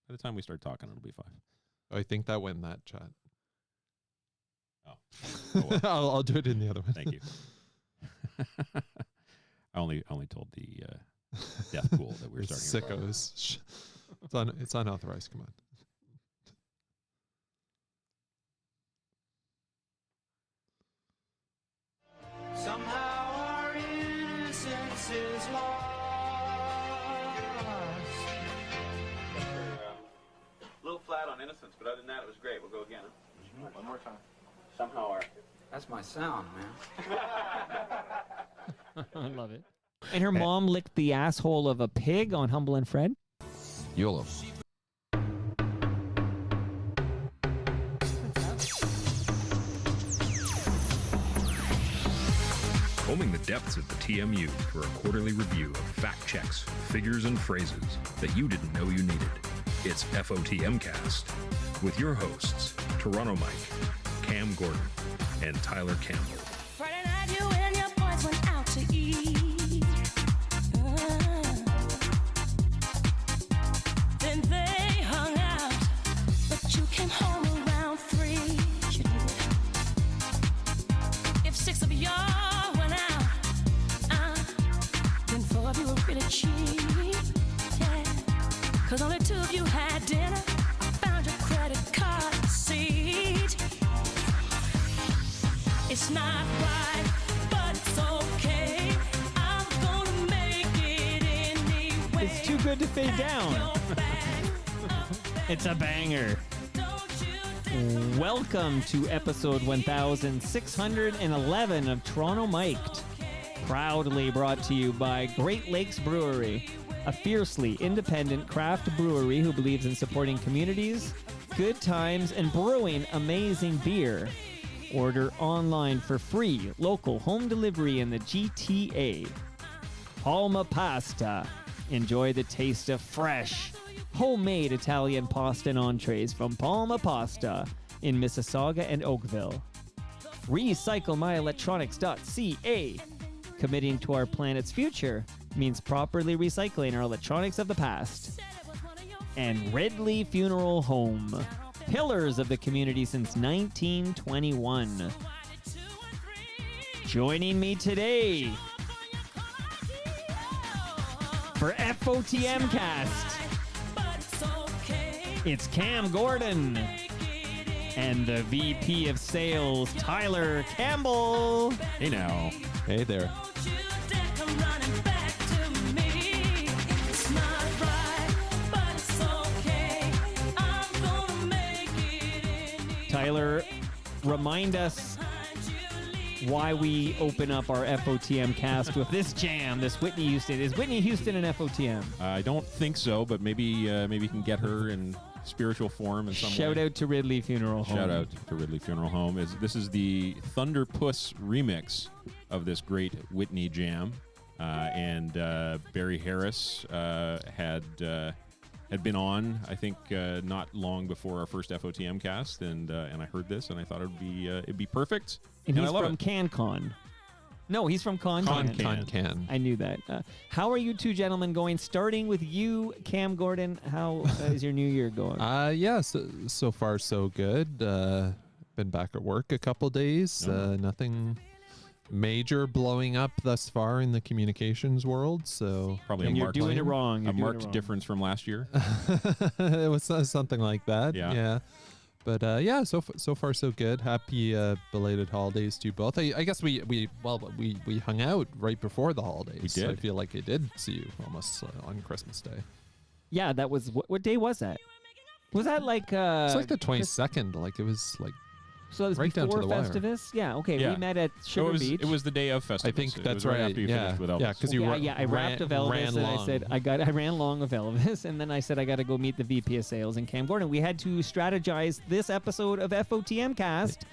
By the time we start talking, it'll be 5. I think that went in that chat. Oh, well. I'll do it in the other one. Thank you. I only told the death pool that we're starting. Sickos. It's unauthorized. Come on. Somehow our innocence is lost. A little flat on innocence, but other than that, it was great. We'll go again. Huh? One more time. Somehow our... That's my sound, man. I love it. And her mom licked the asshole of a pig on Humble and Fred. YOLO. Combing the depths of the TMU for a quarterly review of fact checks, figures, and phrases that you didn't know you needed. It's FOTMCast with your hosts, Toronto Mike, Cam Gordon, and Tyler Campbell. Friday night, you and your boys went out to eat. Then they hung out, but you came home around 3. You did. If 6 of y'all went out, then 4 of you were really cheap. Yeah, 'cause only 2 of you had dinner. I found your credit card receipt. It's not right, but it's okay. I'm gonna make it anyway. It's too good to fade down. It's a banger. Welcome to episode 1611 of Toronto Mic'd. Proudly brought to you by Great Lakes Brewery, a fiercely independent craft brewery who believes in supporting communities, good times, and brewing amazing beer. Order online for free local home delivery in the GTA. Palma Pasta. Enjoy the taste of fresh, homemade Italian pasta and entrees from Palma Pasta in Mississauga and Oakville. RecycleMyElectronics.ca. Committing to our planet's future means properly recycling our electronics of the past. And Ridley Funeral Home. Pillars of the community since 1921. Joining me today for FOTMcast, it's Cam Gordon and the VP of Sales, Tyler Campbell. Hey now. Hey there. Tyler, remind us why we open up our FOTM cast with this jam, this Whitney Houston. Is Whitney Houston an FOTM? I don't think so, but maybe you can get her in spiritual form in some way. Shout out to Ridley Funeral Home. Shout out to Ridley Funeral Home. This is the Thunder Puss remix of this great Whitney jam. And Barry Harris had been on, I think, not long before our first FOTM cast, and I heard this, and I thought it'd be perfect. And he's I love from it. CanCon. No, he's from Con-Can. I knew that. How are you two gentlemen going? Starting with you, Cam Gordon. How is your new year going? Yeah, so far so good. Been back at work a couple days. Nothing major blowing up thus far in the communications world. So Probably and a you're marked, doing it wrong. a marked difference from last year. it was something like that. Yeah. But yeah, so far so good. Happy belated holidays to you both. I guess we hung out right before the holidays. We did. So I feel like I did see you almost on Christmas Day. Yeah, that was what day was that? Was that like It's like the 22nd. Like it was like so it was right down to before the wire. Festivus? Yeah, okay. Yeah. We met at Sugar Beach. It was the day of Festivus. I think It that's was right. after you finished with Elvis. Yeah, because you I wrapped of Elvis and I said I ran long of Elvis and then I said I got to go meet the VP of Sales and Cam Gordon. We had to strategize this episode of FOTMcast,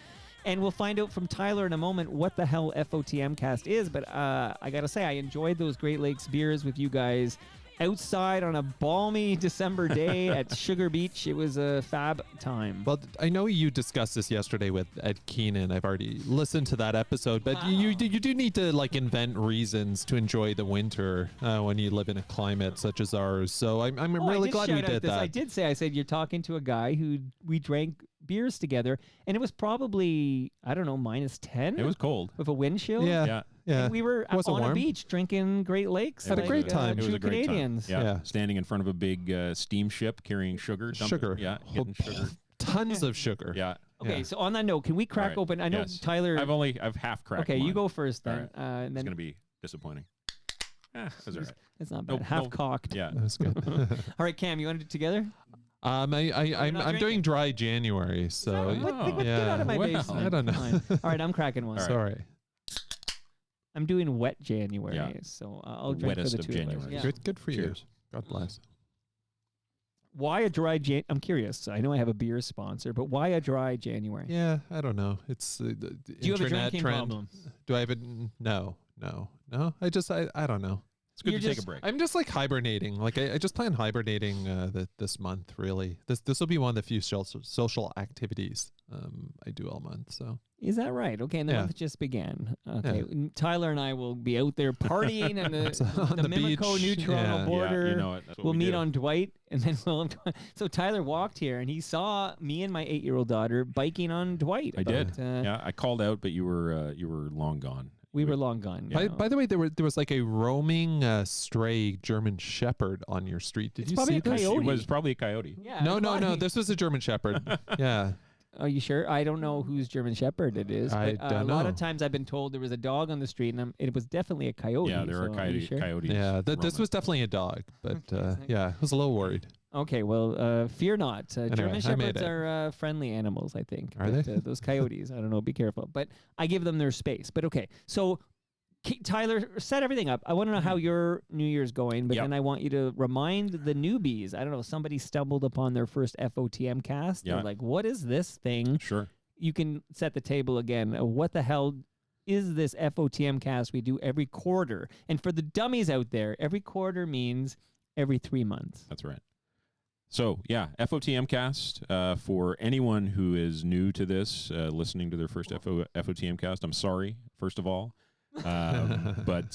and we'll find out from Tyler in a moment what the hell FOTMcast is. But I got to say, I enjoyed those Great Lakes beers with you guys, outside on a balmy December day at Sugar Beach. It was a fab time. Well, I know you discussed this yesterday with Ed Keenan. I've already listened to that episode, but you do need to like invent reasons to enjoy the winter when you live in a climate such as ours. So I'm really glad we did that. I said you're talking to a guy who we drank beers together, and it was probably, I don't know, -10. It was cold with a wind chill. Yeah. And we were Wasn't on warm. a beach drinking Great Lakes. Had a great time. It was True a great Canadians. time. Yeah. Standing in front of a big steamship carrying sugar. Sugar. Yeah, getting sugar. Tons of sugar. Yeah. Okay, Yeah. so on that note, can we crack All right. open? I know Yes. Tyler. I've half cracked. Okay, you mine. go first All then. right. And It's then gonna be disappointing. That's all right. it's not bad. No, Half no. cocked. Yeah. That's good. All right, Cam, you want to do it together? I'm drinking? doing dry January, so Get out of my well, basement. I don't know. Fine. All right, I'm cracking one. All right. sorry. I'm doing wet January, Yeah. so I'll The drink wettest for the of two of us. January. Yeah. Good for Cheers. you. God bless. Why a dry Jan? I'm curious. I know I have a beer sponsor, but why a dry January? Yeah, I don't know. It's the Do you have a internet drinking trend. problem? Do I have a no? I just I don't know. It's good You're to take a just- break. I'm just like hibernating. Like I just plan hibernating this month. Really, this will be one of the few social activities I do all month. So Is that right? Okay, and the Yeah. month just began. Okay, and Tyler and I will be out there partying in On the the Mimico, beach. New Toronto Yeah. border. Yeah, you know it. That's what We'll we meet do. on Dwight, and then we'll. So Tyler walked here, and he saw me and my 8-year-old daughter biking on Dwight. I did. But, Yeah, I called out, but you were long gone. we were long gone. Yeah. you know. By the way, there was like a roaming stray German Shepherd on your street. Did It's you probably see a this? coyote. It was probably a coyote. Yeah. No, it's no, no. probably- This was a German Shepherd. Yeah. Are you sure? I don't know whose German Shepherd it is. I but, don't A lot know. of times I've been told there was a dog on the street, and it was definitely a coyote. Yeah, there so are are you sure? coyotes. Yeah. This roaming. was definitely a dog, but Okay. yeah, I was a little worried. Okay, well, fear not. German I made Shepherds it. are friendly animals, I think. Are But, they? those coyotes, I don't know. Be careful. But I give them their space. But okay, so Tyler, set everything up. I want to know how your New Year's going, but Yep. then I want you to remind the newbies. I don't know, somebody stumbled upon their first FOTM cast. Yeah. They're like, what is this thing? Sure. You can set the table again. What the hell is this FOTM cast we do every quarter? And for the dummies out there, every quarter means every 3 months. That's right. So, yeah, FOTMcast, for anyone who is new to this, listening to their first FOTMcast, I'm sorry, first of all. But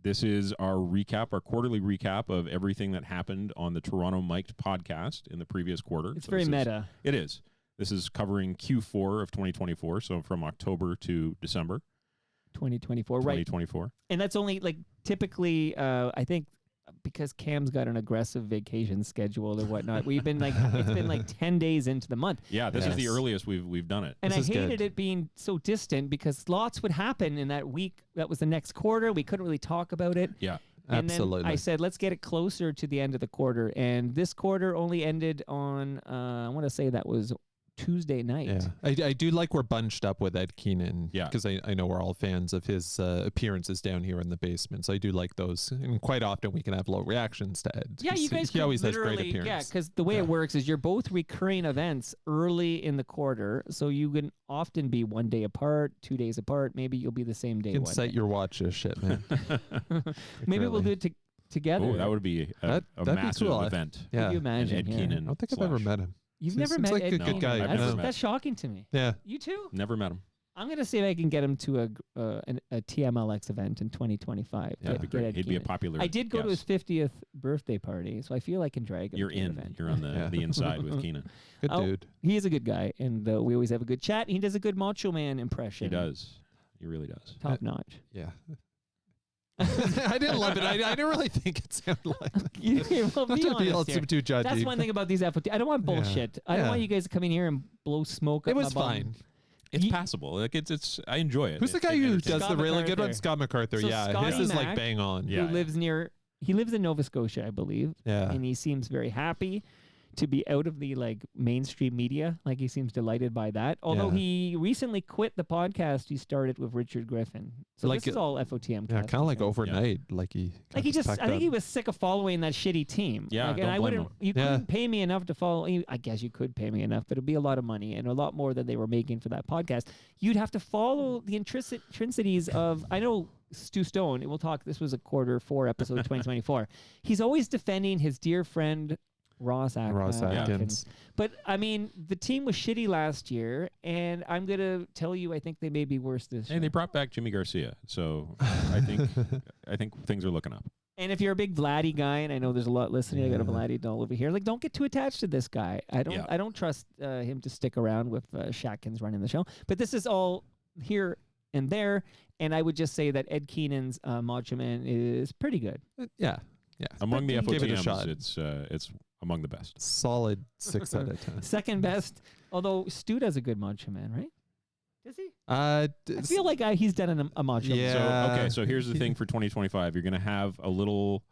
this is our recap, our quarterly recap of everything that happened on the Toronto Mic'd podcast in the previous quarter. It's So very this is- meta. It is. This is covering Q4 of 2024, so from October to December 2024, right? 2024. And that's only like typically, I think, because Cam's got an aggressive vacation schedule or whatnot. We've been like, it's been like 10 days into the month. Yeah, this is the Yes. earliest we've done it. And This I is hated good. it being so distant because lots would happen in that week. That was the next quarter. We couldn't really talk about it. Yeah. And Absolutely. then I said, let's get it closer to the end of the quarter. And this quarter only ended on, I want to say that was Tuesday night. Yeah, I do like we're bunched up with Ed Keenan. Yeah. Because I know we're all fans of his appearances down here in the basement. So I do like those. And quite often we can have low reactions to Ed. Yeah, 'cause you guys he could always has great literally, yeah, appearance. because the way it works is you're both recurring events early in the quarter, so you can often be 1 day apart, 2 days apart. Maybe you'll be the same day. You can one set day. your watch as shit, man. Maybe we'll do it together. Oh, that would be a That'd be massive cool. event. Yeah. Could you And imagine? Ed yeah. Keenan. I don't think I've ever met him. You've Seems- never seems met like Ed a good Keenan. guy. I've That's, never met. that's shocking to me. Yeah. You too? Never met him. I'm gonna see if I can get him to a TMLX event in 2025. Yeah, that'd be Get great. Ed He'd be a Keenan. popular. I did go to his guest. 50th birthday party, so I feel I can drag him. You're to the in. event. You're on Yeah. the inside with Keenan. Good Oh, dude. He is a good guy, and we always have a good chat. He does a good Macho Man impression. He does. He really does. Top notch. Yeah. I didn't love it. I didn't really think it sounded like Well, not be to be all honest here. too judgy. That's one thing about these FOT. I don't want bullshit. I don't Yeah. want you guys to come in here and blow smoke. It up my was bum. fine. It's Ye- passable. Like it's. I enjoy it. Who's the It's guy who entertaining. does Scott the really good one? MacArthur. Scott MacArthur. So Yeah. Scotty His is Mac, like bang on. Yeah. Who lives near? He lives in Nova Scotia, I believe. Yeah. And he seems very happy. to be out of the like mainstream media. Like he seems delighted by that. Although he recently quit the podcast he started with Richard Griffin. So Like, this is all FOTM. Yeah, kind of like overnight. Like he I think he was sick of following that shitty team. Yeah, like, don't and I blame wouldn't. him. You Yeah. couldn't pay me enough to follow. I guess you could pay me enough, but it'd be a lot of money and a lot more than they were making for that podcast. You'd have to follow the intrinsities of. I know Stu Stone. And we'll talk. This was a Q4 episode 2024. He's always defending his dear friend Ross Atkins. But I mean, the team was shitty last year, and I'm gonna tell you, I think they may be worse this year. And they brought back Jimmy Garcia, so I think things are looking up. And if you're a big Vladdy guy, and I know there's a lot listening, I got a Vladdy doll over here. Like, don't get too attached to this guy. I don't trust him to stick around with Shatkins running the show. But this is all here and there, and I would just say that Ed Keenan's Macho Man is pretty good. Yeah. Among the Give it a FOTMs, shot. it's among the best. Solid 6 out of 10. Second best, although Stu does a good Macho Man, right? Does he? I I feel like he's done a Macho Man. Yeah. So here's the thing for 2025. You're going to have a little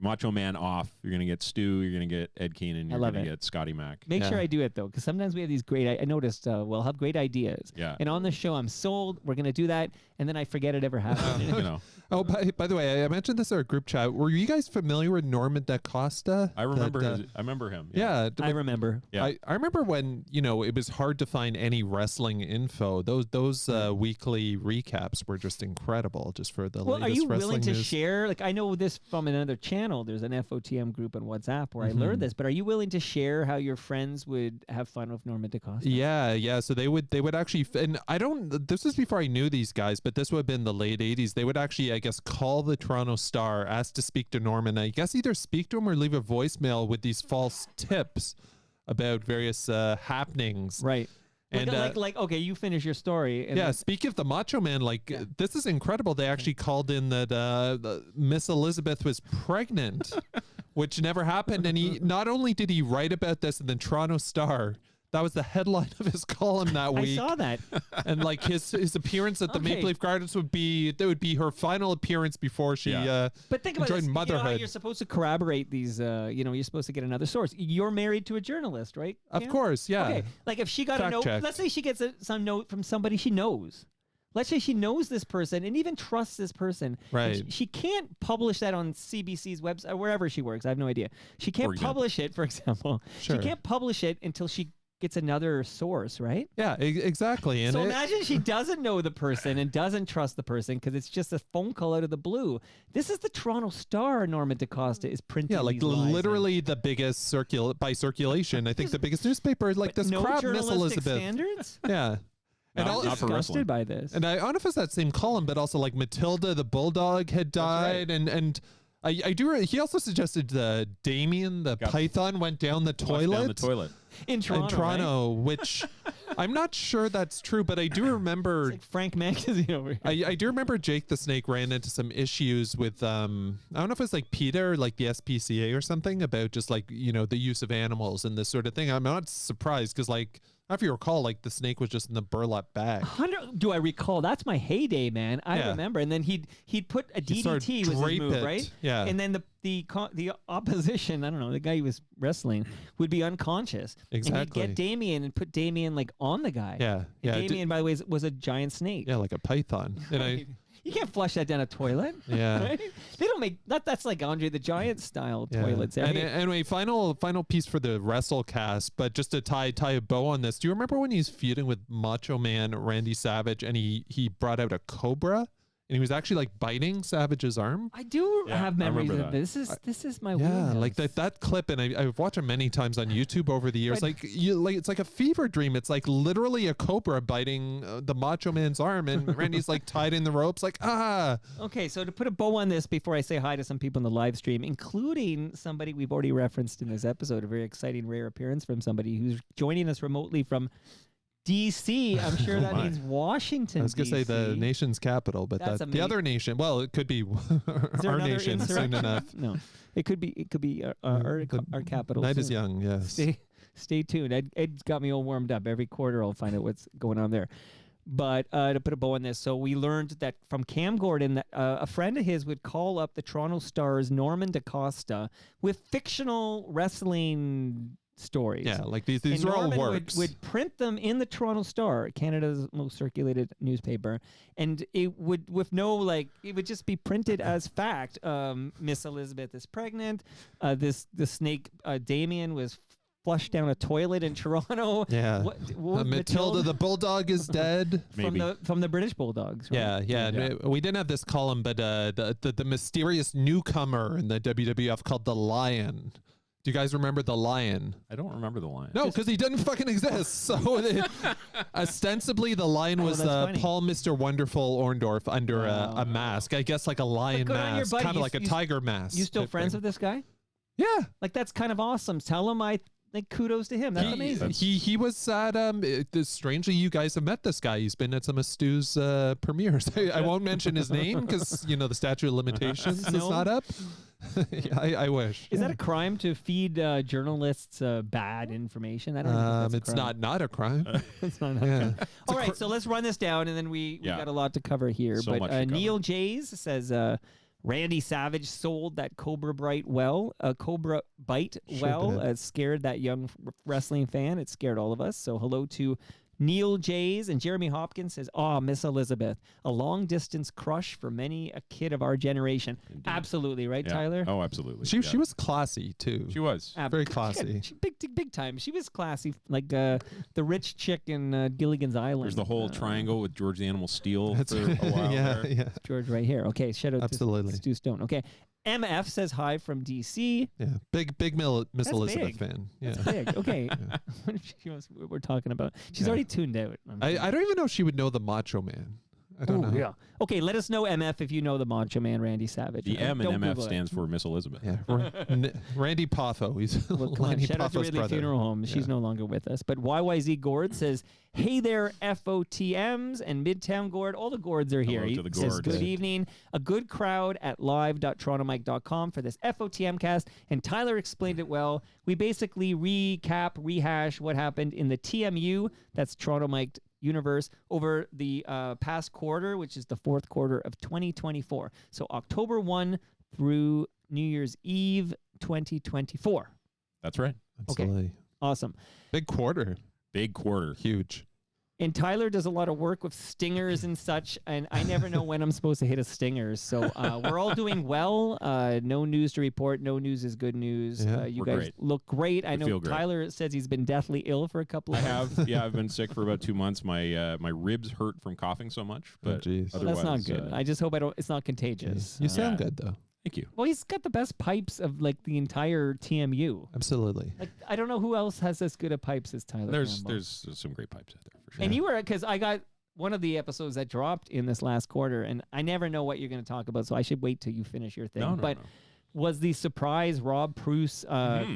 Macho Man off. You're going to get Stu. You're going to get Ed Keenan. You're love going to it. get Scotty Mac. Make sure I do it, though, because sometimes we have these great, I noticed we'll have great ideas. Yeah. And on the show, I'm sold. We're going to do that. And then I forget it ever happened. You know. Oh, by the way, I mentioned this in our group chat. Were you guys familiar with Norman DaCosta? I remember I remember him. Yeah. I remember. Yeah. I remember when, it was hard to find any wrestling info. Those weekly recaps were just incredible, just for the Well, are latest you wrestling willing to news. share? Like, I know this from another channel. There's an FOTM group on WhatsApp where I learned this, but are you willing to share how your friends would have fun with Norman DaCosta? Yeah. So they would actually, and this was before I knew these guys, but this would have been the late 80s. They would actually, I guess, call the Toronto Star, ask to speak to Norman. I guess either speak to him or leave a voicemail with these false tips about various happenings. Right. And like, okay, you finish your story. And yeah, speaking of the Macho Man, this is incredible. They actually called in that Miss Elizabeth was pregnant, which never happened. And not only did he write about this in the Toronto Star, that was the headline of his column that week. I saw that. And like his appearance at the Maple Leaf Gardens would be her final appearance before she But think about enjoyed this. motherhood. You know how you're supposed to corroborate these. You're supposed to get another source. You're married to a journalist, right? Of Cam? course, yeah. Okay. Like if she got a Fact note, check. let's say she gets some note from somebody she knows. Let's say she knows this person and even trusts this person. Right. And she can't publish that on CBC's website or wherever she works. I have no idea. She can't publish it, for example. Sure. She can't publish it until she gets another source, right? Yeah, exactly. And So imagine she doesn't know the person and doesn't trust the person because it's just a phone call out of the blue. This is the Toronto Star. Norman DaCosta is printing. yeah, like these lies in. literally the biggest by circulation. I think the biggest newspaper, like this no crap, Miss journalistic Elizabeth. standards. Yeah. And Not for Disgusted wrestling. by this. And I don't know if it's that same column, but also like Matilda the Bulldog had died, and I do. He also suggested Damien the Python went down the toilet. Down the toilet. in Toronto, which I'm not sure that's true, but I do remember. It's like Frank Magazine over here. I do remember Jake the Snake ran into some issues with I don't know if it's like PETA or like the SPCA or something about just like the use of animals and this sort of thing. I'm not surprised because like if you recall, like the snake was just in the burlap bag. Do I recall? That's my heyday, man. I remember. And then he'd put a DDT was his move, right? Yeah. And then the opposition, I don't know, the guy he was wrestling would be unconscious. Exactly. And he'd get Damien and put Damien like on the guy. Yeah. Yeah. And Damien, by the way, was a giant snake. Yeah, like a python. And You can't flush that down a toilet. Yeah. Right? They don't make that. That's like Andre the Giant style toilets. And anyway, final piece for the WrestleCast, but just to tie a bow on this. Do you remember when he was feuding with Macho Man Randy Savage and he brought out a cobra? And he was actually like biting Savage's arm. I do have memories remember of that. this is my Yeah, wheelhouse. like that clip, and I've watched it many times on YouTube over the years. Right. It's like a fever dream. It's like literally a cobra biting the Macho Man's arm, and Randy's like tied in the ropes, like Okay, so to put a bow on this before I say hi to some people in the live stream, including somebody we've already referenced in this episode, a very exciting rare appearance from somebody who's joining us remotely from DC. I'm sure that means Washington. I was gonna say the nation's capital, but That's the other nation. Well, it could be our nation soon enough. No, it could be our capital. Night soon. is young. Yes. Stay tuned. Ed's got me all warmed up. Every quarter I'll find out what's going on there. But to put a bow on this, so we learned that from Cam Gordon that a friend of his would call up the Toronto Star's Norman DaCosta with fictional wrestling stories. Yeah, like these And are all Norman works. would print them in the Toronto Star, Canada's most circulated newspaper, and it would it would just be printed as fact. Miss Elizabeth is pregnant. The snake Damien was flushed down a toilet in Toronto. Yeah. What Matilda the bulldog is dead. from the British Bulldogs. Right? Yeah. We didn't have this column, but the mysterious newcomer in the WWF called the Lion. Do you guys remember the Lion? I don't remember the Lion. No, because he didn't fucking exist. So ostensibly, the Lion was that's funny. Paul Mr. Wonderful Orndorff under a mask. I guess like a lion good on your mask, buddy. kind of like a tiger mask. You still type friends thing. with this guy? Yeah. Like that's kind of awesome. Tell him kudos to him. That's amazing. He was at strangely, you guys have met this guy. He's been at some of Stu's premieres. I won't mention his name because the statute of limitations is not up. I wish. Is that a crime to feed journalists bad information? I don't know. It's not a crime. It's not. Okay. All right, so let's run this down, and then we got a lot to cover here. So much to but cover. Neil Jays says Randy Savage sold that Cobra Bite well. Scared that young wrestling fan. It scared all of us. So hello to Neil Jays. And Jeremy Hopkins says, Miss Elizabeth, a long-distance crush for many a kid of our generation. Indeed. Absolutely, right, Yeah. Tyler? Oh, absolutely. She was classy too. She was. Very classy. Big time. She was classy, like the rich chick in Gilligan's Island. There's the whole triangle with George the Animal Steel That's for a while there. yeah. George right here. Okay, shout out Absolutely. to Stu Stone. Okay, MF says hi from DC. Yeah. Big Miss That's Elizabeth big. fan. Yeah. That's big. Okay, what if she knows what we're talking about? She's already tuned out. I don't even know if she would know the Macho Man. I don't know. Yeah. Okay, let us know, MF, if you know the Macho Man, Randy Savage. The Okay? M in Don't MF Google it. stands for Miss Elizabeth. Yeah. Randy Poffo. He's Well, come on, Lenny shout out to Poffo's Ridley brother. Funeral Home. She's Yeah. no longer with us. But YYZ Gord says, hey there, FOTMs and Midtown Gord. All the Gords are here. Hello to the He says, Gords. good evening. A good crowd at live.torontomike.com for this FOTMcast. And Tyler explained it well. We basically rehash what happened in the TMU, that's Toronto Mike universe, over the past quarter, which is the fourth quarter of 2024. So October 1 through New Year's Eve 2024. That's right. Absolutely. Awesome. Big quarter. Big quarter. Huge. And Tyler does a lot of work with stingers and such, and I never know when I'm supposed to hit a stinger. So we're all doing well. No news to report. No news is good news. Yeah, you we're guys great. look great. I We know feel great. Tyler says he's been deathly ill for a couple I of months. have. Yeah, I've been sick for about 2 months. My ribs hurt from coughing so much. But jeez. Well, that's not otherwise, good. I just hope it's not contagious. You sound Yeah. good though. Thank you. Well, he's got the best pipes of like the entire TMU. Absolutely. Like I don't know who else has as good of pipes as Tyler. There's Campbell. there's some great pipes out there for sure. And you were, because I got one of the episodes that dropped in this last quarter, and I never know what you're going to talk about, so I should wait till you finish your thing. No, but no. was the surprise Rob Pruce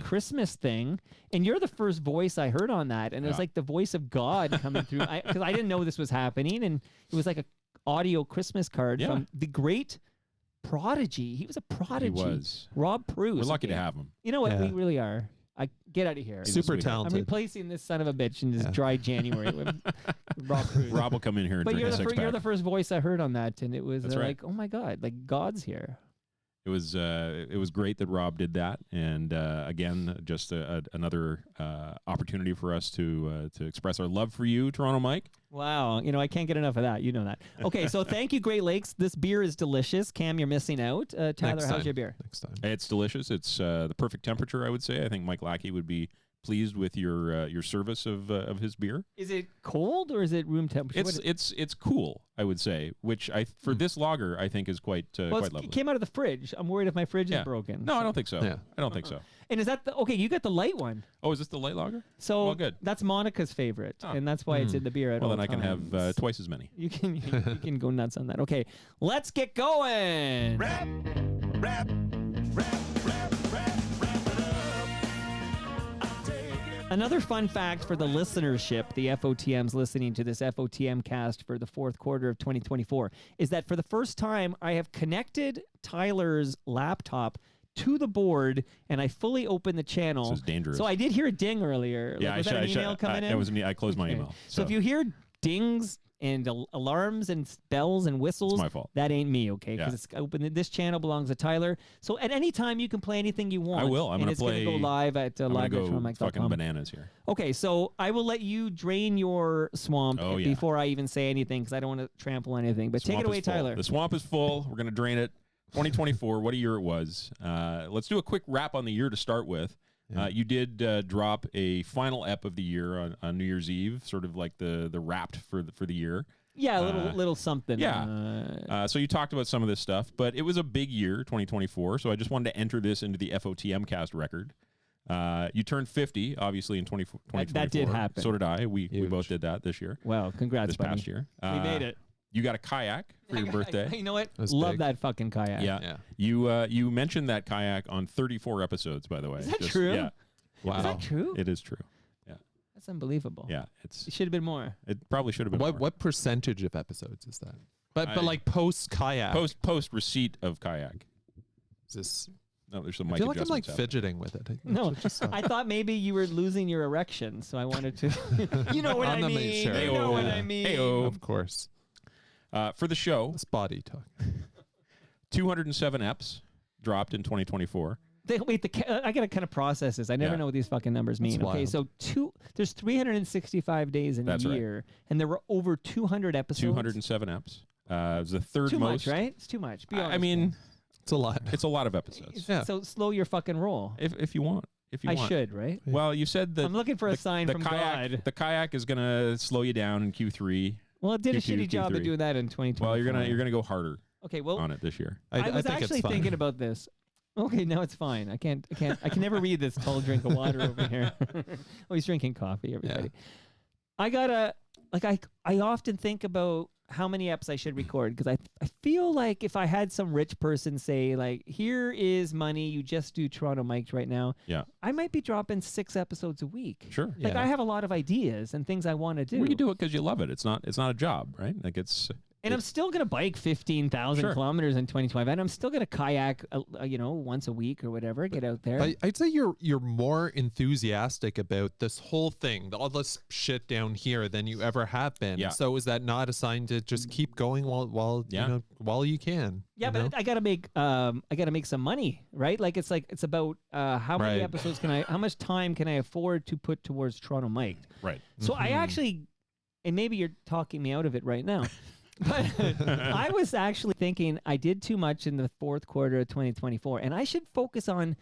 Christmas thing, and you're the first voice I heard on that, and it was Yeah. like the voice of God coming through, because I didn't know this was happening, and it was like a audio Christmas card Yeah. from the great prodigy. He was a prodigy. He was. Rob Pruce. We're lucky to Okay. have him. You know what? Yeah. We really are. I get out of here. He's a Super sweetheart. I'm talented. replacing this son of a bitch in this Yeah. dry January with Rob Pruce. Rob will come in here and But drink you're a the, six-pack. you're the first voice I heard on that, and it was That's right. like, oh my God, like God's here. It was great that Rob did that, and again, just another opportunity for us to express our love for you, Toronto Mike. Wow, I can't get enough of that. You know that. Okay, so thank you, Great Lakes. This beer is delicious. Cam, you're missing out. Tyler, Next how's time. your beer? Next time. It's delicious. It's the perfect temperature, I would say. I think Mike Lackey would be pleased with your service of his beer. Is it cold or is it room temperature? It's cool, I would say, which for this lager I think is quite well, quite lovely. it came out of the fridge. I'm worried if my fridge Yeah. is broken. No, I don't think so. Yeah. I don't think so. And is that okay? You got the light one. Oh, is this the light lager? So Well, good. that's Monica's favorite, Oh. and that's why it's in the beer at Well, all then I can have times. twice as many. You can go nuts on that. Okay, let's get going. Another fun fact for the listenership, the FOTMs listening to this FOTM cast for the fourth quarter of 2024, is that for the first time, I have connected Tyler's laptop to the board, and I fully opened the channel. This is dangerous. So I did hear a ding earlier. Yeah, was that an email coming in? It was me. I closed my Okay. email. So if you hear dings alarms and bells and whistles. It's my fault. That ain't me, okay? Yeah. Because it's open. This channel belongs to Tyler. So at any time you can play anything you want. I will. I'm and gonna it's play. gonna go live at I'm gonna go fucking live@torontomike.com. bananas here. Okay, so I will let you drain your swamp Oh, yeah. before I even say anything because I don't want to trample anything. But take Swamp it away, is full. Tyler. The swamp is full. We're gonna drain it. 2024. What a year it was. Let's do a quick wrap on the year to start with. You did drop a final ep of the year on New Year's Eve, sort of like the wrapped for the year. Yeah, a little something. Yeah. So you talked about some of this stuff, but it was a big year, 2024. So I just wanted to enter this into the FOTMcast record. You turned 50, obviously, in 2024. That did happen. So did I. We both did that this year. Well, congrats, This buddy. past year. We made it. You got a kayak for your birthday. You know what? That's Love big. that fucking kayak. Yeah. You mentioned that kayak on 34 episodes, by the way. Is that true? Yeah. Wow. Is that true? It is true. Yeah. That's unbelievable. Yeah. It should have been more. It probably should have been more. What percentage of episodes is that? But I- like post kayak. post receipt of kayak. Is this? No, there's some I mic feel like I'm like adjustments happening. fidgeting with it. No, I thought maybe you were losing your erection, so I wanted to. You know what I On the mean? sure. You know what Yeah. I mean? Heyo. Of course. For the show, It's body talk. 207 eps dropped in 2024. Wait, I gotta kind of process this. I never Yeah. know what these fucking numbers mean. Okay, wild. so there's 365 days in That's a right. year, and there were over 200 episodes. 207 eps. It was the third Too most. much, right? It's too much. Be I honest, mean, man. It's a lot. it's a lot of episodes. Yeah. So slow your fucking roll. If you want. If you I want. should, right? Well, you said that I'm looking for a sign the from kayak, God. The kayak is gonna slow you down in Q3. Well, it did a Q2, shitty job of Q3. doing that in 2020. Well, you're gonna go harder Okay, well, on it this year. I was think actually it's fine. thinking about this. Okay, now it's fine. I can never read this tall drink of water over here. Oh, he's drinking coffee, everybody. I often think about how many eps I should record because I feel like if I had some rich person say like, here is money, you just do Toronto Mike's right now. Yeah. I might be dropping 6 episodes a week. Sure. Like Yeah. I have a lot of ideas and things I want to do. Well, you do it because you love it. It's not a job, right? Like it's. And I'm still going to bike 15,000 Sure. kilometers in 2025. And I'm still going to kayak, once a week or whatever, get out there. I'd say you're more enthusiastic about this whole thing, all this shit down here than you ever have been. Yeah. So is that not a sign to just keep going while Yeah. while you can? Yeah, you but know? I gotta make some money, right? Like it's about how many Right. episodes how much time can I afford to put towards Toronto Mike? Right. So I actually, and maybe you're talking me out of it right now, but I was actually thinking I did too much in the fourth quarter of 2024, and I should focus on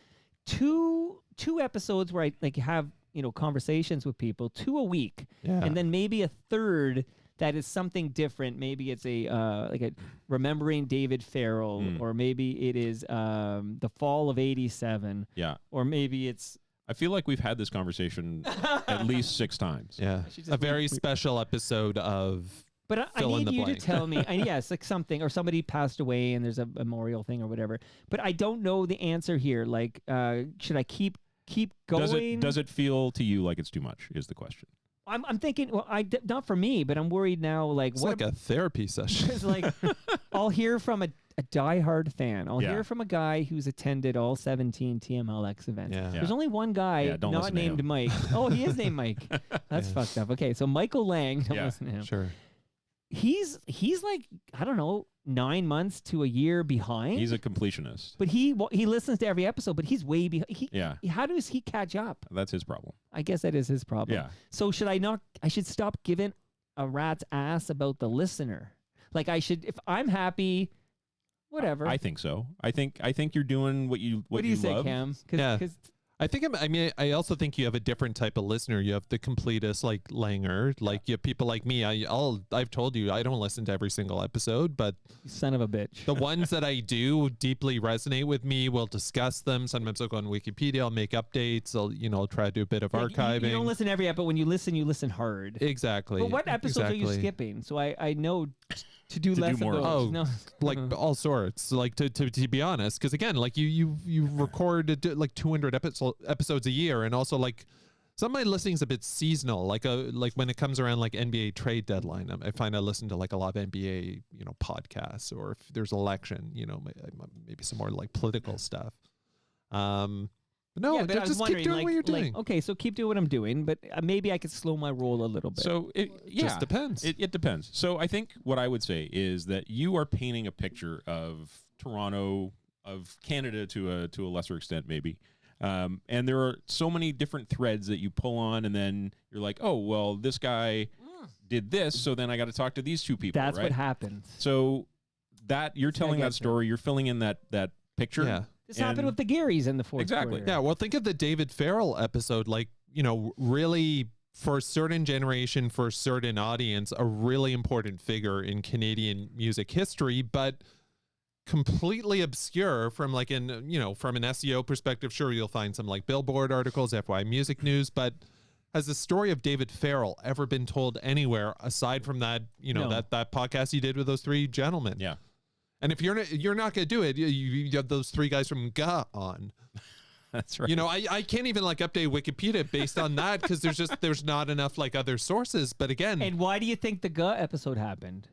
two episodes where I like have conversations with people, 2 a week, Yeah. and then maybe a third that is something different. Maybe it's a remembering David Farrell, or maybe it is the fall of '87, Yeah. or maybe it's I feel like we've had this conversation at least 6 times. Yeah. should just A very special episode of. But I Fill in need the you blank. to tell me, yes, like something, or somebody passed away and there's a memorial thing or whatever. But I don't know the answer here. Like, should I keep going? Does it feel to you like it's too much? Is the question. I'm thinking, well, not for me, but I'm worried now. Like, It's what? like a therapy session. Because like, I'll hear from a diehard fan. I'll Yeah. hear from a guy who's attended all 17 TMLX events. Yeah. There's only one guy Yeah, don't not listen to named him. Mike. Oh, he is named Mike. That's fucked up. Okay, so Michael Lang. Don't Yeah, listen to him. Sure. He's like, I don't know, 9 months to a year behind. He's a completionist. But he listens to every episode, but he's way behind. Yeah. How does he catch up? That's his problem. I guess that is his problem. Yeah. So I should stop giving a rat's ass about the listener. Like I should, if I'm happy, whatever. I think so. I think you're doing what you what do you say, love. Cam? Yeah. 'cause I also think you have a different type of listener. You have the completist like Langer, like you have people like me. I've told you I don't listen to every single episode, but you son of a bitch. the ones that I do deeply resonate with me. We'll discuss them. Sometimes I'll go on Wikipedia. I'll make updates. I'll try to do a bit of Like, archiving. You don't listen every episode, but when you listen hard. Exactly. But what episodes are you Exactly. skipping? So I know to do To do less more of of those. Oh, No. like all sorts. Like to be honest, because again, like you record like 200 episodes a year, and also like some of my listening's a bit seasonal. Like when it comes around like NBA trade deadline, I find I listen to like a lot of NBA podcasts, or if there's election, maybe some more like political stuff. No, yeah, but I was just keep wondering, doing like, what you're doing. okay, so keep doing what I'm doing, but maybe I could slow my roll a little bit. So it Just depends. It depends. So I think what I would say is that you are painting a picture of Toronto, of Canada to a lesser extent maybe. And there are so many different threads that you pull on, and then you're like, oh, well, this guy did this, so then I got to talk to these two people. That's right? what happens. So that you're telling that story, you're filling in that picture. Yeah. This happened with the Garys in the fourth Exactly. quarter. Yeah, well, think of the David Farrell episode, like, really for a certain generation, for a certain audience, a really important figure in Canadian music history, but completely obscure from like from an SEO perspective. Sure, you'll find some like Billboard articles, FY Music News, but has the story of David Farrell ever been told anywhere aside from that, No. that podcast you did with those three gentlemen? Yeah. And if you're not going to do it, you have those three guys from GA on. That's right. I can't even like update Wikipedia based on that because there's not enough like other sources. But again, And why do you think the GA episode happened?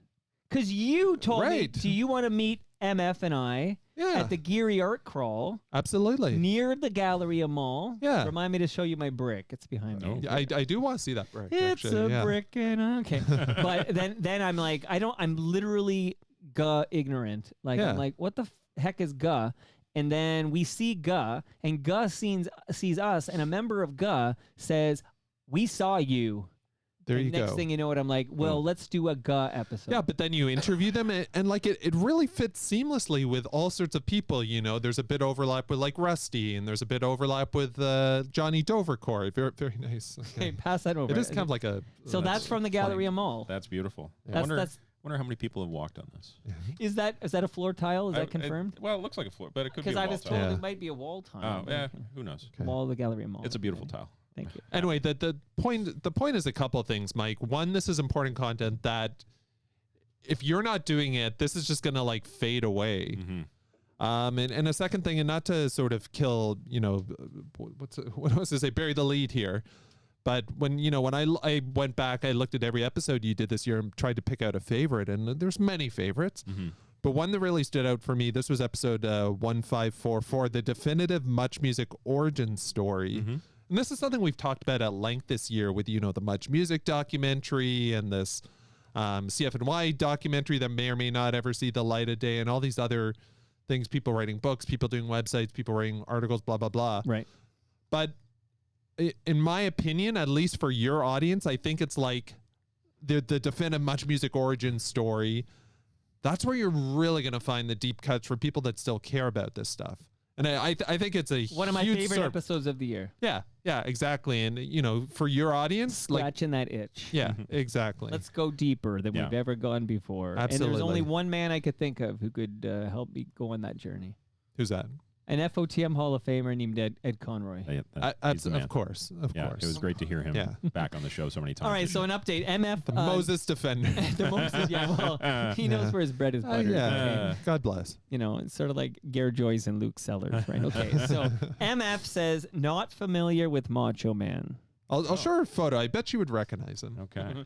Because you told me, Right. do you want to meet MF and I Yeah. at the Geary Art Crawl absolutely. near the Galleria Mall? Yeah. Remind me to show you my brick. It's behind me. Oh. I do want to see that brick. It's actually, a yeah. brick and okay. But then I'm like, I'm literally GA ignorant. Like Yeah. I'm like, what the heck is GA? And then we see GA, and GA sees us, and a member of GA says, "We saw you." There and you next go. thing you know, I'm like, well, let's do a GA episode. Yeah, but then you interview them, and like it really fits seamlessly with all sorts of people. There's a bit overlap with like Rusty, and there's a bit overlap with Johnny Dovercourt. Very, very nice. Okay, pass that over. It is kind of like a. So that's from the Galleria Mall. That's beautiful. I That's wonder how many people have walked on this. Is that a floor tile? Is that confirmed? Well, it looks like a floor, but it could be Because a I wall was tile. told Yeah. it might be a wall tile. Oh, yeah. Who knows? Okay. Wall of the Galleria Mall. It's a beautiful tile. Thank you. Anyway, the point is a couple of things, Mike. One, this is important content that if you're not doing it, this is just gonna like fade away. Mm-hmm. And a second thing, and not to sort of kill, what was to say, bury the lead here. But when I went back, I looked at every episode you did this year and tried to pick out a favorite, and there's many favorites. Mm-hmm. But one that really stood out for me, this was episode 1544, the definitive Much Music origin story. Mm-hmm. And this is something we've talked about at length this year with, the Much Music documentary and this CF&Y documentary that may or may not ever see the light of day, and all these other things, people writing books, people doing websites, people writing articles, blah, blah, blah. Right. But in my opinion, at least for your audience, I think it's like the definitive Much Music origin story. That's where you're really going to find the deep cuts for people that still care about this stuff. And I think it's a One of my huge favorite episodes of the year. Yeah, exactly. And, for your audience, Scratching that itch. yeah, exactly. Let's go deeper than Yeah. we've ever gone before. And Absolutely. there's only one man I could think of who could help me go on that journey. Who's that? An FOTM Hall of Famer named Ed Conroy. He's the man. Of course. Yeah, it was great to hear him Yeah. back on the show so many times. All right, so an update. MF. The Moses defender. the Moses, yeah, well, he knows where his bread is buttered. Yeah. God bless. It's sort of like Gare Joyce and Luke Sellers, right? Okay, so MF says, not familiar with Macho Man. I'll show her a photo. I bet you would recognize him. Okay.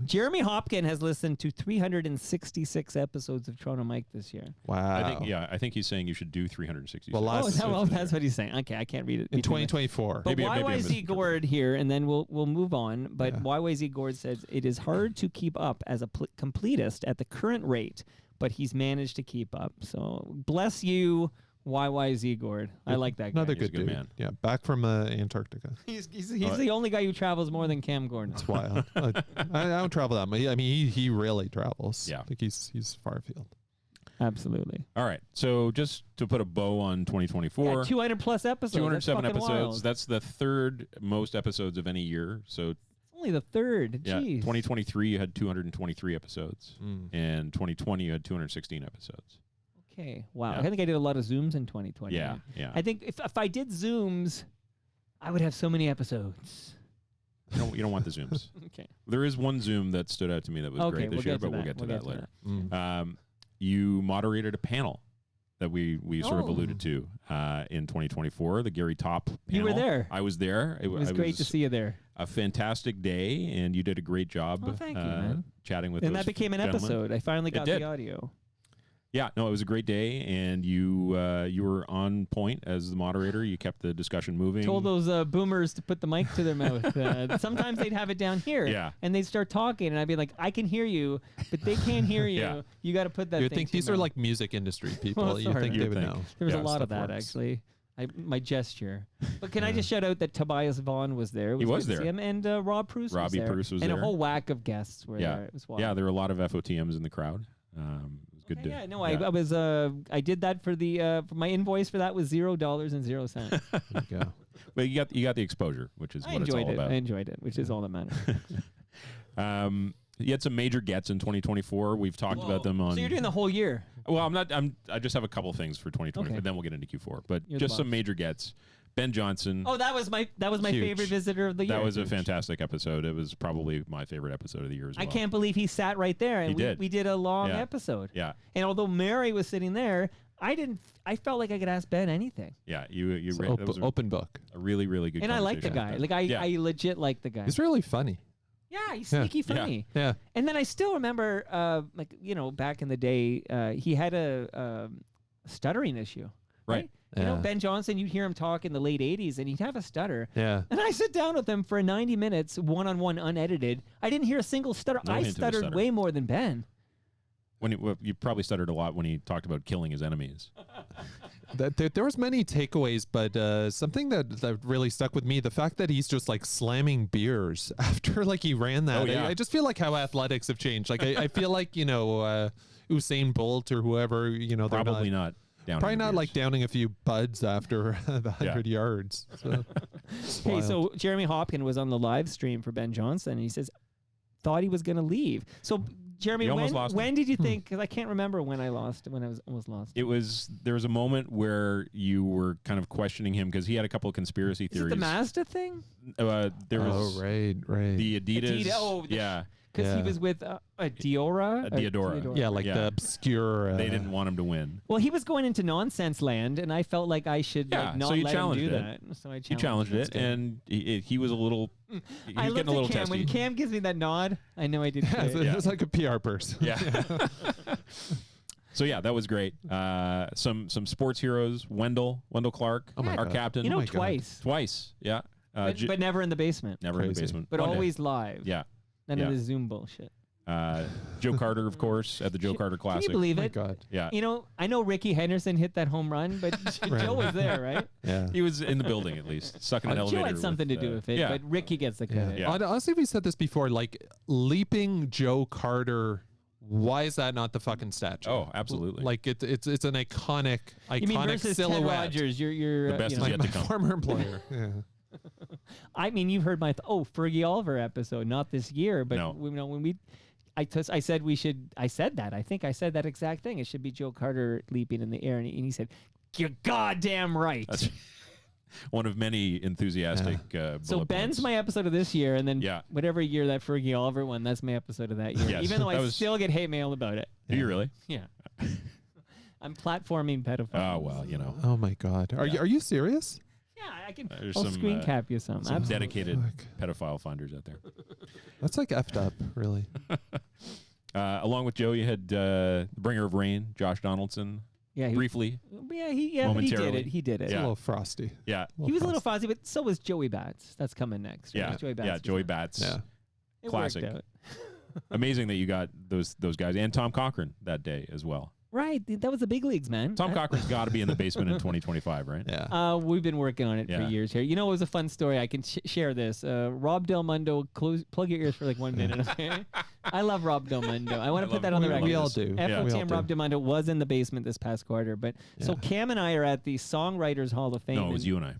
Jeremy Hopkin has listened to 366 episodes of Toronto Mike this year. Wow. I think he's saying you should do 360. Well, last- That's what he's saying. Okay, I can't read it. In between the- 2024. But Maybe I YYZ misinterpreted. Gord here, and then we'll move on. But Yeah. YYZ Gord says it is hard to keep up as a completist at the current rate, but he's managed to keep up. So bless you, YYZ Gord. I like that guy. Another He's a good good dude. man. Yeah, back from Antarctica. He's the only guy who travels more than Cam Gordon. It's wild. I don't travel that much. I mean, he really travels. Yeah. I think he's far afield. Absolutely. All right. So just to put a bow on 2024. Yeah, 200 plus episodes. 207 That's fucking episodes. wild. That's the third most episodes of any year. So It's only the third. yeah, Jeez. 2023 you had 223 episodes, and 2020 you had 216 episodes. Okay. Wow. Yeah. I think I did a lot of Zooms in 2020. Yeah, yeah. I think if I did Zooms, I would have so many episodes. You don't want the Zooms. Okay. There is one Zoom that stood out to me that was Okay, great this we'll year, get to but we'll that. get to We'll that get later. to You moderated a panel that we sort of Oh. alluded to in 2024, the Gary Top panel. You were there. I was there. It was great to see you there. A fantastic day, and you did a great job Oh, thank you, man. chatting with And those that became an gentlemen. episode. I finally got did. the audio. Yeah, no, it was a great day, and you were on point as the moderator. You kept the discussion moving. Told those boomers to put the mic to their mouth. Sometimes they'd have it down here, Yeah. and they'd start talking, and I'd be like, I can hear you, but they can't hear you. Yeah. You got to put that You thing think to these your are mouth. like music industry people. Well, you sorry. think they You'd would think. know. There was Yeah, a lot of stuff that, works. actually. My gesture. But can I just shout out that Tobias Vaughn was there? It He good was to see there. him, and Rob Pruce Robbie was there. Pruce was and there. a whole whack of guests were Yeah. there. It was wild. Yeah, there were a lot of FOTMs in the crowd. It was good to. Yeah, no, I was I did that for the for my invoice for that was $0.00. There you go. But you got the exposure, which is I what it's enjoyed all it. about. I enjoyed it, which is all that matters. You had some major gets in 2024. We've talked about them on. So you're doing the whole year. Well, I'm not. I just have a couple things for 2020, Okay. but then we'll get into Q4. But You're the just some boss. major gets. Ben Johnson. Oh, that was my Huge. favorite visitor of the year. that was a fantastic episode. It was probably my favorite episode of the year as well. I can't believe he sat right there, and He did. we did a long Yeah. episode. Yeah, And although Mary was sitting there, I felt like I could ask Ben anything. yeah. You It's that was open book. a really really good. And I like the conversation. guy. Like I Yeah. legit like the guy. He's really funny. Yeah, he's Yeah. sneaky Yeah. funny. Yeah. And then I still remember, back in the day, he had a stuttering issue. Right. You know, Yeah. Ben Johnson, you'd hear him talk in the late 80s, and he'd have a stutter. Yeah. And I sit down with him for 90 minutes, one-on-one, unedited. I didn't hear a single stutter. No I hint of a stuttered stutter. way more than Ben. You probably stuttered a lot when he talked about killing his enemies. There was many takeaways, but something that really stuck with me, the fact that he's just like slamming beers after like he ran that. Oh, yeah. I just feel like how athletics have changed. Like I feel like, Usain Bolt or whoever, they're Probably not. Down probably not like downing a few buds after the 100 Yeah. yards. So, it's Hey, wild. so Jeremy Hopkins was on the live stream for Ben Johnson, and he says, thought he was going to leave. So, Jeremy, You almost lost him. when did you think, because I can't remember when I was almost lost. There was a moment where you were kind of questioning him because he had a couple of conspiracy Is it theories. the Mazda thing? There was right. the Adidas. Adidas, Because Yeah. he was with a Diora? A Diodora. Yeah, like the obscure. They didn't want him to win. Well, he was going into nonsense land, and I felt like I should Yeah, like, not so you let him challenged do it. that. So I You challenged it, and he was a little. He was I looked getting a little at Cam. testy. When Cam gives me that nod, I know I did Yeah, good. it was like a PR burst. Yeah. So yeah, that was great. Some sports heroes. Wendell Clark, Oh my our God. captain. You know, my God. twice. Yeah. But never in the basement. never in the Crazy. basement. But One day. always live. Yeah. None Yeah. of the Zoom bullshit. Joe Carter, of course, at the Joe Carter Can Classic. you believe Oh my it? God. Yeah. You know, I know Ricky Henderson hit that home run, but Joe was there, right? Yeah. He was in the building at least, stuck in an elevator. Joe had something to do with it, yeah. but Ricky gets the credit. Yeah. Honestly, we said this before. Like leaping Joe Carter. Why is that not the fucking statue? Oh, absolutely. Like it's an iconic You mean versus Ted silhouette. Rogers? You're The best you is know, yet My to come. former employer. Yeah. I mean, you've heard my Fergie Oliver episode, not this year, but No. when we. I said we should. I said that. I think I said that exact thing. It should be Joe Carter leaping in the air, and he said, "You're goddamn right." That's one of many enthusiastic. So bullet Ben's points. my episode of this year, and then Yeah. whatever year that Fergie Oliver won, that's my episode of that year. Yes, Even though I that was- still get hate mail about it. Do you really? Yeah. I'm platforming pedophiles. Oh well, you know, Oh my God. Are you serious? Yeah, I can. There's I'll some, screen cap you some. some Absolutely. dedicated Fuck. pedophile finders out there. That's like effed up, really. Along with Joe, you had the bringer of rain, Josh Donaldson, Yeah, briefly. but he did momentarily. it. He did it. It's Yeah. a little frosty. Yeah, He was a little fuzzy, but so was Joey Bats. That's coming next. Right? yeah, Joey Bats. yeah. was Joey on. Bats. Yeah. It classic. worked out. Amazing that you got those guys and Tom Cochran that day as well. Right, that was the big leagues, man. Tom Cochran's got to be in the basement in 2025, right? Yeah. We've been working on it for Yeah. years here. You know, it was a fun story. I can share this. Rob Del Mundo, plug your ears for like 1 minute, okay? I love Rob Del Mundo. I want to put love that on the him. record. We all do. Yeah. We all FOTM do. Rob Del Mundo was in the basement this past quarter. But so Yeah. Cam and I are at the Songwriters Hall of Fame. No, it was and- you and I.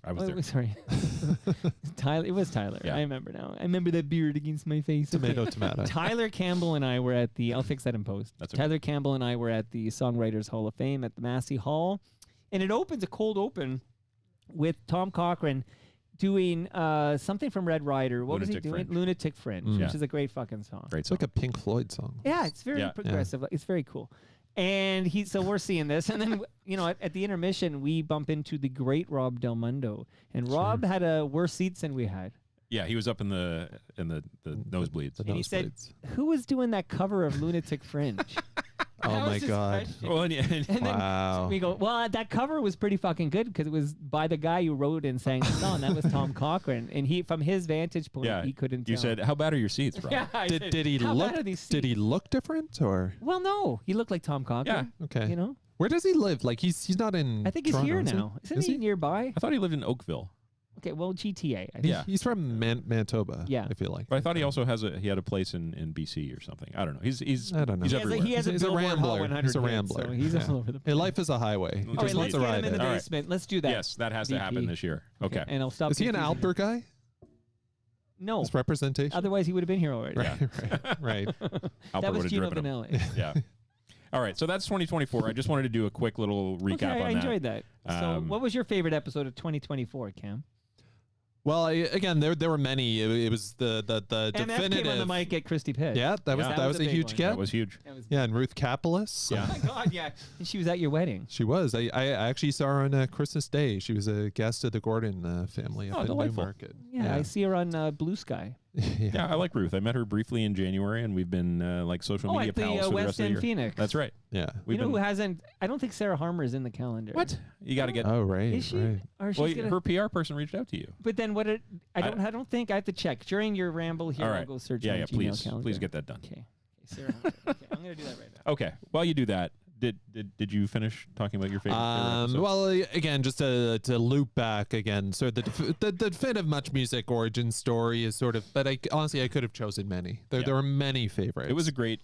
I was there. Sorry. Tyler. It was Tyler. Yeah. I remember now. I remember that beard against my face. Okay. Tomato. Tyler Campbell and I were at the. I'll fix that in post. That's okay. Tyler Campbell and I were at the Songwriters Hall of Fame at the Massey Hall, and it opens a cold open with Tom Cochran doing something from Red Rider. What was Lunatic he doing? Fringe. Lunatic Fringe, Mm. Yeah. which is a great fucking song. Great It's song. like a Pink Floyd song. Yeah, it's very Yeah. progressive. It's very cool. And so we're seeing this, and then at the intermission we bump into the great Rob Del Mundo, and Rob had worse seats than we had. Yeah, he was up in the nosebleeds. The And he said, nosebleeds. "Who was doing that cover of Lunatic Fringe?" Oh That my was his God. question. Well, and And then Wow. we go, well, that cover was pretty fucking good because it was by the guy who wrote and sang the song. That was Tom Cochran, and he, from his vantage point, yeah, he couldn't. you tell. said, "How bad are your seats, Rob?" Yeah, I said, Did he "How look? bad are these Did he seats?" look different or? Well, no, he looked like Tom Cochran. Okay. You know, Where does he live? Like he's not in. I think he's Toronto, here is he? now. Isn't Is he he? nearby? I thought he lived in Oakville, Okay, well, GTA. I think. Yeah. He's from Manitoba. Yeah. I feel like. but I thought he also had a place in BC or something. I don't know. He's I don't know. He's He has a, everywhere. he has He's a Billboard Hot rambler. 100 He's a hit, rambler. So he's Yeah. all over the Hey, place. life is a highway. All He All just right, wants let's to get ride him in the it. All right. basement. Let's do that. Yes, that has to happen VP. this year. Okay. And I'll stop. Is he an confusing- Alper guy? No. His representation. Otherwise, he would have been here already. Right. Alper That was would've Gino driven him. Vanelli. Yeah. All right. So that's 2024. I just wanted to do a quick little recap Okay, I on enjoyed that. So, Um, what was your favorite episode of 2024, Cam? Well, again, there were many. It was the MF definitive. came on the mic at Christy Pitt. Yeah, that was Yeah. that was a big huge one. get. That was huge. That was Yeah, and Ruth Kapelis. Yeah. Oh my God, yeah. And she was at your wedding. She was. I actually saw her on Christmas Day. She was a guest of the Gordon family up Oh, in delightful. Newmarket. Yeah, I see her on Blue Sky. Yeah, I like Ruth. I met her briefly in January, and we've been like social media at the pals for the West rest of the End year. Phoenix. That's right. Yeah. We've You know been, who hasn't? I don't think Sarah Harmer is in the calendar. what? You got to get. Oh, right. Is she? Right. Or she's well, gonna, her PR person reached out to you. But then what? I don't think I have to check during your ramble here. All I'll right. go search. Yeah, my yeah. Gmail Please, calendar. please get that done. Okay. Sarah Harmer. Okay, I'm gonna do that right now. Okay. While you do that, did you finish talking about your favorite? episode? Well, again, just to loop back again, so the definitive Much Music origin story is sort of, but honestly, I could have chosen many. There were many favorites. It was a great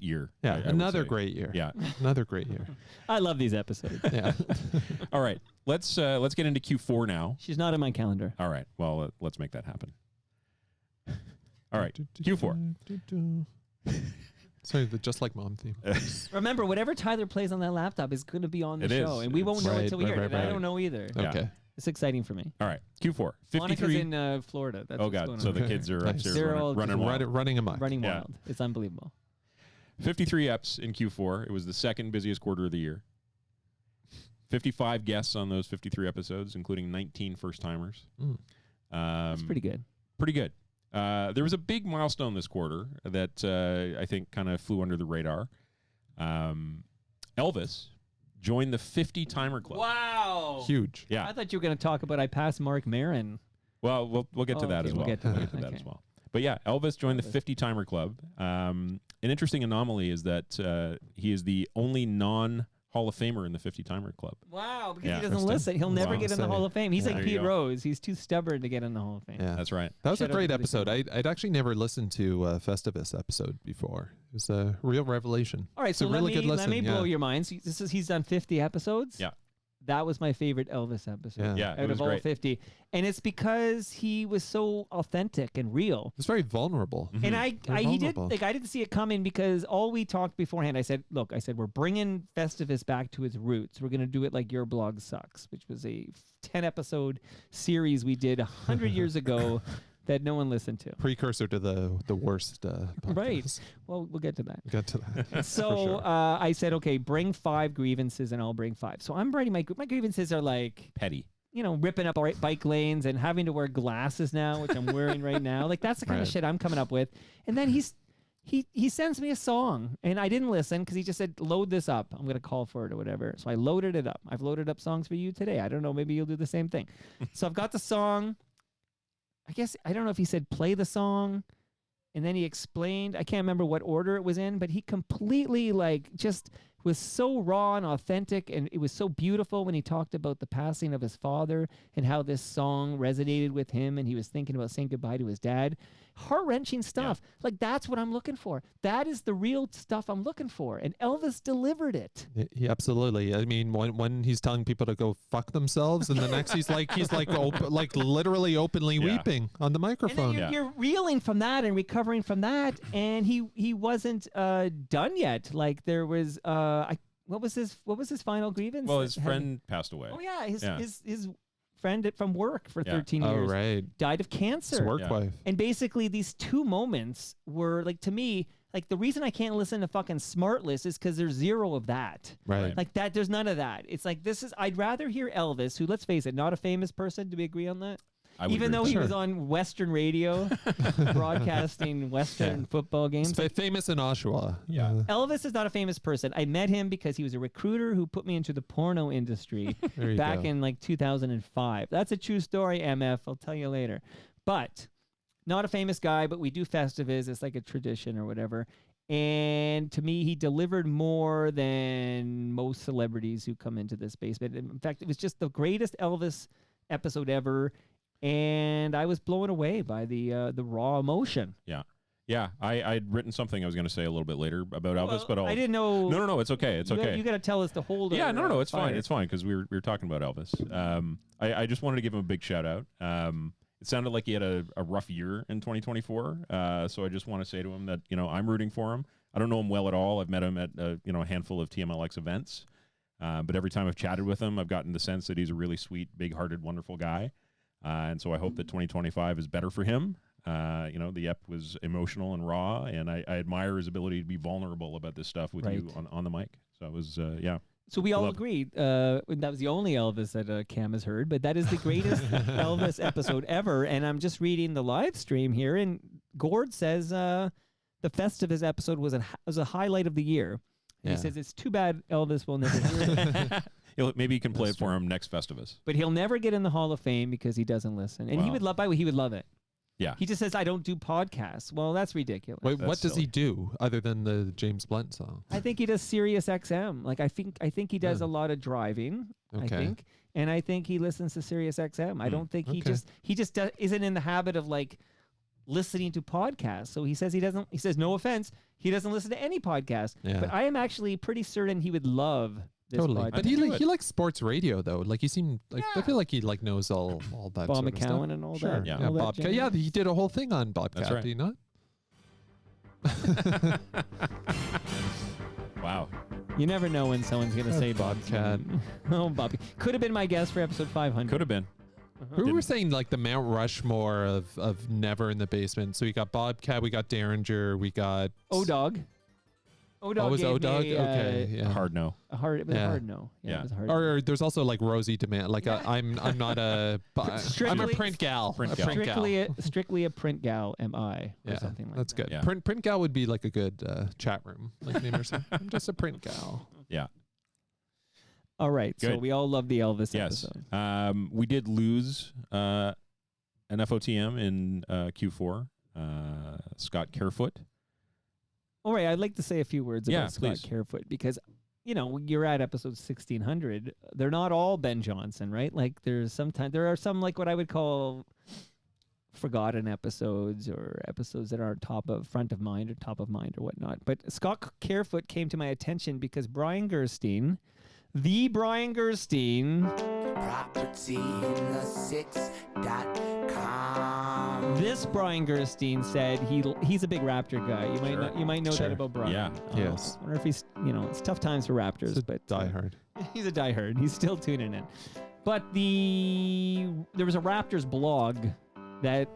year. yeah, I would another say. great year. Yeah. Another great year. I love these episodes. Yeah. All right. Let's get into Q4 now. She's not in my calendar. All right. Well, let's make that happen. All right. Q4. Sorry, the Just Like Mom theme. Remember, whatever Tyler plays on that laptop is going to be on the It show, is. and we won't know Right, until we right, hear it. right, and I right. don't know either. Yeah. Okay. It's exciting for me. All right. Q4. Monica's 53. in Florida. That's Oh what's God. going So on. the kids are Nice. upstairs They're all running just wild. Running amok. running Yeah. wild. It's unbelievable. 53 eps in Q4. It was the second busiest quarter of the year. 55 guests on those 53 episodes, including 19 first-timers. That's pretty good. Pretty good. There was a big milestone this quarter that I think kind of flew under the radar. Elvis joined the 50-timer club. Wow. Huge. Yeah. I thought you were going to talk about I passed Mark Maron. Well, we'll get to Oh, that okay, as we'll well. get to We'll that. get to that Okay. as well. But yeah, Elvis joined the 50-timer club. An interesting anomaly is that he is the only non-Hall of Famer in the 50-timer club. Wow, because Yeah. he doesn't Interesting. listen. He'll never Wow. get in the Hall of Fame. He's Yeah. like There you Pete go. Rose. He's too stubborn to get in the Hall of Fame. Yeah. That's right. That was Shout a out great to the episode. team. I'd actually never listened to Festivus episode before. It was a real revelation. All right, It's so a really good let listen. me blow yeah. your mind. So he's done 50 episodes. Yeah. That was my favorite Elvis episode. Yeah. Yeah, it Out was of all great. 50. And it's because he was so authentic and real. It's very vulnerable. And I he did vulnerable. like I didn't see it coming because all we talked beforehand. I said we're bringing Festivus back to its roots. We're gonna do it like Your Blog Sucks, which was a 10-episode series we did 100 years ago that no one listened to. Precursor to the worst. Right. podcast. Well, we'll get to that. We'll get to that. So For sure. I said, okay, bring 5 grievances, and I'll bring 5. So I'm writing my grievances are like, Petty. ripping up bike lanes and having to wear glasses now, which I'm wearing right now. Like that's the kind of Right. shit I'm coming up with. And then he sends me a song, and I didn't listen because he just said, load this up. I'm gonna call for it or whatever. So I loaded it up. I've loaded up songs for you today. I don't know. Maybe you'll do the same thing. So I've got the song. I guess I don't know if he said play the song. And then he explained, I can't remember what order it was in, but he completely just was so raw and authentic, and it was so beautiful when he talked about the passing of his father and how this song resonated with him, and he was thinking about saying goodbye to his dad. Heart-wrenching stuff. Like, that's what I'm looking for. That is the real stuff I'm looking for, and Elvis delivered it. Yeah, absolutely. I mean, when he's telling people to go fuck themselves, and the next he's literally openly Yeah. weeping on the And microphone. then you're reeling from that and recovering from that, and he wasn't done yet. Like there was what was his final grievance? Well, his Had- friend passed away. Oh yeah, his Yeah. his friend from work for Yeah. 13 Oh, years right. died of His cancer. work Yeah. wife. And basically, these 2 moments were like, to me, like the reason I can't listen to fucking Smartless is because there's 0 of that. Right. Like that, there's none of that. It's like I'd rather hear Elvis, who, let's face it, not a famous person. Do we agree on that? would Even agree though with he that. was on Western radio, broadcasting Western football games. It's famous in Oshawa. Yeah. Elvis is not a famous person. I met him because he was a recruiter who put me into the porno industry There you back go. in like 2005. That's a true story, MF. I'll tell you later. But not a famous guy, but we do festivals. It's like a tradition or whatever. And to me, he delivered more than most celebrities who come into this basement. In fact, it was just the greatest Elvis episode ever. And I was blown away by the raw emotion. Yeah. Yeah, I'd written something I was going to say a little bit later about Elvis, but I didn't know. No, it's okay. It's okay. You got to tell us to hold. Yeah, our, no, it's fire. fine. It's fine because we were talking about Elvis. I just wanted to give him a big shout out. It sounded like he had a rough year in 2024. So I just want to say to him that, I'm rooting for him. I don't know him well at all. I've met him at, a handful of TMLX events. But every time I've chatted with him, I've gotten the sense that he's a really sweet, big-hearted, wonderful guy. And so I hope that 2025 is better for him. The ep was emotional and raw, and I admire his ability to be vulnerable about this stuff with you on the mic. So it was, So we all agreed that was the only Elvis that Cam has heard, but that is the greatest Elvis episode ever. And I'm just reading the live stream here, and Gord says the Festivus episode was a highlight of the year. And he says it's too bad Elvis will never hear it. maybe you can play it for him next Festivus. But he'll never get in the Hall of Fame because he doesn't listen. And he would love it. Yeah. He just says, I don't do podcasts. Well, that's ridiculous. Wait, That's what does silly. he do other than the James Blunt song? I think he does Sirius XM. Like I think he does a lot of driving. I Okay. think, and I think he listens to Sirius XM. I don't think he Okay. just isn't in the habit of like listening to podcasts. So he says he doesn't. He says no offense, he doesn't listen to any podcast. Yeah. But I am actually pretty certain he would love this Totally. podcast. But he likes sports radio though. Like he seemed like I feel like he knows all that Bob sort of stuff. McCowan and all Sure. that. Yeah. Yeah, all that Bobcat. jazz. Yeah, he did a whole thing on Bobcat. That's right. Did he not? Wow. You never know when someone's gonna say Bobcat. Oh, Bobby could have been my guest for episode 500. Could have been. Who were Didn't- saying like the Mount Rushmore of Never in the Basement? So we got Bobcat, we got Derringer, we got O-Dog. O-Dog Oh, was gave O-Dog? me, Okay, yeah. Hard no. a hard. It was a Yeah. hard no. Yeah, Yeah. it was a hard. Or there's also like Rosie Demand. Like I'm not a I'm a Strictly- print gal. Print a gal. print gal. strictly a print gal. Am I? Or Yeah, something like that's that. good. Yeah. Print gal would be like a good chat room like name or something. I'm just a print gal. Yeah. All right. So Good. we all love the Elvis Yes. episode. We did lose an FOTM in Q4. Scott Carefoot. All right. I'd like to say a few words Yeah, about Scott please. Carefoot because, you're at episode 1600. They're not all Ben Johnson, right? Like there are some like what I would call forgotten episodes or episodes that aren't front of mind or whatnot. But Scott Carefoot came to my attention because Brian Gerstein, the Brian Gerstein, Property6.com. this Brian Gerstein said he's a big Raptor guy. You might know Sure. that about Brian. Yeah. Yes. I wonder if he's it's tough times for Raptors, It's a but diehard. he's a diehard. He's still tuning in. But there was a Raptors blog that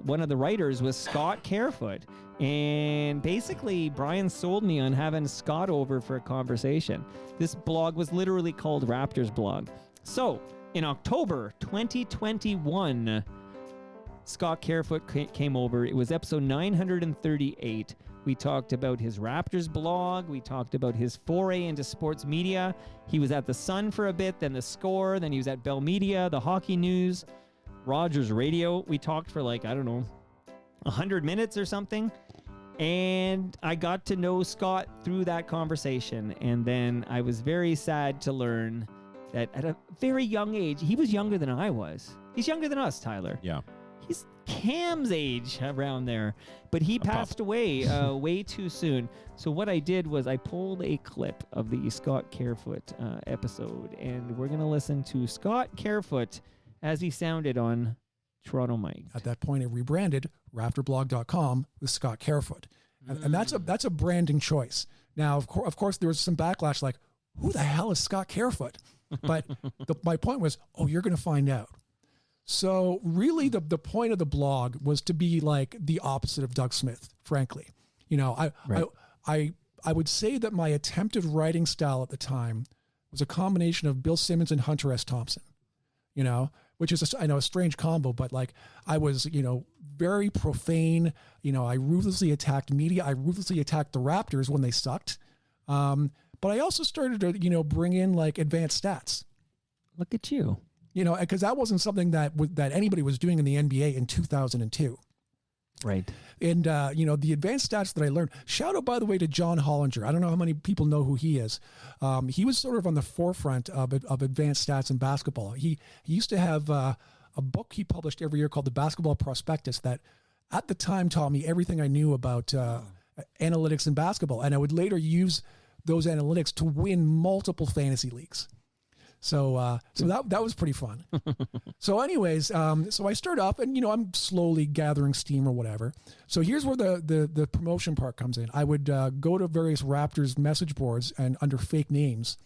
one of the writers was Scott Carefoot. And basically, Brian sold me on having Scott over for a conversation. This blog was literally called Raptors Blog. So, in October 2021, Scott Carefoot came over. It was episode 938. We talked about his Raptors blog. We talked about his foray into sports media. He was at The Sun for a bit, then The Score, then he was at Bell Media, The Hockey News, Rogers Radio. We talked for 100 minutes or something. And I got to know Scott through that conversation. And then I was very sad to learn that at a very young age, he was younger than I was. He's younger than us, Tyler. Yeah. He's Cam's age around there. But he passed away way too soon. So what I did was I pulled a clip of the Scott Carefoot episode. And we're going to listen to Scott Carefoot as he sounded on Toronto Mike. At that point, it rebranded RaptorBlog.com with Scott Carefoot. And that's a branding choice. Now, of course, there was some backlash like, who the hell is Scott Carefoot? But my point was, you're going to find out. So really the point of the blog was to be like the opposite of Doug Smith, frankly. I would say that my attempted writing style at the time was a combination of Bill Simmons and Hunter S. Thompson. which is I know a strange combo, but like I was, very profane. I ruthlessly attacked media. I ruthlessly attacked the Raptors when they sucked. But I also started to, bring in like advanced stats. Look at you. Because that wasn't something that anybody was doing in the NBA in 2002. Right. And, the advanced stats that I learned, shout out, by the way, to John Hollinger. I don't know how many people know who he is. He was sort of on the forefront of advanced stats in basketball. He used to have a book he published every year called the Basketball Prospectus that at the time taught me everything I knew about analytics in basketball. And I would later use those analytics to win multiple fantasy leagues. So that was pretty fun. So anyways, so I start up and, I'm slowly gathering steam or whatever. So here's where the promotion part comes in. I would go to various Raptors message boards and under fake names.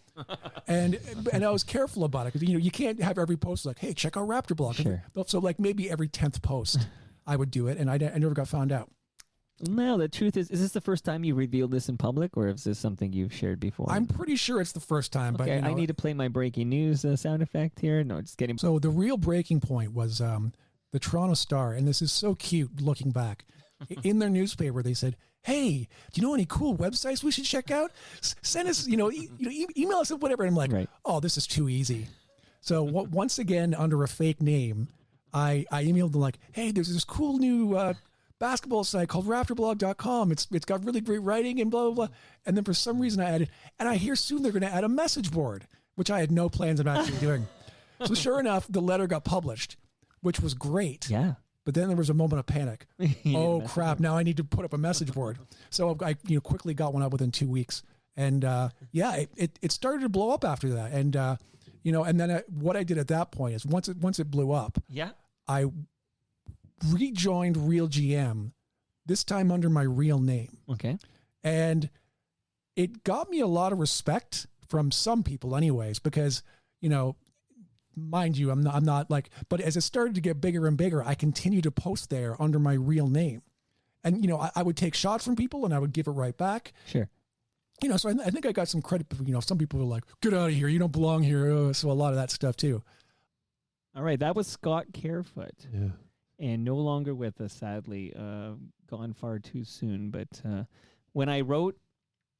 and I was careful about it because, you can't have every post like, hey, check out Raptor Blog. Sure. So like maybe every 10th post I would do it and I never got found out. No, the truth is this the first time you revealed this in public, or is this something you've shared before? I'm pretty sure it's the first time. Okay, but I need to play my breaking news sound effect here. No, just kidding. So the real breaking point was the Toronto Star, and this is so cute looking back. In their newspaper, they said, "Hey, do you know any cool websites we should check out? Send us, email us whatever." And I'm like, right. "Oh, this is too easy." So once again, under a fake name, I emailed them like, "Hey, there's this cool new." Basketball site called RaptorBlog.com. It's got really great writing and blah, blah, blah. And then for some reason I added, and I hear soon they're going to add a message board, which I had no plans of actually doing. So sure enough, the letter got published, which was great. Yeah. But then there was a moment of panic. Oh crap. Now I need to put up a message board. So I quickly got one up within 2 weeks. And it started to blow up after that. And, and then what I did at that point is once it blew up, yeah, I rejoined Real GM, this time under my real name. Okay. And it got me a lot of respect from some people anyways, because, mind you, I'm not like, but as it started to get bigger and bigger, I continued to post there under my real name. And, I would take shots from people and I would give it right back. Sure. So I think I got some credit, some people were like, get out of here. You don't belong here. So a lot of that stuff too. All right. That was Scott Carefoot. Yeah. And no longer with us, sadly, gone far too soon. But when I wrote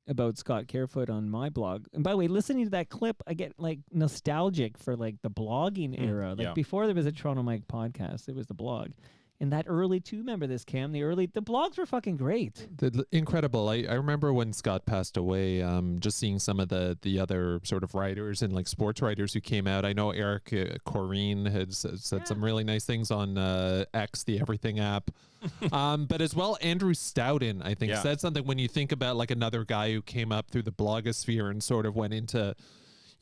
about Scott Carefoot on my blog, and by the way, listening to that clip, I get like nostalgic for like the blogging era. Like before there was a Toronto Mike podcast, it was the blog. And that early too, remember this, Cam? The blogs were fucking great. Incredible. I remember when Scott passed away, just seeing some of the other sort of writers and like sports writers who came out. I know Eric Corrine had said some really nice things on X, the Everything app. But as well, Andrew Stoughton, I think, said something when you think about like another guy who came up through the blogosphere and sort of went into,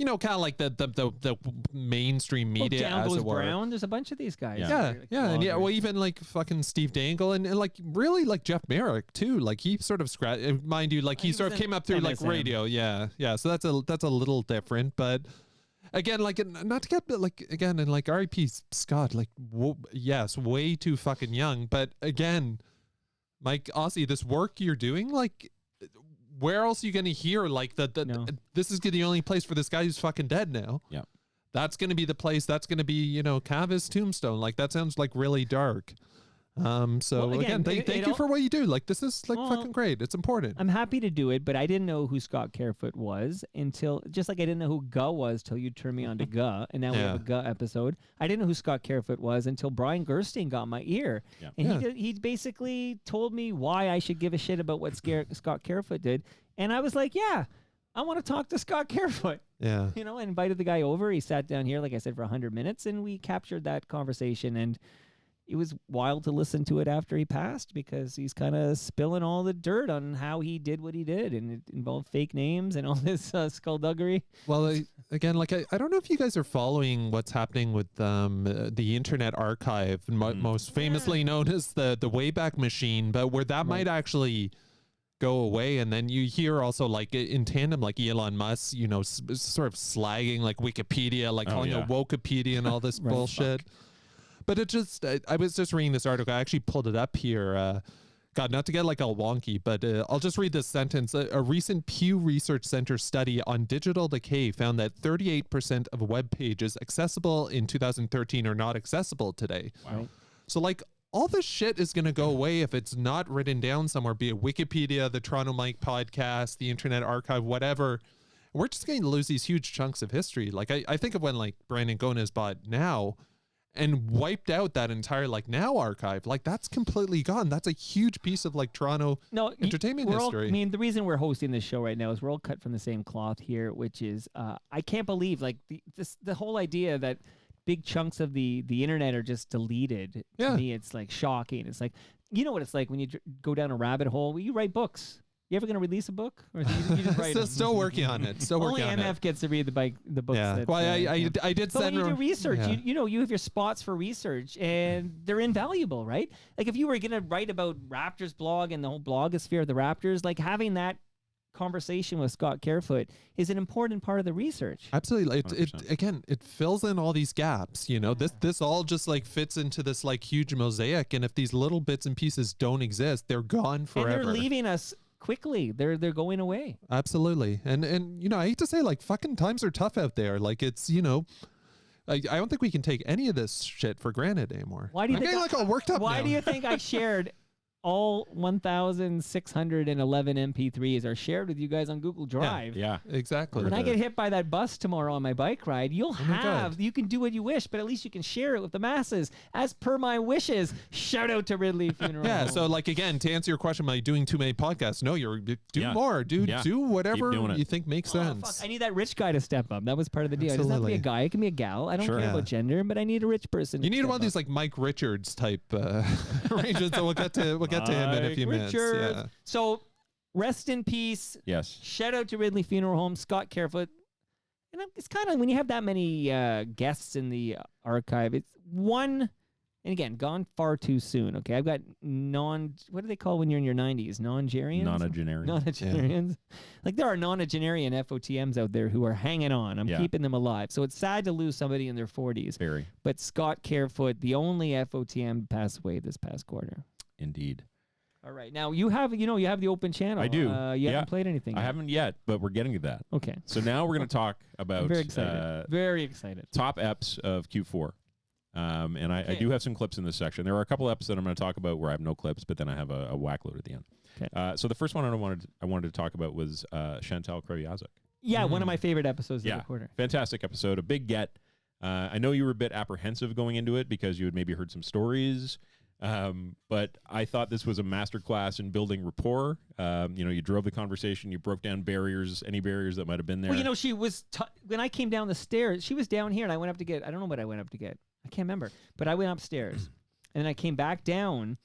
kind of like the mainstream media, Down as Goes it were. Brown. There's a bunch of these guys. Well, even like fucking Steve Dangle and like really like Jeff Merrick too. Like he sort of mind you, like he sort of came up through like radio. Yeah. So that's a little different, but again, like not to get like again and like R.I.P. Scott. Like yes, way too fucking young. But again, Mike Aussie, this work you're doing, like. Where else are you going to hear like this is the only place for this guy who's fucking dead now? Yeah. That's going to be the place. That's going to be, kind of his tombstone. Like that sounds like really dark. So again, thank you for what you do. Like this is like fucking great. It's important. I'm happy to do it, but I didn't know who Scott Carefoot was until, just like I didn't know who Guh was till you turned me on to Guh, and now we have a Guh episode. I didn't know who Scott Carefoot was until Brian Gerstein got my ear, and he basically told me why I should give a shit about what Scott Carefoot did, and I was like, yeah, I want to talk to Scott Carefoot. Yeah, I invited the guy over. He sat down here, like I said, for 100 minutes, and we captured that conversation, and it was wild to listen to it after he passed because he's kind of spilling all the dirt on how he did what he did, and it involved fake names and all this skullduggery. Well, again, like I don't know if you guys are following what's happening with the Internet Archive, most famously known as the Wayback Machine, but where that might actually go away, and then you hear also like in tandem, like Elon Musk, sort of slagging like Wikipedia, like calling it Wokepedia and all this bullshit. But it just, I was just reading this article. I actually pulled it up here God, not to get like all wonky, but I'll just read this sentence. A recent Pew Research Center study on digital decay found that 38% of web pages accessible in 2013 are not accessible today. Wow. So like all this shit is going to go away if it's not written down somewhere, be it Wikipedia, the Toronto Mike podcast, the Internet Archive, whatever. We're just going to lose these huge chunks of history. Like I think of when like Brandon Gones bought Now and wiped out that entire like Now archive. Like that's completely gone. That's a huge piece of like Toronto entertainment history. I mean, the reason we're hosting this show right now is we're all cut from the same cloth here, which is I can't believe like the whole idea that big chunks of the internet are just deleted. Yeah. To me, it's like shocking. It's like, you know what it's like when you go down a rabbit hole. Well, you wwrite books. You ever going to release a book, or you just write them? Still working on it. Only MF gets to read the books. Yeah. That, Well, I did but send when you her. do research, Yeah. you have your spots for research, and they're invaluable, right? Like if you were going to write about Raptors blog and the whole blogosphere of the Raptors, like having that conversation with Scott Carefoot is an important part of the research. Absolutely. It 100%. again, it fills in all these gaps, you know. This all just like fits into this like huge mosaic, and if these little bits and pieces don't exist, they're gone forever. And they're leaving us quickly. They're going away. Absolutely. And you know, I hate to say, like, fucking times are tough out there. Like, it's, you know, I don't think we can take any of this shit for granted anymore. Why do you I'm think getting like all worked up Why now. do you think I shared all 1,611 MP3s are shared with you guys on Google Drive? Yeah. Exactly. When I get hit by that bus tomorrow on my bike ride, you'll Oh my have, God. you can do what you wish, but at least you can share it with the masses. As per my wishes, shout out to Ridley Funeral Yeah, Home. so like again, to answer your question, am I doing too many podcasts? No, do Yeah. more. Do Yeah. do whatever Keep doing it. you think makes Oh, sense. fuck, I need that rich guy to step up. That was part of the deal. It doesn't have to be a Absolutely. guy. It can be a gal. I don't Sure. care Yeah. about gender, but I need a rich person. You to need step one of these up. like Mike Richards type arrangements. So we'll get to him in a few minutes. Richards. Yeah. So rest in peace. Yes. Shout out to Ridley Funeral Home, Scott Carefoot. And it's kind of, when you have that many guests in the archive, it's one, and again, gone far too soon. Okay, I've got what do they call when you're in your 90s? Non-gerians? Nonagenarian. Nonagenarians. Like there are nonagenarian FOTMs out there who are hanging on. I'm Yeah. keeping them alive. So it's sad to lose somebody in their 40s. Very. But Scott Carefoot, the only FOTM, passed away this past quarter. Indeed. All right. Now you have the open channel. I do. You Yeah. haven't played anything I yet. haven't yet, but we're getting to that. Okay. So now we're going to talk about I'm very excited. Very excited. top eps of Q4. And I Okay. do have some clips in this section. There are a couple eps that I'm going to talk about where I have no clips, but then I have a whack load at the end. Okay. So the first one I wanted to talk about was Chantal Kreviazuk. Yeah, one of my favorite episodes Yeah. of the quarter. Fantastic episode, a big get. I know you were a bit apprehensive going into it because you had maybe heard some stories, but I thought this was a masterclass in building rapport. You drove the conversation, you broke down barriers, any barriers that might have been there. Well, she was when I came down the stairs. She was down here, and I went up to get. I don't know what I went up to get. I can't remember, but I went upstairs, and then I came back down,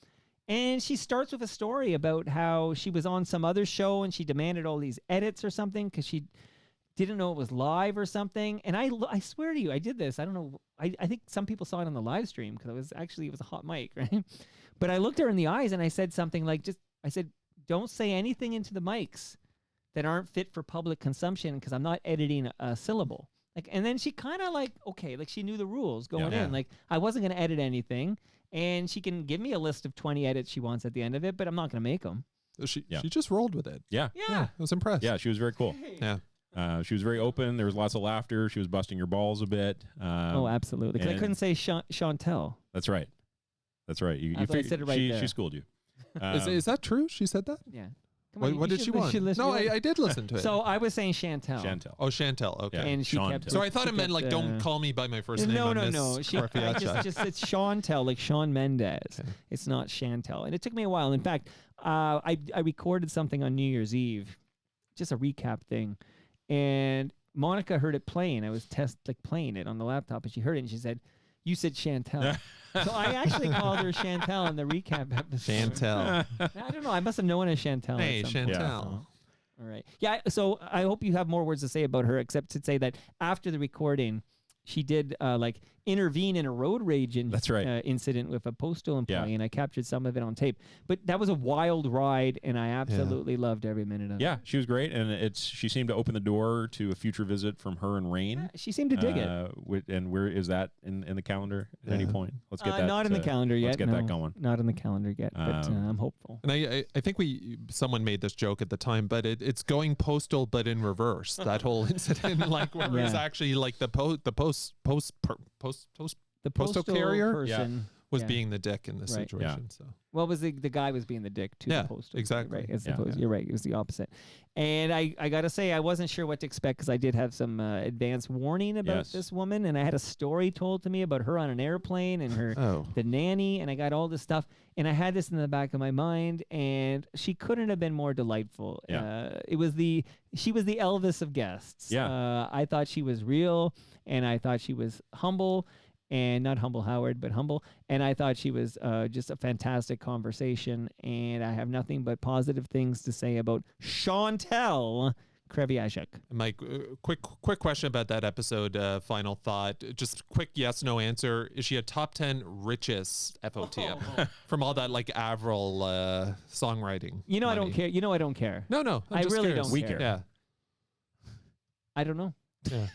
and she starts with a story about how she was on some other show and she demanded all these edits or something because she didn't know it was live or something. And I swear to you, I did this. I don't know. I think some people saw it on the live stream because it was a hot mic, right? But I looked her in the eyes and I said something like, I said, don't say anything into the mics that aren't fit for public consumption because I'm not editing a syllable. And then she kind of she knew the rules going Yeah. in. Like, I wasn't going to edit anything, and she can give me a list of 20 edits she wants at the end of it, but I'm not going to make them. She Yeah. just rolled with it. Yeah. Yeah. I was impressed. Yeah, she was very cool. Yeah. She was very open. There was lots of laughter. She was busting your balls a bit. Oh, absolutely. Because I and- couldn't say Chantel. That's right. That's right. You I thought I said it right she there. schooled you. Is that true? She said that? Yeah. Come What did she want? No, I did listen to it. So I was saying Chantel. Chantel. Oh, Chantel. Okay. Yeah. And she Chantel. kept. So I thought she it meant kept, like, don't call me by my first name. No, on no, this no. She, I Scarfiaccia. just it's Chantel, like Shawn Mendes. Okay. It's not Chantel. And it took me a while. In fact, I recorded something on New Year's Eve, just a recap thing, and Monica heard it playing. I was playing it on the laptop, and she heard it, and she said, "You said Chantel." So I actually called her Chantel in the recap episode. Chantel. I don't know. I must have known a Chantel. at Hey, some Chantel. point. Yeah. All right. Yeah. So I hope you have more words to say about her, except to say that after the recording, she did intervene in a road rage That's right. incident with a postal employee, Yeah. and I captured some of it on tape. But that was a wild ride, and I absolutely loved every minute of it. Yeah, she was great, and she seemed to open the door to a future visit from her and Rain. She seemed to dig it. And where is that in the calendar at any point? Let's get that. Not in the calendar yet. Let's get no. that going. Not in the calendar yet, but I'm hopeful. And I think someone made this joke at the time, but it's going postal, but in reverse. That whole incident, like where it's actually like the postal carrier person was being the dick in this Right. situation. So Well, was the guy was being the dick to the postal. exactly. Right. As opposed, you're right. It was the opposite. And I got to say, I wasn't sure what to expect because I did have some advance warning about this woman, and I had a story told to me about her on an airplane and her the nanny, and I got all this stuff, and I had this in the back of my mind, and she couldn't have been more delightful. She was the Elvis of guests. I thought she was real, and I thought she was humble. And not Humble Howard, but humble. And I thought she was just a fantastic conversation. And I have nothing but positive things to say about Chantel Kreviazuk. Mike, quick question about that episode. Final thought, just quick yes no answer. Is she a top 10 richest FOTM from all that like Avril songwriting? You know, money? I don't care. You know, I don't care. No, I just really curious. don't care. Yeah, I don't know. yeah.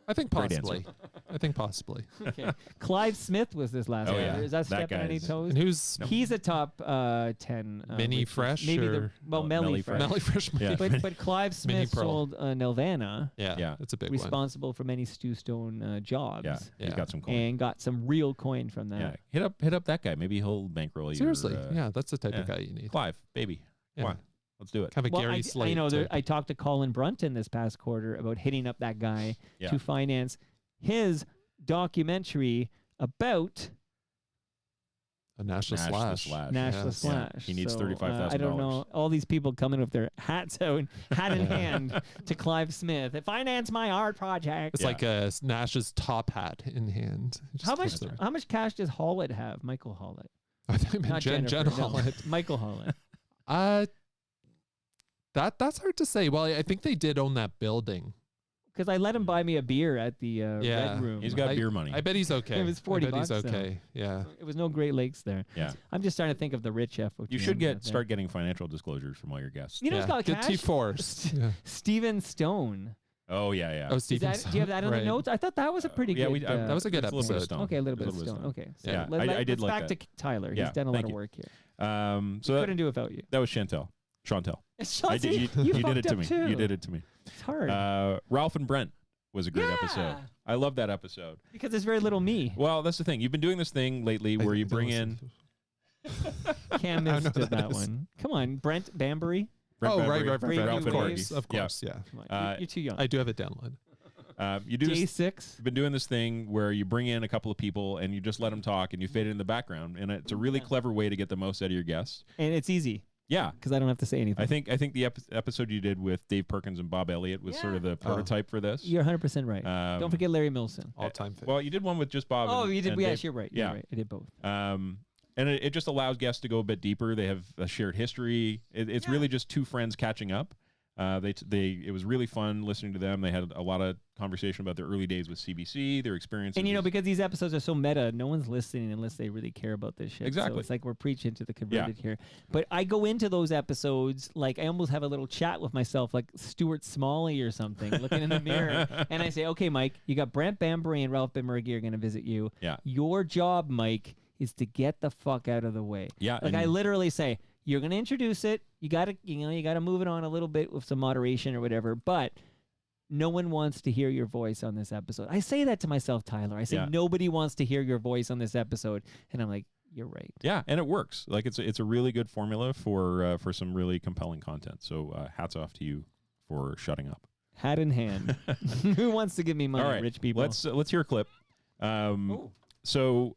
I think Great possibly. I think possibly. Okay. Clive Smith was this last Oh, year. yeah. Is that That stepping on any guy's- toes? And who's He's a top 10. Mini which is Fresh maybe or Melly Fresh. Melly Fresh? Yeah. But Clive Mini Smith Pro. sold Nelvana, Yeah, it's a big one. responsible for many Stu Stone jobs. Yeah, he's got some coin. And got some real coin from that. Yeah, hit up that guy. Maybe he'll bankroll you. Seriously, yeah, that's the type of guy you need. Clive, baby, come Yeah. on, let's do it. Kind of a Well, Gary Slate. type. I talked to Colin Brunton this past quarter about hitting up that guy Yeah. to finance his documentary about A National Slash. National Yes. Slash. He needs So, $35,000. I don't know. All these people coming with their hats out, hat in hand, to Clive Smith. Finance my art project. It's like a Nash's top hat in hand. Just How much? flips it. How much cash does Hollett have? Michael Hollett. I think I meant Not Jen Jennifer, no. Hollett. Michael Hollett. That's hard to say. Well, I think they did own that building. Because I let him buy me a beer at the Red Room. He's got beer money. I bet he's okay. It was $40. I bet he's though. okay. Yeah. It was no Great Lakes there. Yeah. I'm just trying to think of the rich FOTM. You should out there. start getting financial disclosures from all your guests. You know who's got Get cash? T-Force. Yeah. Steven Stone. Oh yeah. Oh, Is Stephen. that, do you have that on the Right. notes? I thought that was a pretty Yeah, good. that was a good there's little bit of episode. Stone. Okay, a little bit There's of Stone. Okay, so Yeah, let, I did let's like back that. to Tyler. Yeah, He's done a lot thank of you. work here. So Couldn't do it without you. that was Chantel. I did, you you did it to fucked me. up too. You did it to me. It's hard Ralph and Brent was a great Yeah. episode. I love that episode. because there's very little me. Well, that's the thing. You've been doing this thing lately where you bring in Cam I missed know it, that that is. one. Come on, Brent Bambury. Brent Oh, Bradbury, right. Brady Ralph and Waves. Brady. Of course, yeah. Come on, you're too young. I do have it downloaded. You do Day this, 6. you've been doing this thing where you bring in a couple of people and you just let them talk and you fade it in the background, and it's a really clever way to get the most out of your guests. And it's easy Yeah, because I don't have to say anything. I think the episode you did with Dave Perkins and Bob Elliott was sort of the prototype for this. You're 100% right. Don't forget Larry Milson. All-time favorite. Well, you did one with just Bob. Oh, and, you did. and Yes, Dave. you're right. Yeah. You're right. I did both. And it just allows guests to go a bit deeper. They have a shared history. It's really just two friends catching up. It was really fun listening to them. They had a lot of conversation about their early days with CBC, their experiences. And with- because these episodes are so meta, no one's listening unless they really care about this shit. Exactly. So it's like we're preaching to the converted here. But I go into those episodes like I almost have a little chat with myself, like Stuart Smalley or something, looking in the mirror, and I say, "Okay, Mike, you got Brent Bambury and Ralph Bimmergy are going to visit you. Yeah. Your job, Mike, is to get the fuck out of the way. Yeah, Like and- I literally say." You're going to introduce it. You got to move it on a little bit with some moderation or whatever, but no one wants to hear your voice on this episode. I say that to myself, Tyler. I say Yeah. nobody wants to hear your voice on this episode, and I'm like, you're right. Yeah, and it works. Like it's a really good formula for some really compelling content. So hats off to you for shutting up. Hat in hand. Who wants to give me money, All right, rich people? let's hear a clip. So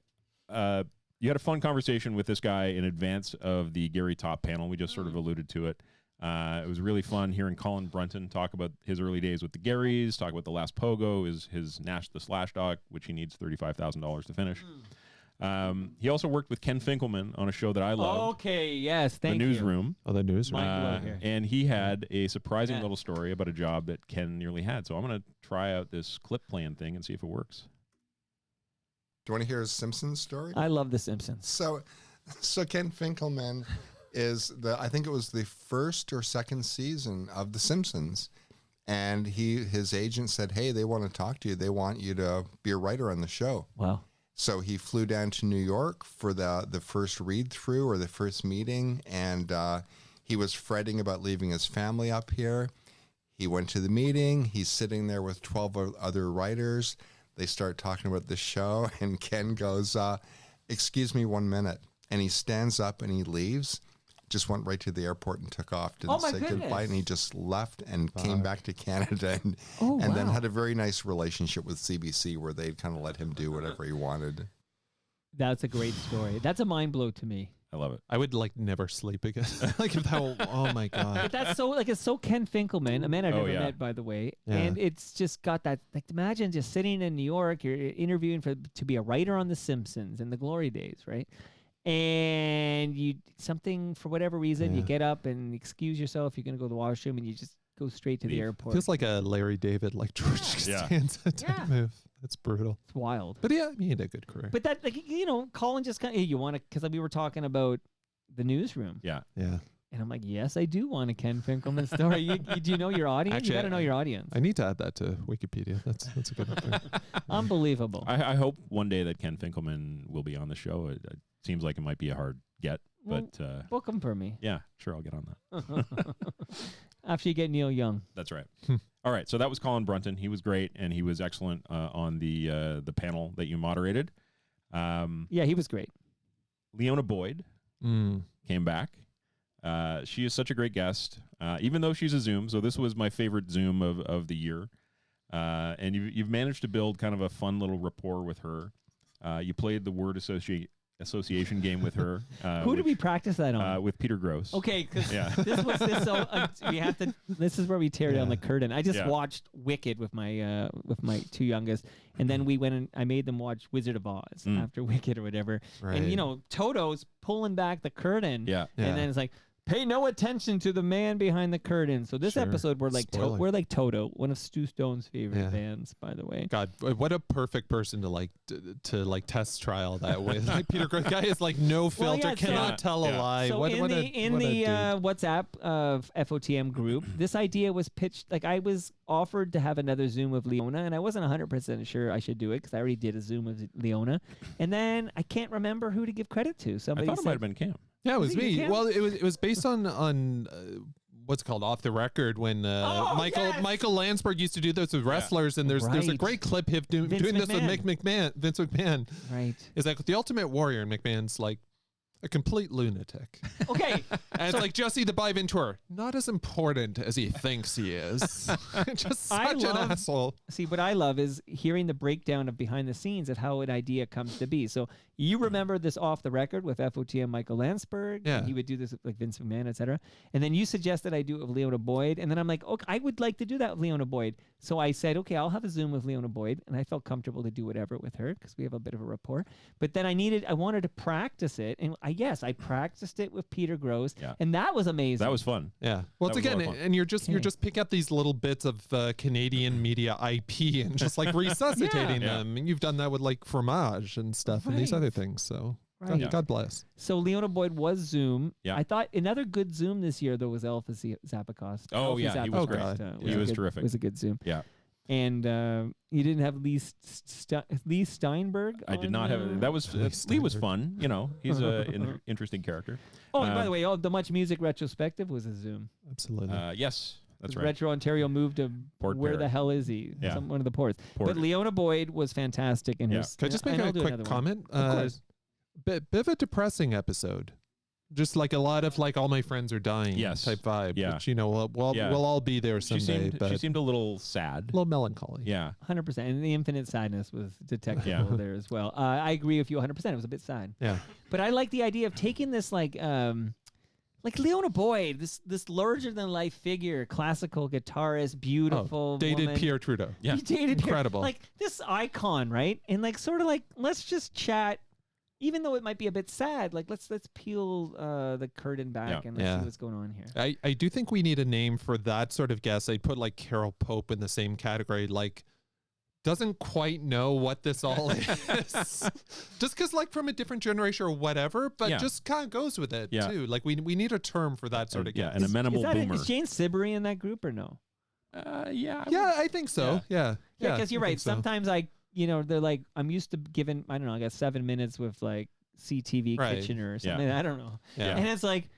you had a fun conversation with this guy in advance of the Gary Top panel. We just sort of alluded to it. It was really fun hearing Colin Brunton talk about his early days with the Garys, talk about the last Pogo, his Nash the Slash doc, which he needs $35,000 to finish. He also worked with Ken Finkelman on a show that I love, Okay, yes, The thank you. Newsroom. Oh, the newsroom. Mike Lowe here. And he had a surprising Yeah. little story about a job that Ken nearly had. So I'm going to try out this clip playing thing and see if it works. you want to hear a Simpsons story? I love The Simpsons. So Ken Finkelman is I think it was the first or second season of The Simpsons. And his agent said, hey, they want to talk to you. They want you to be a writer on the show. Wow. So he flew down to New York for the first read-through or the first meeting. And he was fretting about leaving his family up here. He went to the meeting. He's sitting there with 12 other writers. They start talking about the show. And Ken goes, excuse me 1 minute. And he stands up and he leaves. Just went right to the airport and took off. Didn't say goodbye, and he just left and came back to Canada, and then had a very nice relationship with CBC where they'd kind of let him do whatever he wanted. That's a great story. That's a mind blow to me. I love it. I would never sleep again. Like if that. Oh my god. But that's so it's so Ken Finkelman, a man I've never met, by the way, and it's just got that. Like imagine just sitting in New York, you're interviewing to be a writer on The Simpsons in the glory days, right? And you for whatever reason, you get up and excuse yourself. You're gonna go to the washroom, and you just go straight to the airport. Feels like a Larry David, like George Costanza type move. That's brutal. It's wild. But yeah, he had a good career. But that, Colin just kind of, you want to, because we were talking about the newsroom. Yeah. Yeah. And I'm like, yes, I do want a Ken Finkelman story. Do you know your audience? Actually, you got to know your audience. I need to add that to Wikipedia. That's a good one. Unbelievable. I hope one day that Ken Finkelman will be on the show. It seems like it might be a hard get, but book him for me. Yeah, sure, I'll get on that. After you get Neil Young. That's right. All right, so that was Colin Brunton. He was great, and he was excellent on the panel that you moderated. Yeah, he was great. Leona Boyd came back. She is such a great guest, even though she's a Zoom. So this was my favorite Zoom of the year. And you've managed to build kind of a fun little rapport with her. You played the word association game with her. Who did we practice that on? With Peter Gross. Okay, because this is where we tear down the curtain. I just watched Wicked with my two youngest, and then we went and I made them watch Wizard of Oz after Wicked or whatever. Right. And Toto's pulling back the curtain. Yeah. And then it's like, pay no attention to the man behind the curtain. So this episode, we're like Toto, one of Stu Stone's favorite bands, by the way. God, what a perfect person to test trial that with. Like Peter Gross, guy is like no filter, cannot tell a lie. So in the WhatsApp of FOTM group, this idea was pitched. Like I was offered to have another Zoom with Leona, and I wasn't 100% sure I should do it because I already did a Zoom with Leona, and then I can't remember who to give credit to. Somebody I thought it might have been Cam. Yeah, it was me. Well, it was based on what's it called Off the Record when Michael Landsberg used to do this with wrestlers, and there's a great clip of him doing this with Vince McMahon. Right. It's like the Ultimate Warrior, and McMahon's like a complete lunatic. Okay. And it's like Jesse the Biventura, not as important as he thinks he is. Just such an asshole. See, what I love is hearing the breakdown of behind the scenes of how an idea comes to be. So you remember this Off the Record with FOTM Michael Landsberg. Yeah. He would do this with like Vince McMahon, etc. And then you suggested I do it with Leona Boyd. And then I'm like, okay, I would like to do that with Leona Boyd. So I said, okay, I'll have a Zoom with Leona Boyd. And I felt comfortable to do whatever with her because we have a bit of a rapport. But then I wanted to practice it. And I practiced it with Peter Gross. Yeah. And that was amazing. That was fun. Yeah. Well, it's again, and you're just picking up these little bits of Canadian media IP and just like resuscitating them. And you've done that with like Fromage and stuff and these other things. So God bless. So Leona Boyd was Zoom. Yeah. I thought another good Zoom this year though was Elfa Zappacost. Oh yeah, he was great. He was terrific. It was a good Zoom. Yeah. And you didn't have Lee Steinberg. I did not have. That was Lee was fun. He's an interesting character. Oh, and by the way, the Much Music retrospective was a Zoom. Absolutely. Yes, that's right. Retro Ontario moved to Port where Perry. the hell is he? Yeah. One of the ports. Port. But Leona Boyd was fantastic in hers. Could I just make a quick comment? Of course. Bit of a depressing episode. Just like a lot of like all my friends are dying type vibe. Yeah. Which, we'll all be there someday. She seemed a little sad. A little melancholy. Yeah. 100%. And the infinite sadness was detectable there as well. I agree with you 100%. It was a bit sad. Yeah. But I like the idea of taking this like Leona Boyd, this larger than life figure, classical guitarist, beautiful dated woman. Pierre Trudeau. Yeah. He dated incredible. Like this icon, right? And like sort of like let's just chat. Even though it might be a bit sad, like let's peel the curtain back and let's see what's going on here. I do think we need a name for that sort of guest. I'd put like Carol Pope in the same category, like doesn't quite know what this all is. Just because, like, from a different generation or whatever, but just kind of goes with it, too. Like, we need a term for that sort of guy. Yeah, an amenable boomer. Is Jane Siberry in that group or no? Yeah. I think so. Yeah. Yeah, because you're right. Sometimes they're like, I'm used to giving, I don't know, I got 7 minutes with like CTV Kitchener or something. I don't know. Yeah. And it's like,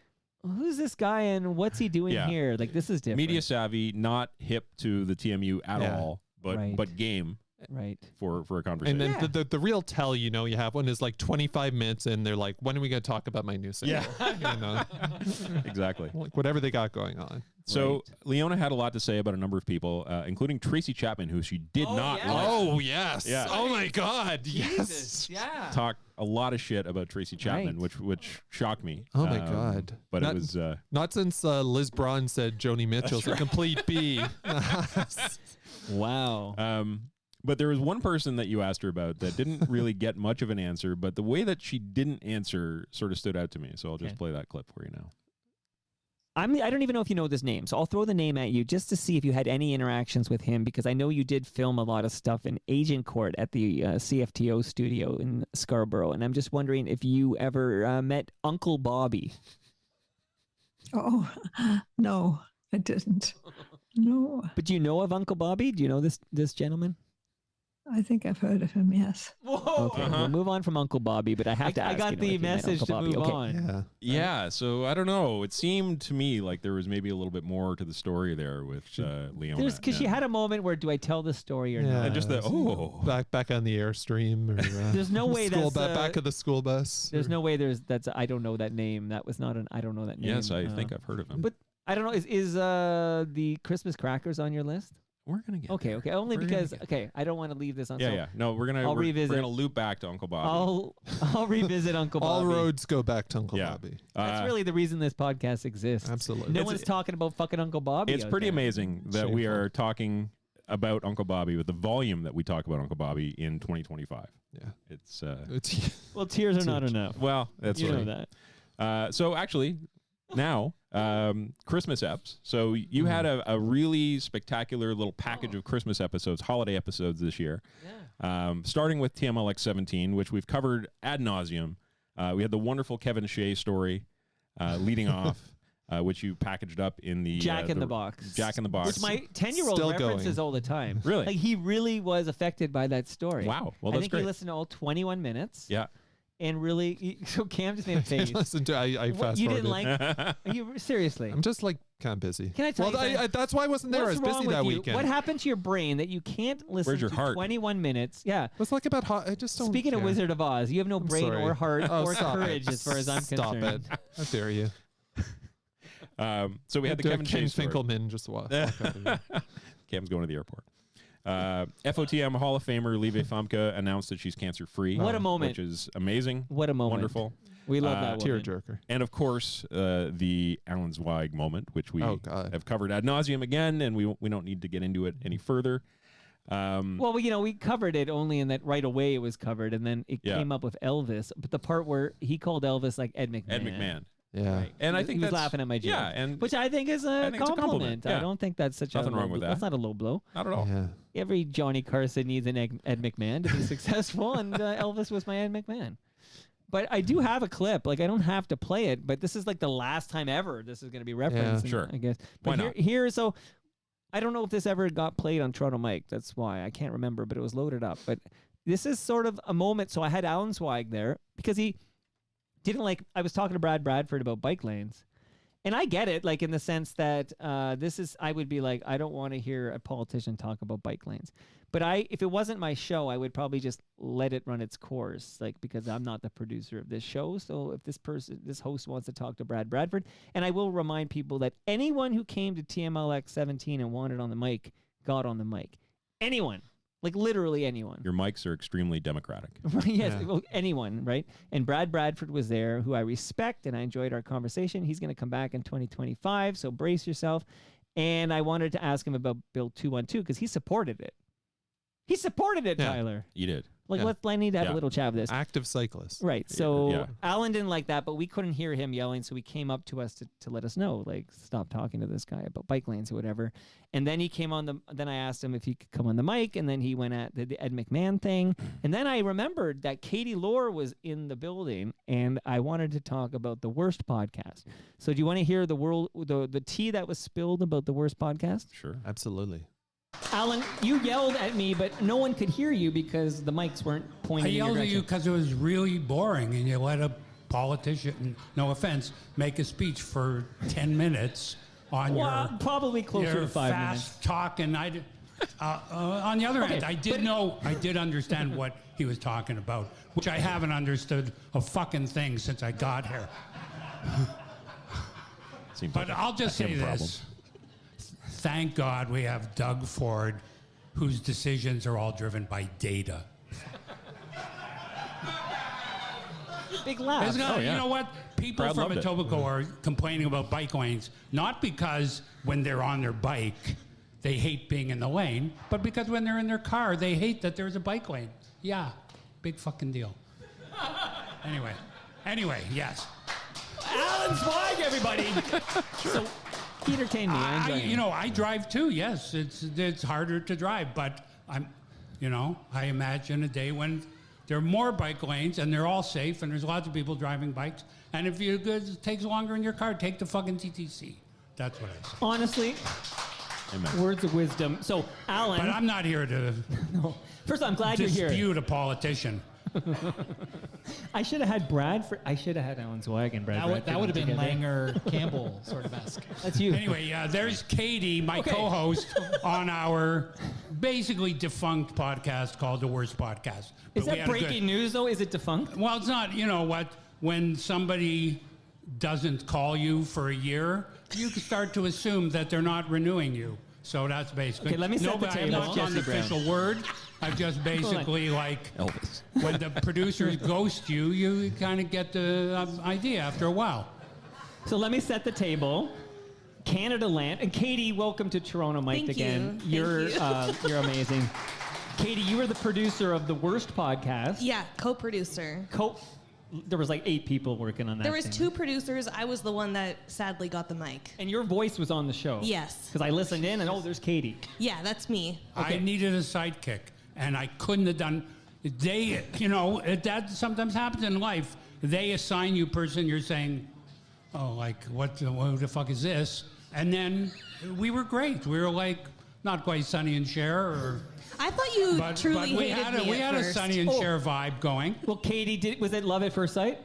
who's this guy and what's he doing here? Like, this is different. Media savvy, not hip to the TMU at all, but game. Right. For a conversation. And then the real tell you have one is like 25 minutes and they're like, when are we going to talk about my new single? Yeah. Exactly. Like whatever they got going on. So Leona had a lot to say about a number of people, including Tracy Chapman, who she did not like. Oh, yes. Yeah. Oh, my God. Jesus. Yes. Yeah. Talk a lot of shit about Tracy Chapman, which shocked me. Oh, my God. But it was... not since Liz Braun said Joni Mitchell's a complete B. Wow. But there was one person that you asked her about that didn't really get much of an answer, but the way that she didn't answer sort of stood out to me. So I'll just play that clip for you now. I don't even know if you know this name, so I'll throw the name at you just to see if you had any interactions with him, because I know you did film a lot of stuff in Agent Court at the CFTO studio in Scarborough, and I'm just wondering if you ever met Uncle Bobby. Oh, no, I didn't. No. But do you know of Uncle Bobby? Do you know this gentleman? I think I've heard of him, yes. Whoa. Okay, we'll move on from Uncle Bobby, but I have to ask. I got the message to move on. Yeah, so I don't know. It seemed to me like there was maybe a little bit more to the story there with Leona. Because she had a moment where, do I tell the story or not? And just back on the Airstream. Or, there's no way that's... back of the school bus. There's no way that's... I don't know that name. That was not an... I don't know that name. Yes, I think I've heard of him. But I don't know. Is the Christmas crackers on your list? We're gonna get okay. Only because I don't want to leave this on. Yeah. No, we're gonna loop back to Uncle Bobby. I'll revisit Uncle Bobby. All roads go back to Uncle Bobby. That's really the reason this podcast exists. Absolutely. No one's talking about fucking Uncle Bobby. It's pretty amazing that we are talking about Uncle Bobby with the volume that we talk about Uncle Bobby in 2025. Yeah, it's well, tears are not enough. Well, that's you right. know that. So actually, now. Christmas eps. So you had a really spectacular little package of Christmas episodes, holiday episodes this year. Yeah. Starting with TMLX 17, which we've covered ad nauseum. We had the wonderful Kevin Shea story leading off, which you packaged up in the Jack in the Box. Jack in the Box. Which my 10-year-old references all the time. Really? Like, he really was affected by that story. Wow. Well, that's I think great. he listened to all 21 minutes. Yeah. And really, so Cam just made a face. Listen to I fast You didn't like? You seriously? I'm just like kind of busy. Can I tell you? That's why I wasn't there. I was busy that weekend. What happened to your brain that you can't listen Where's your to heart? 21 minutes? Yeah. What's like about I just don't. Speaking of care. Wizard of Oz, you have no brain sorry. or heart or stop courage, it. as far as I'm Stop concerned. it! How dare you? So we had the Kevin Shea story. Finkelman just walked. Cam's going to the airport. FOTM Hall of Famer Lieve Famke announced that she's cancer-free. What a moment. Which is amazing. What a moment. Wonderful. We love that woman. Tearjerker. And of course, the Alan Zweig moment, which we have covered ad nauseum again, and we don't need to get into it any further. Well, we covered it only in that right away it was covered, and then it came up with Elvis. But the part where he called Elvis like Ed McMahon. Ed McMahon. Yeah. Right. And I think he was that's laughing at my joke. Yeah, and which I think is a compliment. Yeah. I don't think that's such Nothing a low wrong with blow. that. That's not a low blow. Not at all. Yeah. Every Johnny Carson needs an Ed McMahon to be successful, and Elvis was my Ed McMahon. But I do have a clip. Like, I don't have to play it, but this is like the last time ever this is going to be referenced. Yeah, sure. I guess. But Why not? Here, so I don't know if this ever got played on Toronto Mic. That's why I can't remember, but it was loaded up. But this is sort of a moment. So I had Alan Zweig there because he didn't like. I was talking to Brad Bradford about bike lanes. And I get it, like in the sense that I would be like, I don't want to hear a politician talk about bike lanes. But if it wasn't my show, I would probably just let it run its course, like, because I'm not the producer of this show. So if this host wants to talk to Brad Bradford, and I will remind people that anyone who came to TMLX 17 and wanted on the mic got on the mic. Anyone. Like literally anyone. Your mics are extremely democratic. Yes, well, anyone, right? And Brad Bradford was there, who I respect, and I enjoyed our conversation. He's going to come back in 2025, so brace yourself. And I wanted to ask him about Bill 212 because he supported it. He supported it, Tyler. You did. Like, I need to have a little chat with this. Active cyclist. Right. So Alan didn't like that, but we couldn't hear him yelling, so he came up to us to let us know, like, stop talking to this guy about bike lanes or whatever. And then he came on then I asked him if he could come on the mic, and then he went at the Ed McMahon thing. And then I remembered that Katie Lohr was in the building, and I wanted to talk about the worst podcast. So do you want to hear the tea that was spilled about the worst podcast? Sure. Absolutely. Alan, you yelled at me, but no one could hear you because the mics weren't pointing. I yelled at you because it was really boring, and you let a politician, no offense, make a speech for 10 minutes on probably closer your to 5 fast minutes. talk. And on the other hand, I did understand what he was talking about, which I haven't understood a fucking thing since I got here. But I'll just say this. Thank God we have Doug Ford, whose decisions are all driven by data. Big laugh. You know what? People Brad from loved it. Etobicoke are complaining about bike lanes, not because when they're on their bike, they hate being in the lane, but because when they're in their car, they hate that there's a bike lane. Yeah, big fucking deal. Anyway, yes. Alan Zweig, everybody. So, he entertained me. I drive too. Yes, it's harder to drive, but I imagine a day when there are more bike lanes and they're all safe and there's lots of people driving bikes. And if it takes longer in your car, take the fucking TTC. That's what I say. Honestly, words of wisdom. So, Alan. But I'm not here to. No. First, I'm glad you're here. Dispute a politician. I should have had I should have had Alan Zweig and Brad. That would have been Langer Campbell sort of esque. That's you. Anyway, there's Katie, my co-host on our basically defunct podcast called The Worst Podcast. Is that breaking news though? Is it defunct? Well, it's not. You know what? When somebody doesn't call you for a year, you can start to assume that they're not renewing you. So that's basically. Okay, let me set the table. I'm not on the official word. I've just basically like Elvis. When the producers ghost you, you kind of get the idea after a while. So let me set the table. Canada Land, and Katie, welcome to Toronto Mike again. You're amazing. Katie, you were the producer of the Worst Podcast. Yeah, co-producer. There was like 8 people working on that. There was thing. 2 producers. I was the one that sadly got the mic. And your voice was on the show. Yes. Because I listened in and there's Katie. Yeah, that's me. Okay. I needed a sidekick, and I couldn't have done. That sometimes happens in life. They assign you a person. You're saying, "Oh, like what the fuck is this?" And then we were great. We were like not quite Sonny and Cher or. I thought you truly we hated had me we had first. a Sonny and Cher vibe going. Well, Katie, was it love at first sight?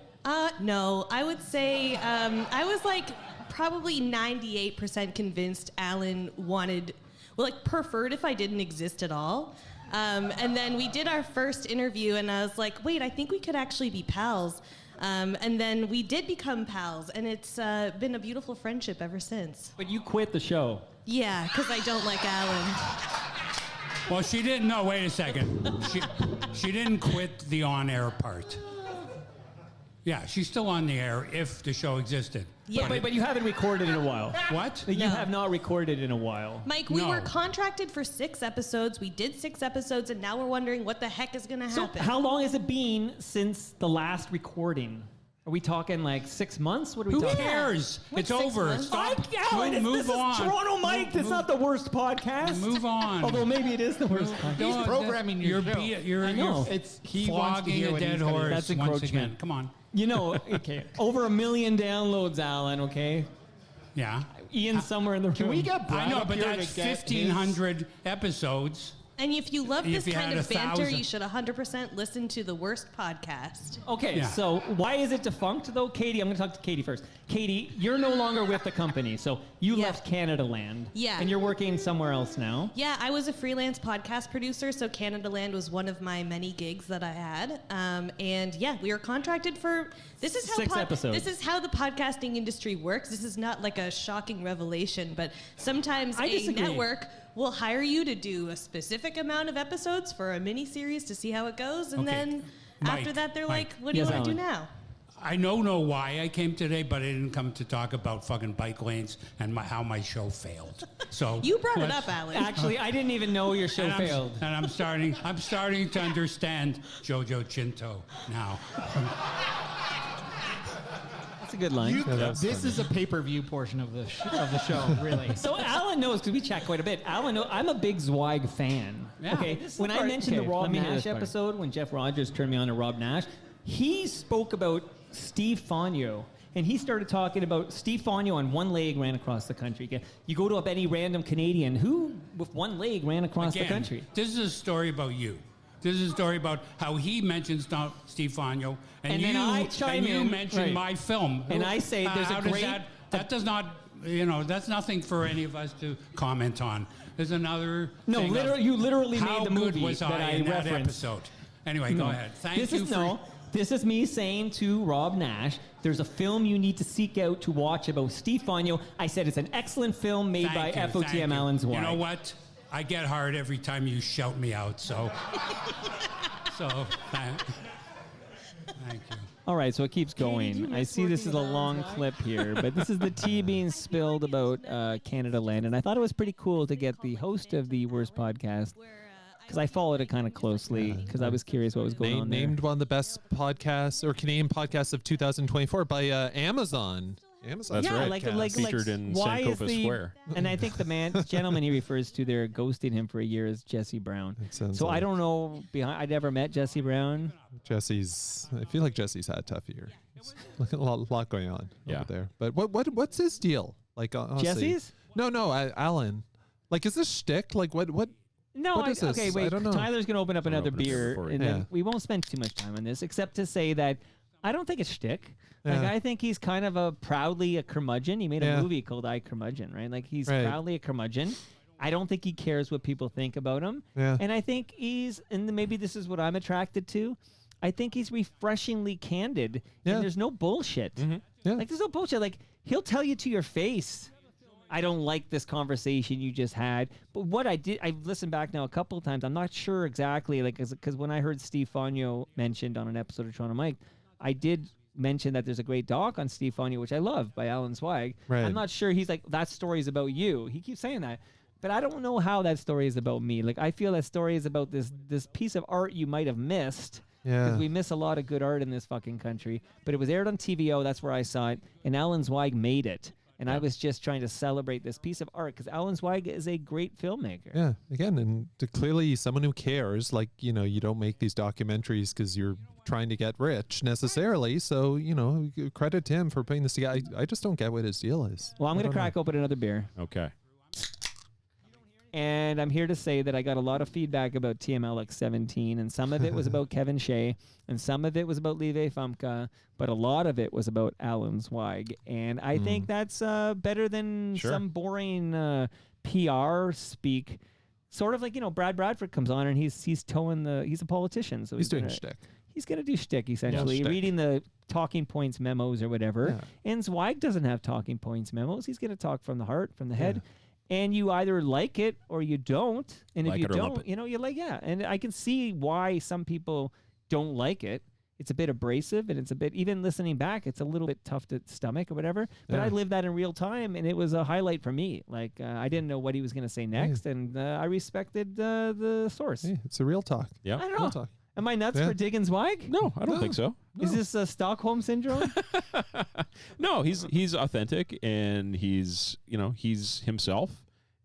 No. I would say I was like probably 98% convinced Alan preferred if I didn't exist at all. And then we did our first interview, and I was like, wait, I think we could actually be pals. And then we did become pals, and it's been a beautiful friendship ever since. But you quit the show. Yeah, because I don't like Alan. Well, she didn't. No, wait a second. She didn't quit the on-air part. Yeah, she's still on the air if the show existed. Yeah. But you haven't recorded in a while. What? You have not recorded in a while. Mike, we were contracted for 6 episodes. We did 6 episodes, and now we're wondering what the heck is going to happen. So how long has it been since the last recording? Are we talking like 6 months? What are we talking? Who cares? It's over. Stop. Move on. This is Toronto Mike. That's not the Worst Podcast. Move on. Although maybe it is the worst podcast. He's programming your show. I know. He wants to hear flogging a what dead he's gonna- horse That's once encroachment. again. Come on. You know, okay, over 1 million downloads, Alan. Okay, Yeah. Ian's somewhere in the room. Can we get Brad I know, up but here that's to get 1,500 episodes. And if you love this If you kind had of banter, 1,000. you should 100% listen to the Worst Podcast. Okay, Yeah. so why is it defunct though? Katie, I'm going to talk to Katie first. Katie, you're no longer with the company, so you left Canada Land. Yeah. And you're working somewhere else now. Yeah, I was a freelance podcast producer, so Canada Land was one of my many gigs that I had. And yeah, we were contracted for. This is how 6 episodes. This is how the podcasting industry works. This is not like a shocking revelation, but sometimes I a disagree. network will hire you to do a specific amount of episodes for a mini series to see how it goes, and Okay. then Mike, after that, they're Mike. like, "What do you Yes, want to do Alan. now?" I don't know why I came today, but I didn't come to talk about fucking bike lanes and how my show failed. So You brought it up, Alan. Actually, I didn't even know your show failed. And I'm starting to understand Jojo Chinto now. That's a good line. This is a pay-per-view portion of the show, really. So Alan knows, because we chat quite a bit. Alan knows, I'm a big Zweig fan. Yeah. Okay, This is when the I part- mentioned okay, the Rob let me hear Nash this part. episode, when Jeff Rogers turned me on to Rob Nash, he spoke about Steve Fogno. And he started talking about Steve Fogno on one leg ran across the country. You go to up any random Canadian who, with one leg, ran across the country. This is a story about you. This is a story about how he mentions Steve Fogno, And then I chime you in, mention right. my film. And I say there's How a does great... that does not, that's nothing for any of us to comment on. There's another No, thing of you literally how made the good movie was that I in that referenced. episode. Anyway, go No. ahead. Thank This you is, for... No, this is me saying to Rob Nash, there's a film you need to seek out to watch about Steve Fogno. I said it's an excellent film made by Thank you, thank FOTM you. Alan Zweig. You know what? I get hard every time you shout me out, so... thank you. All right, so it keeps going. I see this is a long clip here, but this is the tea being spilled about Canada Land, and I thought it was pretty cool to get the host of the Worst Podcast, because I followed it kind of closely, because I was curious what was going on there. Named one of the best podcasts or Canadian podcasts of 2024 by Amazon. Amazon. That's right. Featured in why is Sankofa the, Square. And I think the gentleman he refers to there ghosting him for a year is Jesse Brown. So I don't know, I never met Jesse Brown. I feel like Jesse's had a tough year. Like a lot going on over there. But what's his deal? Like honestly, Jesse's? No, Alan. Like, is this shtick? Like what? No, what is this? okay, wait. I don't know. Tyler's going to open up another open it beer, before we- and Yeah. then we won't spend too much time on this, except to say that I don't think it's shtick. Like, Yeah. I think he's kind of proudly a curmudgeon. He made a Yeah. movie called I Curmudgeon, right? Like, he's Right. proudly a curmudgeon. I don't think he cares what people think about him. Yeah. And I think and maybe this is what I'm attracted to, I think he's refreshingly candid, Yeah. and there's no bullshit. Yeah. Like, there's no bullshit. Like, he'll tell you to your face, I don't like this conversation you just had. But what I did, I've listened back now a couple of times. I'm not sure exactly, like, because when I heard Steve Fogno mentioned on an episode of Toronto Mike, I did mention that there's a great doc on Steve Fogno, which I love, by Alan Zweig. Right. I'm not sure he's like, that story is about you. He keeps saying that. But I don't know how that story is about me. Like, I feel that story is about this piece of art you might have missed. Yeah. Because we miss a lot of good art in this fucking country. But it was aired on TVO. That's where I saw it. And Alan Zweig made it. And I was just trying to celebrate this piece of art because Alan Zweig is a great filmmaker. Yeah, again, and clearly someone who cares. Like, you don't make these documentaries because you're trying to get rich necessarily. So, credit to him for putting this together. I just don't get what his deal is. Well, I'm going to crack open another beer. Okay. And I'm here to say that I got a lot of feedback about TMLX 17, and some of it was about Kevin Shea, and some of it was about Lieve Famke, but a lot of it was about Alan Zweig. And I think that's better than some boring PR speak. Sort of like, Brad Bradford comes on and he's towing he's a politician. So He's doing gonna, shtick. He's going to do shtick, essentially, shtick. reading the talking points memos or whatever. Yeah. And Zweig doesn't have talking points memos. He's going to talk from the heart, from the head. And you either like it or you don't. And Like if you it or lump don't, it. you like, And I can see why some people don't like it. It's a bit abrasive, and it's a bit, even listening back, it's a little bit tough to stomach or whatever. But I lived that in real time, and it was a highlight for me. Like, I didn't know what he was going to say next, and I respected the source. Hey, it's a real talk. Yeah. I don't Real know. talk. Am I nuts for digging Zweig? No, I don't think so. Is this a Stockholm syndrome? No, he's authentic, and he's himself,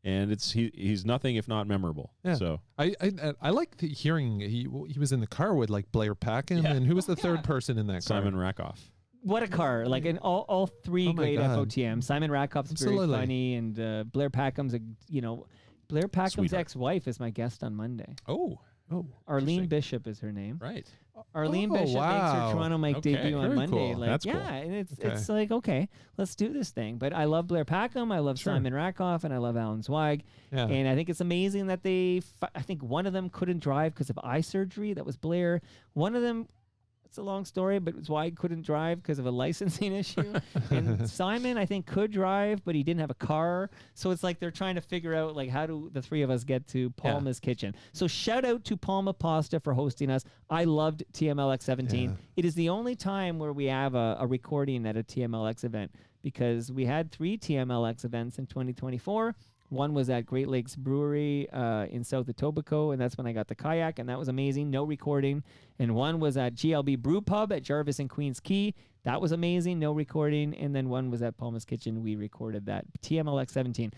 and he's nothing if not memorable. Yeah. So I like hearing he was in the car with like Blair Packham, and who was the third person in that car? Simon Rakoff. What a car! Like, in all three Oh my great God. FOTM. Simon Rakoff's very Absolutely. funny, and Blair Packham's Blair Packham's Sweetheart. ex-wife is my guest on Monday. Oh, Arlene Bishop is her name. right. Arlene Oh, Bishop makes wow. her Toronto Mike Okay, debut on very Monday. cool. Like, That's cool. and it's Okay. like, okay, let's do this thing. But I love Blair Packham, I love Sure. Simon Rakoff, and I love Alan Zweig. Yeah. And I think it's amazing that I think one of them couldn't drive because of eye surgery. That was Blair. One of them It's a long story, but it's why he couldn't drive because of a licensing issue. And Simon, I think, could drive, but he didn't have a car. So it's like they're trying to figure out, like, how do the three of us get to Palma's Kitchen? So shout out to Palma Pasta for hosting us. I loved TMLX 17. It is the only time where we have a recording at a TMLX event, because we had 3 TMLX events in 2024. One was at Great Lakes Brewery in South Etobicoke, and that's when I got the kayak, and that was amazing. No recording. And one was at GLB Brew Pub at Jarvis and Queens Quay. That was amazing. No recording. And then one was at Palma's Kitchen. We recorded that. TMLX 17.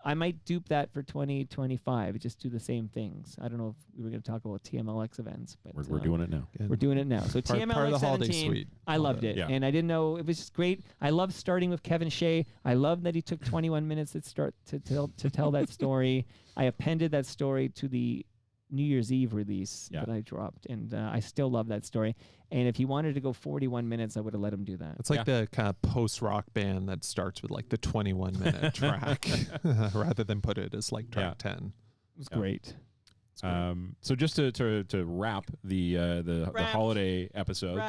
I might dupe that for 2025. Just do the same things. I don't know if we were going to talk about TMLX events, but we're doing it now. We're doing it now. So TMLX part of the holiday 17, suite. I loved it, and I didn't know, it was just great. I loved starting with Kevin Shea. I love that he took 21 minutes to tell that story. I appended that story to the New Year's Eve release that I dropped, and I still love that story. And if he wanted to go 41 minutes, I would have let him do that. It's like the kind of post-rock band that starts with like the 21-minute track rather than put it as like track 10. It was great. So just to wrap the holiday episode,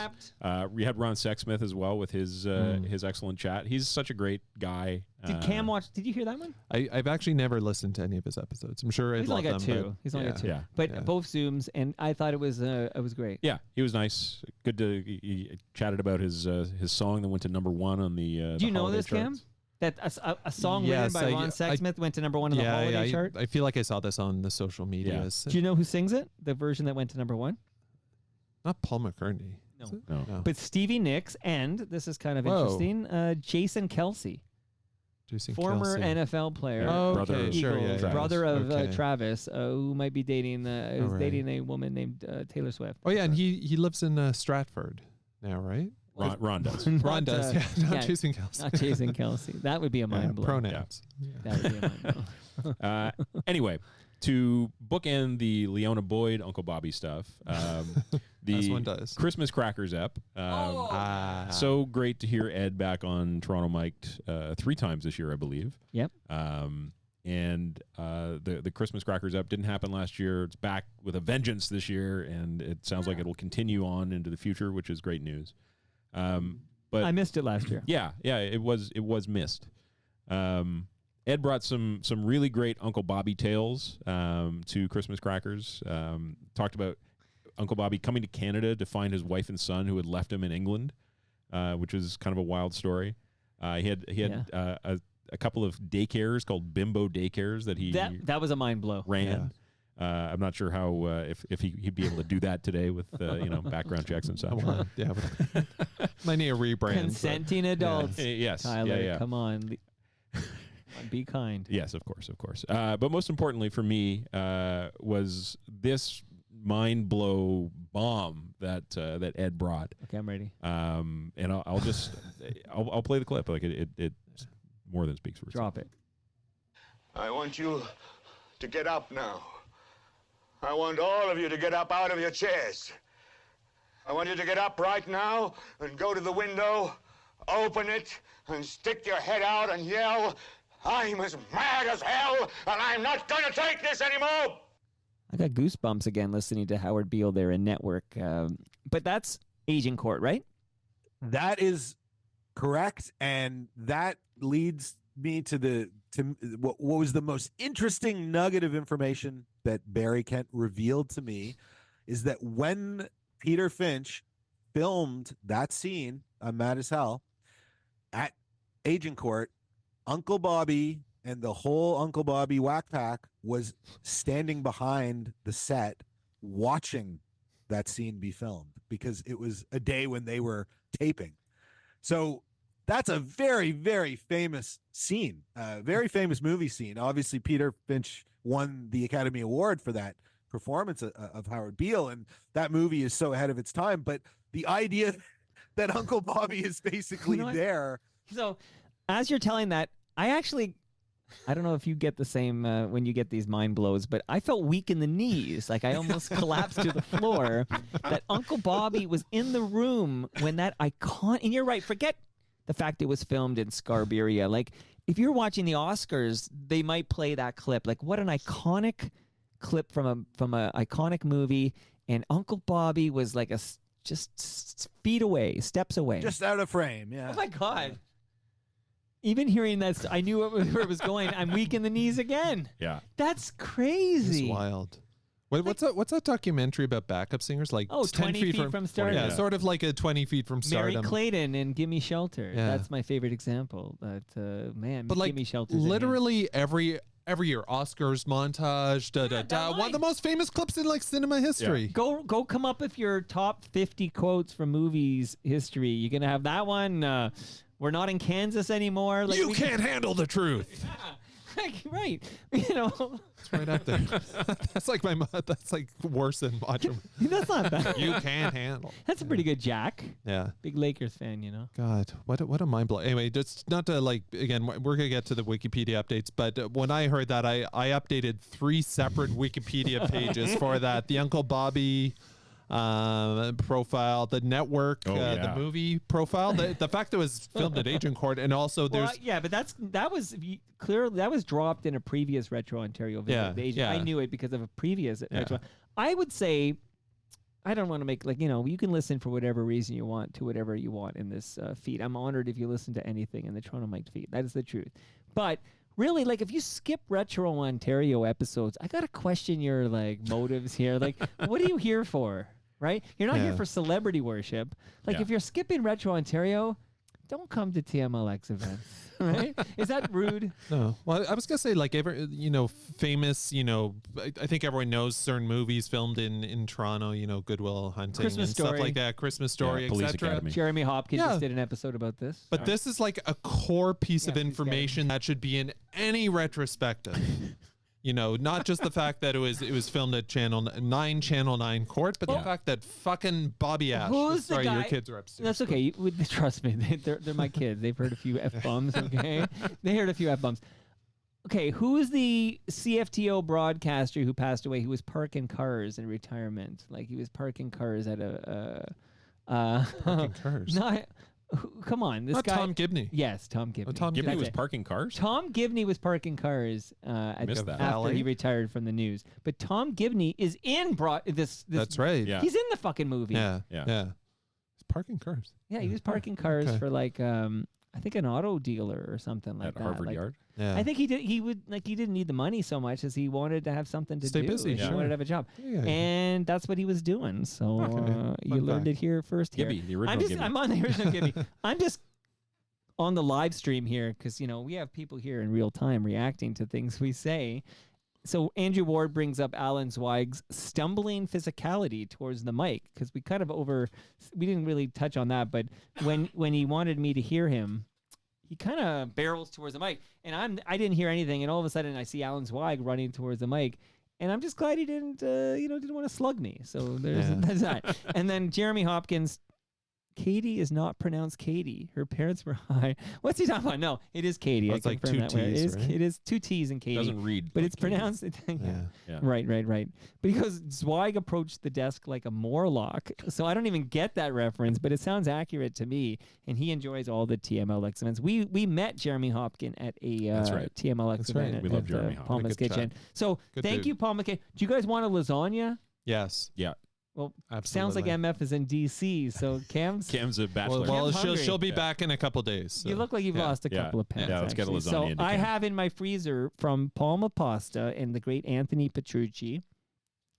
we had Ron Sexsmith as well with his excellent chat. He's such a great guy. Did Cam watch? Did you hear that one? I've actually never listened to any of his episodes. I'm sure I'd love them. He's only got 2. Yeah. But both Zooms, and I thought it was great. Yeah, he was nice. Good to he chatted about his song that went to number 1 on the. Do you know this, charts. Cam? That a song written by Ron Sexsmith went to number 1 on the holiday chart? I feel like I saw this on the social media. Do you know who sings it? The version that went to number 1? Not Paul McCartney. No. But Stevie Nicks and, this is kind of interesting, Jason Kelsey. Former NFL player, brother, Eagles, brother of Travis, who might be dating dating a woman named Taylor Swift. Oh yeah, and he lives in Stratford now, right? Ron does. Ron does. Not Jason Kelsey. Not Jason Kelsey. That would be a mind blow. Pronouns. That would be a mind blow. Anyway, to bookend the Leona Boyd Uncle Bobby stuff, the one does. Christmas Crackers ep. So great to hear Ed back on Toronto Mic'd 3 times this year, I believe. Yep. And the Christmas Crackers ep didn't happen last year. It's back with a vengeance this year, and it sounds like it'll continue on into the future, which is great news. But I missed it last year. Yeah, it was missed. Ed brought some really great Uncle Bobby tales to Christmas Crackers. Talked about Uncle Bobby coming to Canada to find his wife and son who had left him in England, which was kind of a wild story. He had a couple of daycares called Bimbo Daycares that he that was a mind blow. Ran. I'm not sure how if he'd be able to do that today with background checks and such. Might need a rebrand. Consenting adults. Yes, Tyler, come on. Be kind. Yes, of course. But most importantly for me was this mind blow bomb that Ed brought. Okay, I'm ready. And I'll just I'll play the clip. Like it more than speaks for itself. Drop it. I want you to get up now. I want all of you to get up out of your chairs. I want you to get up right now and go to the window, open it, and stick your head out and yell, "I'm as mad as hell, and I'm not going to take this anymore!" I got goosebumps again listening to Howard Beale there in Network. But that's Agincourt, right? That is correct, and that leads me to what was the most interesting nugget of information that Barry Kent revealed to me is that when Peter Finch filmed that scene, I'm Mad as Hell, at Agincourt, Uncle Bobby and the whole Uncle Bobby whack pack was standing behind the set watching that scene be filmed because it was a day when they were taping. So that's a very, very famous scene, very famous movie scene. Obviously, Peter Finch won the Academy Award for that performance of Howard Beale, and that movie is so ahead of its time. But the idea that Uncle Bobby is basically there. So as you're telling that, I don't know if you get the same when you get these mind blows, but I felt weak in the knees. Like I almost collapsed to the floor. That Uncle Bobby was in the room when that icon, and you're right, forget the fact it was filmed in Scarberia. Like if you're watching the Oscars, they might play that clip. Like what an iconic clip from a iconic movie. And Uncle Bobby was like feet away, steps away. Just out of frame. Yeah. Oh my God. Even hearing that, I knew where it was going. I'm weak in the knees again. Yeah. That's crazy. It's wild. What's that documentary about backup singers? Like 20 feet from stardom. Yeah, sort of like a 20 feet from Mary stardom. Clayton and Gimme Shelter. Yeah. That's my favorite example. That man, But like Gimme Shelter. literally every year, Oscars montage, one of the most famous clips in like cinema history. Go come up with your top 50 quotes from movies history. You're gonna have that one. We're not in Kansas anymore. Like, you can't handle the truth. Right. You know. It's right up there. That's like that's like worse than watching. That's not bad. You can't handle. That's a pretty good Jack. Yeah. Big Lakers fan, you know. God, what a mind blow. Anyway, just not to like, again, we're gonna get to the Wikipedia updates, but when I heard that, I updated 3 separate Wikipedia pages for that. The Uncle Bobby profile, the network, the movie profile, the fact that it was filmed at Agent Court, and also there's but that was clearly that was dropped in a previous Retro Ontario video. I knew it because of a previous Retro. I would say, I don't want to make you can listen for whatever reason you want to whatever you want in this feed. I'm honored if you listen to anything in the Toronto Mike feed. That is the truth. But really, like, if you skip Retro Ontario episodes, I gotta question your motives here. Like, what are you here for? Right? You're not here for celebrity worship. Like, if you're skipping Retro Ontario, don't come to TMLX events. Right? Is that rude? No. Well, I was gonna say, like, famous, I think everyone knows certain movies filmed in Toronto, Good Will Hunting Christmas and Story. stuff like that, Christmas Story, Police etc. Academy. Jeremy Hopkins just did an episode about this. But this is like a core piece of information that should be in any retrospective. Not just the fact that it was filmed at Channel 9 Court, but the fact that fucking Bobby Ash. Who's the guy? Your kids are upstairs. That's okay. Trust me, they're my kids. They've heard a few F-bombs, okay? They heard a few F-bombs. Okay, who is the CFTO broadcaster who passed away, who was parking cars in retirement? Like, he was parking cars at parking cars? Come on, this Not guy. Tom Gibney. Yes, Tom Gibney. Tom Gibney That's was it. parking cars? Tom Gibney was parking cars after he retired from the news. But Tom Gibney is in this. That's right. Yeah. He's in the fucking movie. Yeah. He's parking cars. Yeah, he was parking cars for I think an auto dealer or something like At that. Harvard Yard? Yeah. I think he didn't need the money so much as he wanted to have something to Stay do. busy. He Sure. wanted to have a job. Yeah. And that's what he was doing. So you learned it here first. Gibby, the original Gibby. I'm on the original Gibby. I'm just on the live stream here because we have people here in real time reacting to things we say. So Andrew Ward brings up Alan Zweig's stumbling physicality towards the mic because we kind of we didn't really touch on that, but when he wanted me to hear him, he kind of barrels towards the mic, and I didn't hear anything, and all of a sudden I see Alan Zweig running towards the mic, and I'm just glad he didn't want to slug me. So there's that. And then Jeremy Hopkins. Katie is not pronounced Katie. Her parents were high. What's he talking about? No, it is Katie. It's like 2 T's, right? It is 2 T's in Katie. Doesn't read but like it's pronounced. Yeah. Right. Because Zweig approached the desk like a Morlock. So I don't even get that reference, but it sounds accurate to me. And he enjoys all the TMLX events. We met Jeremy Hopkins at a TMLX event. We love Jeremy Hopkins. Paul Kitchen. So thank you, Paul McKay. Do you guys want a lasagna? Yes. Yeah. Well, absolutely. Sounds like MF is in DC, so Cam's a bachelor. Well, she'll be back in a couple days. So. You look like you've lost a couple of pounds. Yeah, let's get a lasagna. So into I Cam. have in my freezer from Palma Pasta and the great Anthony Petrucci,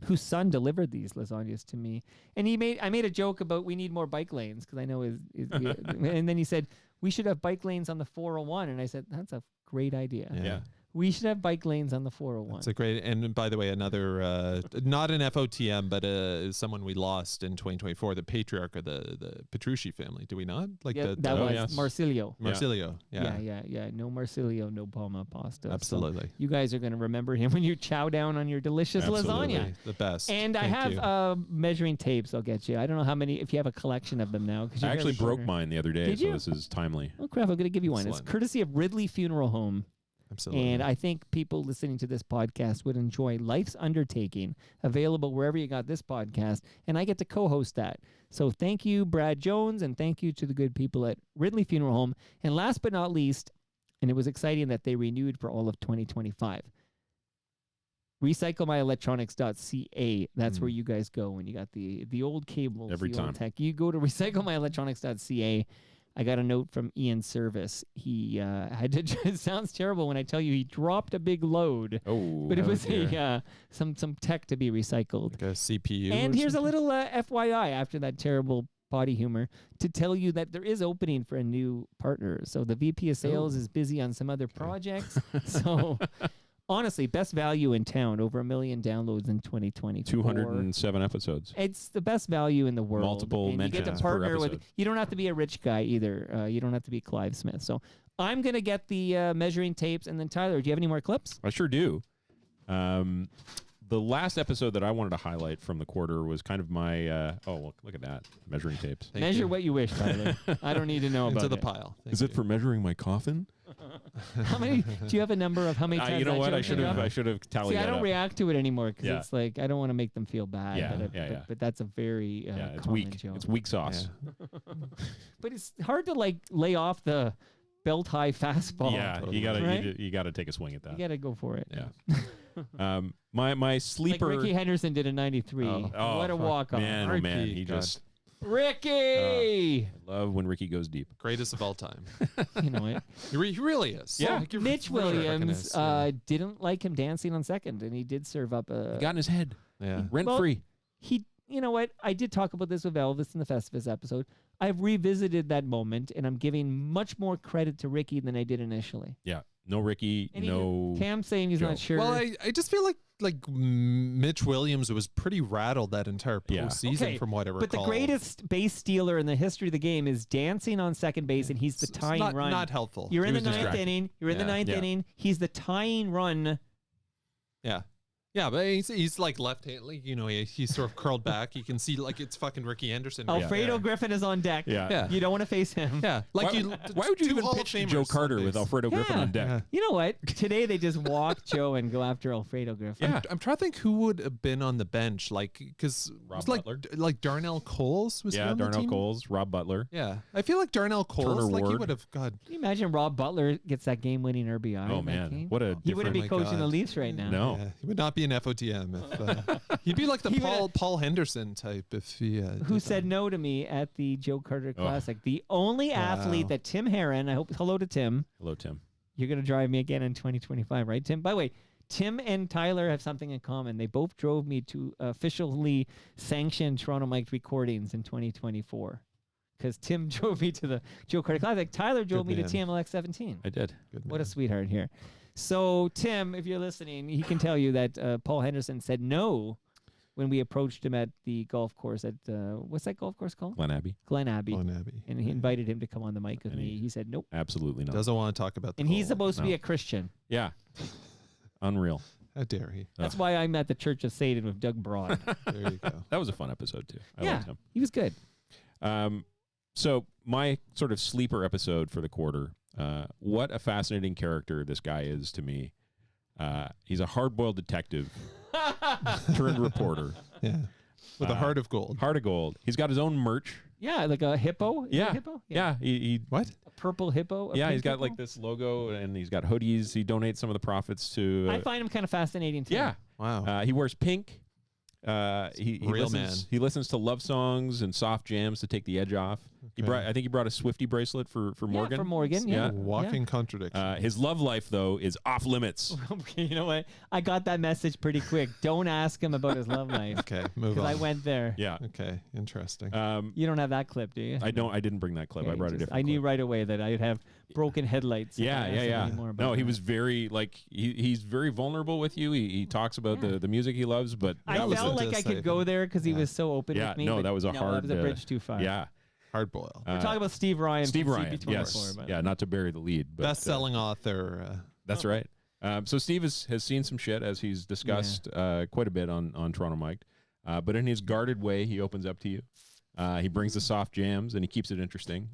whose son delivered these lasagnas to me, and I made a joke about we need more bike lanes because I know and then he said we should have bike lanes on the 401, and I said that's a great idea. Yeah. We should have bike lanes on the 401. It's a great, and by the way, another, not an FOTM, but someone we lost in 2024, the patriarch of the Petrucci family. Do we not? That was Marsilio. Marsilio, yeah. No Marsilio, no Palma Pasta. Absolutely. So you guys are going to remember him when you chow down on your delicious lasagna. The best. And I have measuring tapes I'll get you. I don't know how many, if you have a collection of them now. I actually broke mine the other day, Did so you? this is timely. Oh, crap. I'm going to give you one. Excellent. It's courtesy of Ridley Funeral Home. Absolutely. And I think people listening to this podcast would enjoy Life's Undertaking, available wherever you got this podcast, and I get to co-host that. So thank you, Brad Jones, and thank you to the good people at Ridley Funeral Home. And last but not least, and it was exciting that they renewed for all of 2025, recyclemyelectronics.ca. That's where you guys go when you got the old cables, Every the time. old tech. You go to recyclemyelectronics.ca. I got a note from Ian Service. He had to. It sounds terrible when I tell you he dropped a big load. Oh, but it was some tech to be recycled. Like a CPU. And or here's something? a little FYI after that terrible potty humor to tell you that there is opening for a new partner. So the VP of Sales is busy on some other projects. So honestly, best value in town. Over 1 million downloads in 2020. 207 episodes. It's the best value in the world. Multiple and you get mentions to per partner with. episode. You don't have to be a rich guy either. You don't have to be Clive Smith. So I'm gonna get the measuring tapes, and then Tyler, do you have any more clips? I sure do. The last episode that I wanted to highlight from the quarter was kind of my. Look at that, measuring tapes. Measure what you wish, Tyler. I don't need to know about Into the it. pile. Is it for measuring my coffin? How many? Do you have a number of how many times? You know that what? I joke came up? should have tallied. See, I that don't up. react to it anymore because Yeah. it's like I don't want to make them feel bad. Yeah, but, yeah. but that's a very It's common weak. joke. It's weak sauce. But it's hard to like lay off the belt high fastball. Yeah, Totally. you gotta Right? you gotta take a swing at that. You gotta go for it. Yeah. My Like sleeper. Ricky Henderson did in '93. Oh, what a fuck. walk off. Man, oh man, he God. just. Ricky. I love when Ricky goes deep. Greatest of all time. You know it. He really is. Yeah. Like, you're Mitch really Williams fucking is, didn't like him dancing on second, and he did serve up a. He got in his head. yeah. Rent Well, free. He, you know what? I did talk about this with Elvis in the Festivus episode. I've revisited that moment, and I'm giving much more credit to Ricky than I did initially. Yeah. No Ricky. And no. Cam saying he's Joe. not sure. Well, I just feel like Mitch Williams was pretty rattled that entire Yeah. postseason Okay, from what I recall. but the greatest base stealer in the history of the game is dancing on second base, and he's the It's tying not, run. not helpful. You're in He the was ninth distracted. inning. You're in the Yeah. ninth Yeah. inning. He's the tying run. Yeah. Yeah, but he's like left-handed. Like, you know, he's sort of curled back. You can see like it's fucking Ricky Henderson. right Alfredo there. Griffin is on deck. Yeah. Yeah. You don't want to face him. Yeah. Like Why would you two even Hall of pitch to Joe Famers Carter on with base. Alfredo Griffin Yeah. on deck? Yeah. You know what? Today they just walked Joe and go after Alfredo Griffin. Yeah. I'm trying to think who would have been on the bench, like because Rob like Butler? like Darnell Coles was he Yeah, on the Darnell team? Coles, Rob Butler. Yeah, I feel like Darnell Coles, Turner like he Ward. would have. God, Can you imagine Rob Butler gets that game-winning RBI? Oh in that man, game? what a He wouldn't be different- coaching my the God. Leafs right now. No. yeah, he would not be an FOTM. If, he'd be like the He would- Paul Henderson type if he. Who did said that. no to me at the Joe Carter Oh. Classic? The only athlete Wow. that Tim Herron. I hope. Hello to Tim. Hello, Tim. You're gonna drive me again in 2025, right, Tim? By the way, Tim and Tyler have something in common. They both drove me to officially sanctioned Toronto Mike recordings in 2024. Because Tim drove me to the Joe Carter Classic. Tyler drove Good me man. to TMLX 17. I did. Good What a man. sweetheart here. So, Tim, if you're listening, he can tell you that Paul Henderson said no when we approached him at the golf course at, what's that golf course called? Glen Abbey. Glen Abbey. Glen Abbey. And he invited him to come on the mic with And me. He said nope. Absolutely not. Doesn't want to talk about. The And he's goal. supposed to be No. a Christian. Yeah. Unreal. How dare he? That's why I'm at the Church of Satan with Doug Broad. There you go. That was a fun episode too. I yeah, liked him. he was good. So my sort of sleeper episode for the quarter. What a fascinating character this guy is to me. He's a hard-boiled detective turned reporter. Yeah, with a heart of gold. Heart of gold. He's got his own merch. Yeah, like a hippo. Is it Yeah. a hippo? Yeah. He What? A purple hippo. A yeah. pink He's got hippo? like this logo, and he's got hoodies. He donates some of the profits to. I find him kind of fascinating too. Yeah. Wow. He wears pink. He Real listens, man. He listens to love songs and soft jams to take the edge off. He Okay. brought. I think he brought a Swifty bracelet for Morgan. for Morgan, yeah. Walking contradiction. His love life though is off limits. Okay, you know what? I got that message pretty quick. Don't ask him about his love life. Okay, move Because on. I went there. Yeah. Okay, interesting. You don't have that clip, do you? I don't. I didn't bring that clip. I Okay, brought a just- different. I knew clip. right away that I'd have broken headlights. if I Yeah, asked yeah, him yeah. anymore about No, he that. was very like he's very vulnerable with you. He talks about the music he loves, but I was felt a like I diss, I could go think. there because he Yeah. was so open yeah, with me. no, but that was a hard. That was a bridge too far. Yeah, Hard boil. We're talking about Steve Ryan. Steve from Ryan. CP24, Yes, by the yeah. way. Not to bury the lead, but Best-selling author. That's right. So Steve has seen some shit as he's discussed quite a bit on Toronto Mike, but in his guarded way, he opens up to you. He brings the soft jams and he keeps it interesting.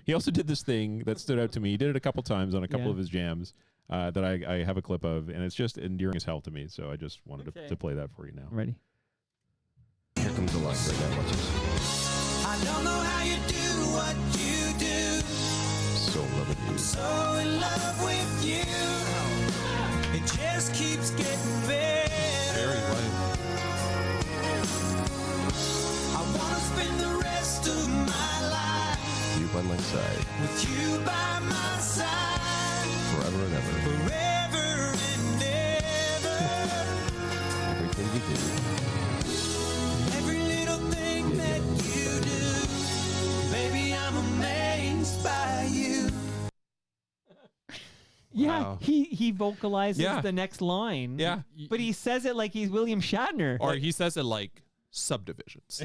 He also did this thing that stood out to me. He did it a couple times on a couple Yeah. of his jams that I have a clip of, and it's just endearing as hell to me. So I just wanted to play that for you now. Ready? Here comes the line right now. Watch this. I don't know how you do what you do. So in love with you. So in love with you. It just keeps getting better. side. With you by my side. Forever and ever. Forever and ever. Everything you do. Every little thing that you do. Baby, I'm amazed by you. Yeah, Wow. he vocalizes Yeah. the next line. Yeah. But he says it like he's William Shatner. Or he says it like subdivisions.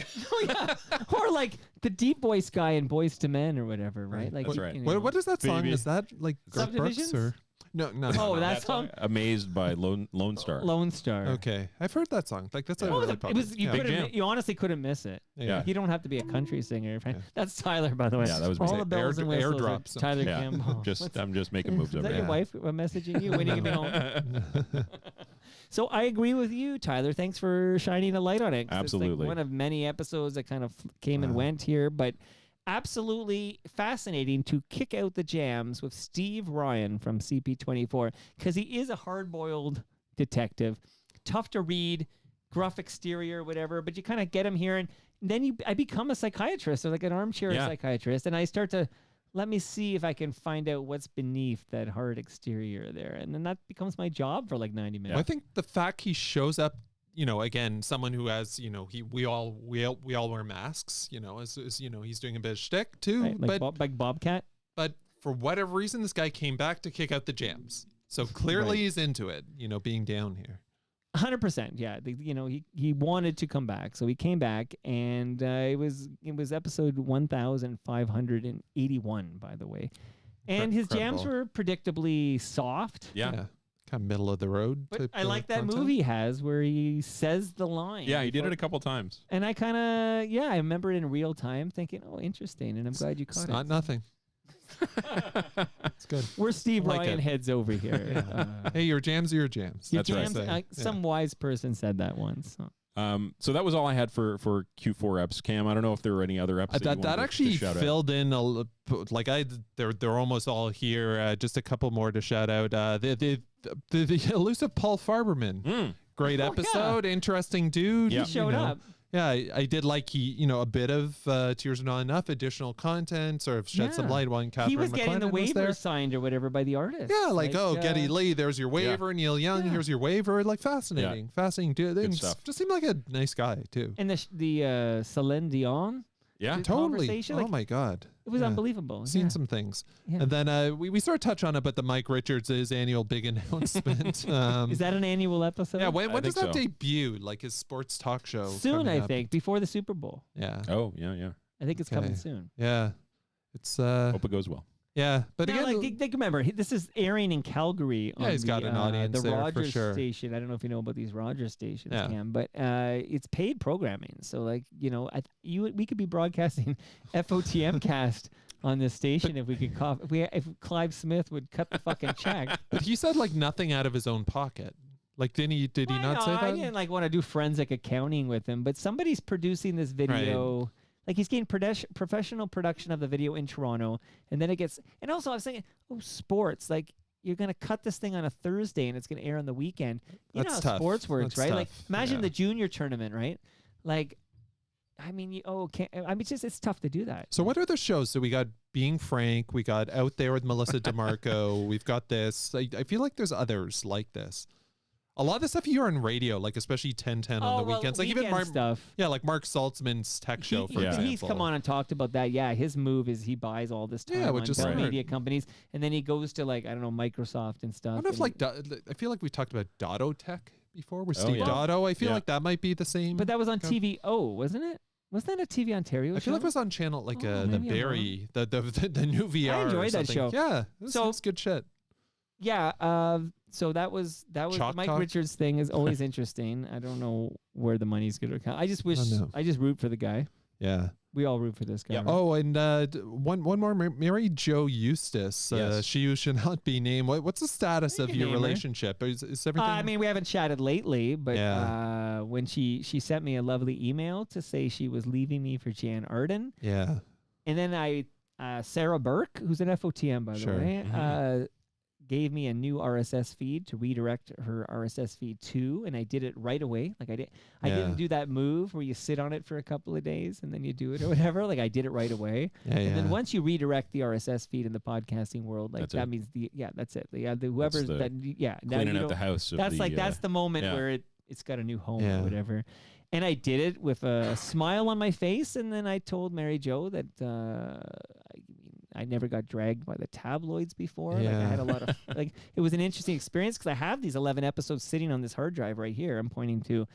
Or like the deep voice guy in Boys to Men or whatever, right? Like That's you- right. you know. What is that song? Baby. Is that like Garth Brooks Subdivisions? or no? Oh, that song? Amazed by Lone Star. Lone Star. Okay, I've heard that song. Like that's a Oh, really it popular. was you, yeah. couldn't, you honestly couldn't miss it. Yeah. You don't have to be a country singer. That's Tyler, by the way. Yeah, that was all me. the bells and whistles. are airdrops. Tyler Yeah. Campbell. I'm just making moves Is over that here. your wife messaging you when you get home? So I agree with you, Tyler. Thanks for shining a light on it. 'cause it's like Absolutely. one of many episodes that kind of came and went here, but absolutely fascinating to kick out the jams with Steve Ryan from CP24 because he is a hard-boiled detective, tough to read, gruff exterior, whatever. But you kind of get him here, and then I become a psychiatrist or like an armchair psychiatrist, and I start to. Let me see if I can find out what's beneath that hard exterior there. And then that becomes my job for like 90 minutes. I think the fact he shows up, again, someone who has, we all wear masks, is he's doing a bit of shtick too. Right, like Bobcat. But for whatever reason, this guy came back to kick out the jams. So clearly he's into it, being down here. 100%, yeah. He wanted to come back, so he came back, and it was episode 1581, by the way, and his jams Incredible. were predictably soft. Yeah. Kind of middle of the road. But type I of like that content. move he has where he says the line. Yeah, he did before- it a couple times. And I kind of, I remember it in real time, thinking, oh, interesting, and I'm glad you caught It's it. not nothing. It's good. We're Steve Like Ryan it. heads over here. Hey, your jams are your jams. Your That's right. jams- some wise person said that once. So. So that was all I had for Q4 eps. Cam, I don't know if there were any other eps That actually filled in they're almost all here. Just a couple more to shout out. The elusive Paul Farberman. Great episode. Interesting dude. He showed up. Yeah, I did like a bit of Tears Are Not Enough additional content, sort of shed some light on Catherine He was getting the McLennan was there. waiver signed or whatever by the artist. Yeah, Geddy Lee, there's your waiver. Yeah. Neil Young, here's your waiver. Like fascinating, fascinating dude. Good And stuff. just seemed like a nice guy too. And the Celine Dion. Yeah, Totally. conversation, Oh like, my God. It was Yeah. unbelievable. Seen yeah. some things. Yeah. And then we sort of touch on it, but the Mike Richards' annual big announcement. Is that an annual episode? Yeah, when does think that so. debut? Like his sports talk show? Soon, coming I up? think, before the Super Bowl. Yeah. Oh, yeah. I think it's coming Okay. soon. Yeah. It's Hope it goes well. yeah. But Now, again, remember, this is airing in Calgary. Yeah, on he's got an audience the there for Rogers sure. station. I don't know if you know about these Rogers stations, Yeah. Cam, but it's paid programming. So, we could be broadcasting FOTMcast on this station if we could. If Clive Smith would cut the fucking check. but he said like nothing out of his own pocket. Like, did he not say I that? didn't want to do forensic accounting with him, but somebody's producing this video. Like he's getting professional production of the video in Toronto, and then it gets. And also, I was thinking, sports. Like you're gonna cut this thing on a Thursday, and it's gonna air on the weekend. You know That's how tough. sports works, That's right? Like tough. imagine Yeah. the junior tournament, right? Like, I mean, it's tough to do that. So what are the shows? So we got Being Frank, we got Out There with Melissa DeMarco, we've got this. I feel like there's others like this. A lot of the stuff you hear on radio, like especially 1010 on the weekends, like even weekend stuff. Yeah, like Mark Saltzman's tech show, for example. He's come on and talked about that. Yeah, his move is he buys all this time which on is bell smart. media companies, and then he goes to Microsoft and stuff. I don't know if and- I feel like we talked about Dotto Tech before with Oh, Steve yeah. Dotto. I feel Yeah. like that might be the same. But that was on kind of- TVO, wasn't it? Wasn't that a TV Ontario I show? feel like it was on channel like the maybe I'm Barry, the new VR. I enjoyed or that something. show. Yeah, it's good shit. Yeah. So that was Chalk the Mike Talk? Richards thing is always interesting. I don't know where the money's going to come. I just wish no. I just root for the guy. Yeah. We all root for this guy. right? Oh, and one more, Mary Jo Eustace. Yes. She who should not be named. What's the status of can your name her. relationship? Is everything? I mean, we haven't chatted lately, but Yeah. when she sent me a lovely email to say she was leaving me for Jan Arden, yeah. and then Sarah Burke, who's an FOTM by the Sure. way, gave me a new RSS feed to redirect her RSS feed to, and I did it right away. Like I didn't do that move where you sit on it for a couple of days and then you do it or whatever. Like I did it right away. And then once you redirect the RSS feed in the podcasting world, like that means that's it. Whoever's cleaning out the house. That's that's the moment where it's got a new home or whatever. And I did it with a smile on my face, and then I told Mary Jo that I never got dragged by the tabloids before. Like I had a lot of it was an interesting experience because I have these 11 episodes sitting on this hard drive right here. I'm pointing to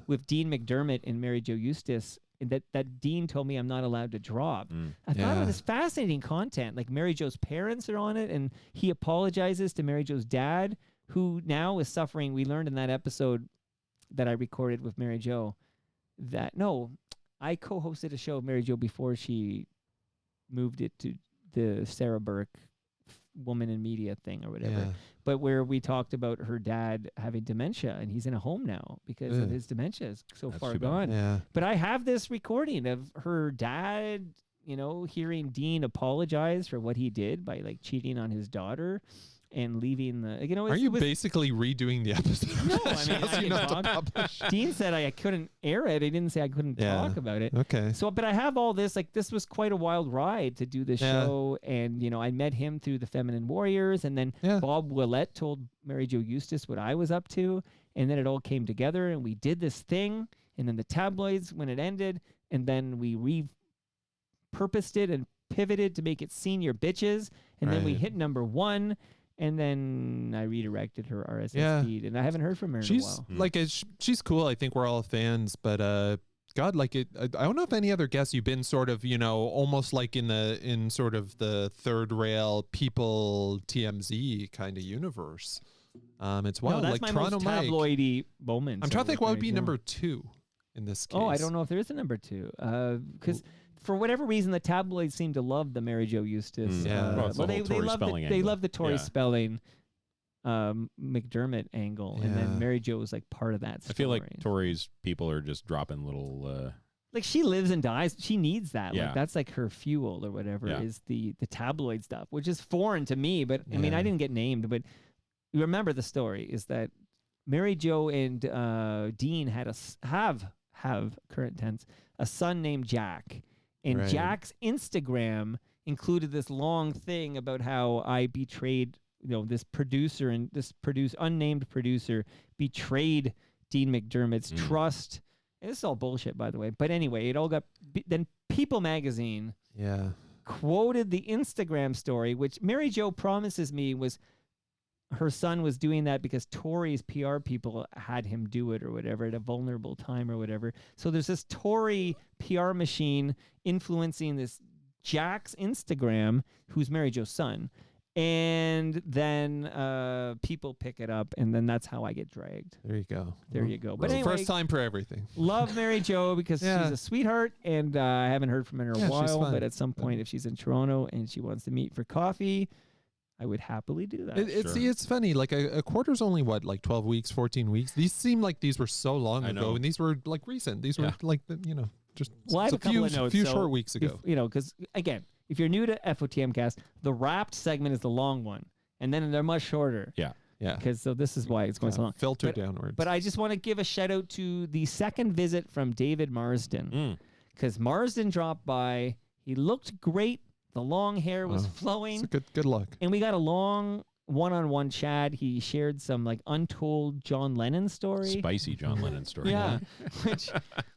with Dean McDermott and Mary Jo Eustace, and that Dean told me I'm not allowed to drop. I thought it was fascinating content. Like Mary Jo's parents are on it, and he apologizes to Mary Jo's dad, who now is suffering. We learned in that episode that I recorded with Mary Jo that I co-hosted a show with Mary Jo before she moved it to the Sarah Burke Woman in Media thing or whatever, but where we talked about her dad having dementia, and he's in a home now because of his dementia is so far gone. But I have this recording of her dad, hearing Dean apologize for what he did by like cheating on his daughter and leaving the, Are you basically redoing the episode? No, I mean, I publish. Dean said I couldn't air it. He didn't say I couldn't talk about it. Okay. So, but I have all this. Like, this was quite a wild ride to do this show, and I met him through the Feminine Warriors, and then Bob Willett told Mary Jo Eustace what I was up to, and then it all came together, and we did this thing, and then the tabloids when it ended, and then we repurposed it and pivoted to make it Senior Bitches, and then we hit #1. And then I redirected her RSS feed, and I haven't heard from her in a while. Like, she's cool. I think we're all fans, but God, like I don't know if any other guests you've been sort of, almost like in sort of the third rail people TMZ kind of universe. It's wild. No, that's like my Toronto most tabloidy moment. I'm trying to think what would be #2 in this case. Oh, I don't know if there is a #2 because. For whatever reason, the tabloids seem to love the Mary Jo Eustace. They love the Tory spelling McDermott angle, and then Mary Jo was like part of that story. I feel like Tory's people are just dropping little. Like she lives and dies. She needs that. Like that's like her fuel or whatever is the tabloid stuff, which is foreign to me. But I mean, I didn't get named, but you remember the story is that Mary Jo and Dean had have current tense a son named Jack. And Jack's Instagram included this long thing about how I betrayed, this producer and this unnamed producer betrayed Dean McDermott's trust. And this is all bullshit, by the way. But anyway, it all got. Then People magazine quoted the Instagram story, which Mary Jo promises me was her son was doing that because Tory's PR people had him do it or whatever at a vulnerable time or whatever. So there's this Tory PR machine influencing this Jack's Instagram, who's Mary Jo's son. And then people pick it up, and then that's how I get dragged. There you go. There you go. But anyway, first time for everything. Love Mary Jo because she's a sweetheart, and I haven't heard from her in a while. But at some point, if she's in Toronto and she wants to meet for coffee, I would happily do that. It's funny. Like a quarter's only what, like 12 weeks, 14 weeks. These seem like these were so long ago, and these were like recent. These were like just I have a couple of notes, few short weeks ago. Because again, if you're new to FOTMcast, the wrapped segment is the long one, and then they're much shorter. Yeah. Because so this is why it's going so long. Filter downwards. But I just want to give a shout out to the second visit from David Marsden, because Marsden dropped by. He looked great. The long hair was flowing. Good luck. And we got a long one-on-one chat. He shared some like untold John Lennon story. Spicy John Lennon story. Yeah.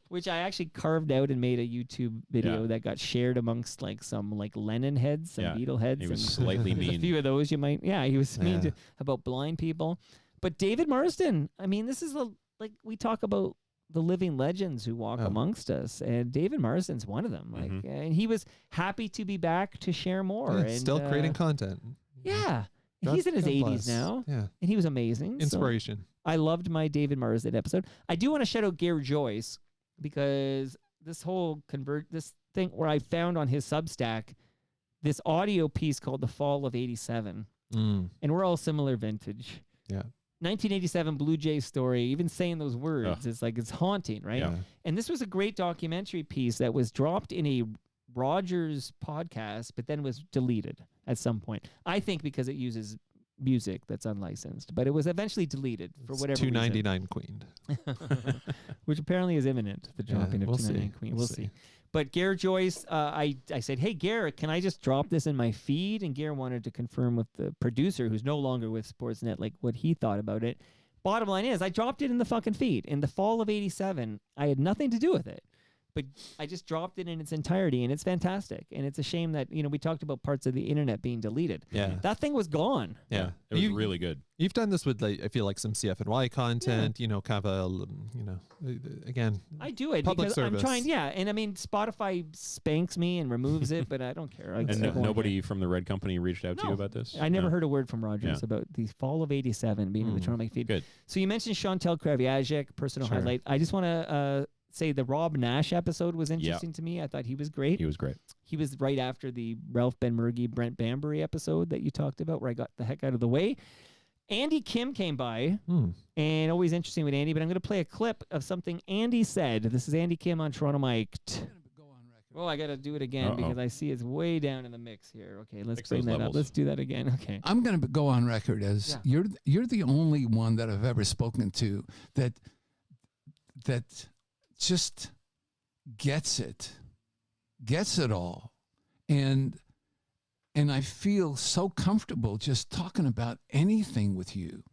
which I actually carved out and made a YouTube video that got shared amongst like some like Lennon heads, some Beatle heads. He was slightly mean. A few of those you might, he was mean about blind people. But David Marsden, I mean, this is like we talk about the living legends who walk amongst us, and David Marsden's one of them. Like, and he was happy to be back to share more. And still creating content. Yeah, he's in his 80s now. Yeah, and he was amazing. Inspiration. So I loved my David Marsden episode. I do want to shout out Gare Joyce because this whole this thing where I found on his Substack this audio piece called "The Fall of '87," and we're all similar vintage. Yeah. 1987 Blue Jays story, even saying those words, it's like, it's haunting, right? Yeah. And this was a great documentary piece that was dropped in a Rogers podcast, but then was deleted at some point. I think because it uses music that's unlicensed, but it was eventually deleted for whatever reason. $2.99 Queen. Which apparently is imminent, the dropping of we'll 299 see. Queen. We'll see. But Garrett Joyce, I said, hey, Garrett, can I just drop this in my feed? And Garrett wanted to confirm with the producer, who's no longer with Sportsnet, like what he thought about it. Bottom line is, I dropped it in the fucking feed. In the fall of 87, I had nothing to do with it. But I just dropped it in its entirety, and it's fantastic. And it's a shame that, we talked about parts of the internet being deleted. Yeah. That thing was gone. Yeah. It was really good. You've done this with, I feel like some CFNY content, kind of again. I do it public because service. I'm trying, and I mean, Spotify spanks me and removes it, but I don't care. And nobody from the Red Company reached out to you about this? I never heard a word from Rogers about the fall of 87 being in the Toronto feed. Good. So you mentioned Chantal Kraviagic, personal highlight. I just want to say the Rob Nash episode was interesting to me. I thought he was great. He was great. He was right after the Ralph Benmergui, Brent Bambury episode that you talked about, where I got the heck out of the way. Andy Kim came by, and always interesting with Andy, but I'm going to play a clip of something Andy said. This is Andy Kim on Toronto Mic'd. Oh, I got to do it again because I see it's way down in the mix here. Okay, let's bring that up. Let's do that again. Okay. I'm going to go on record as you're the only one that I've ever spoken to that just gets it all. And I feel so comfortable just talking about anything with you.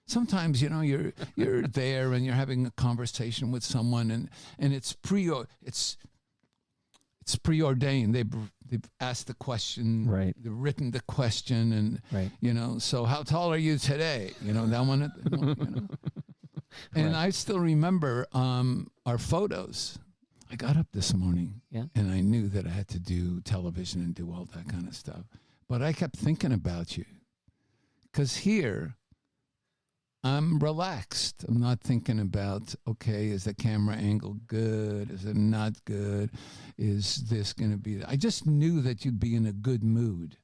Sometimes, you're there and you're having a conversation with someone and it's preordained. They've asked the question, right? They've written the question, and right. So how tall are you today? That one. And I still remember our photos. I got up this morning, and I knew that I had to do television and do all that kind of stuff. But I kept thinking about you, because here I'm relaxed. I'm not thinking about, okay, is the camera angle good? Is it not good? Is this going to be... I just knew that you'd be in a good mood.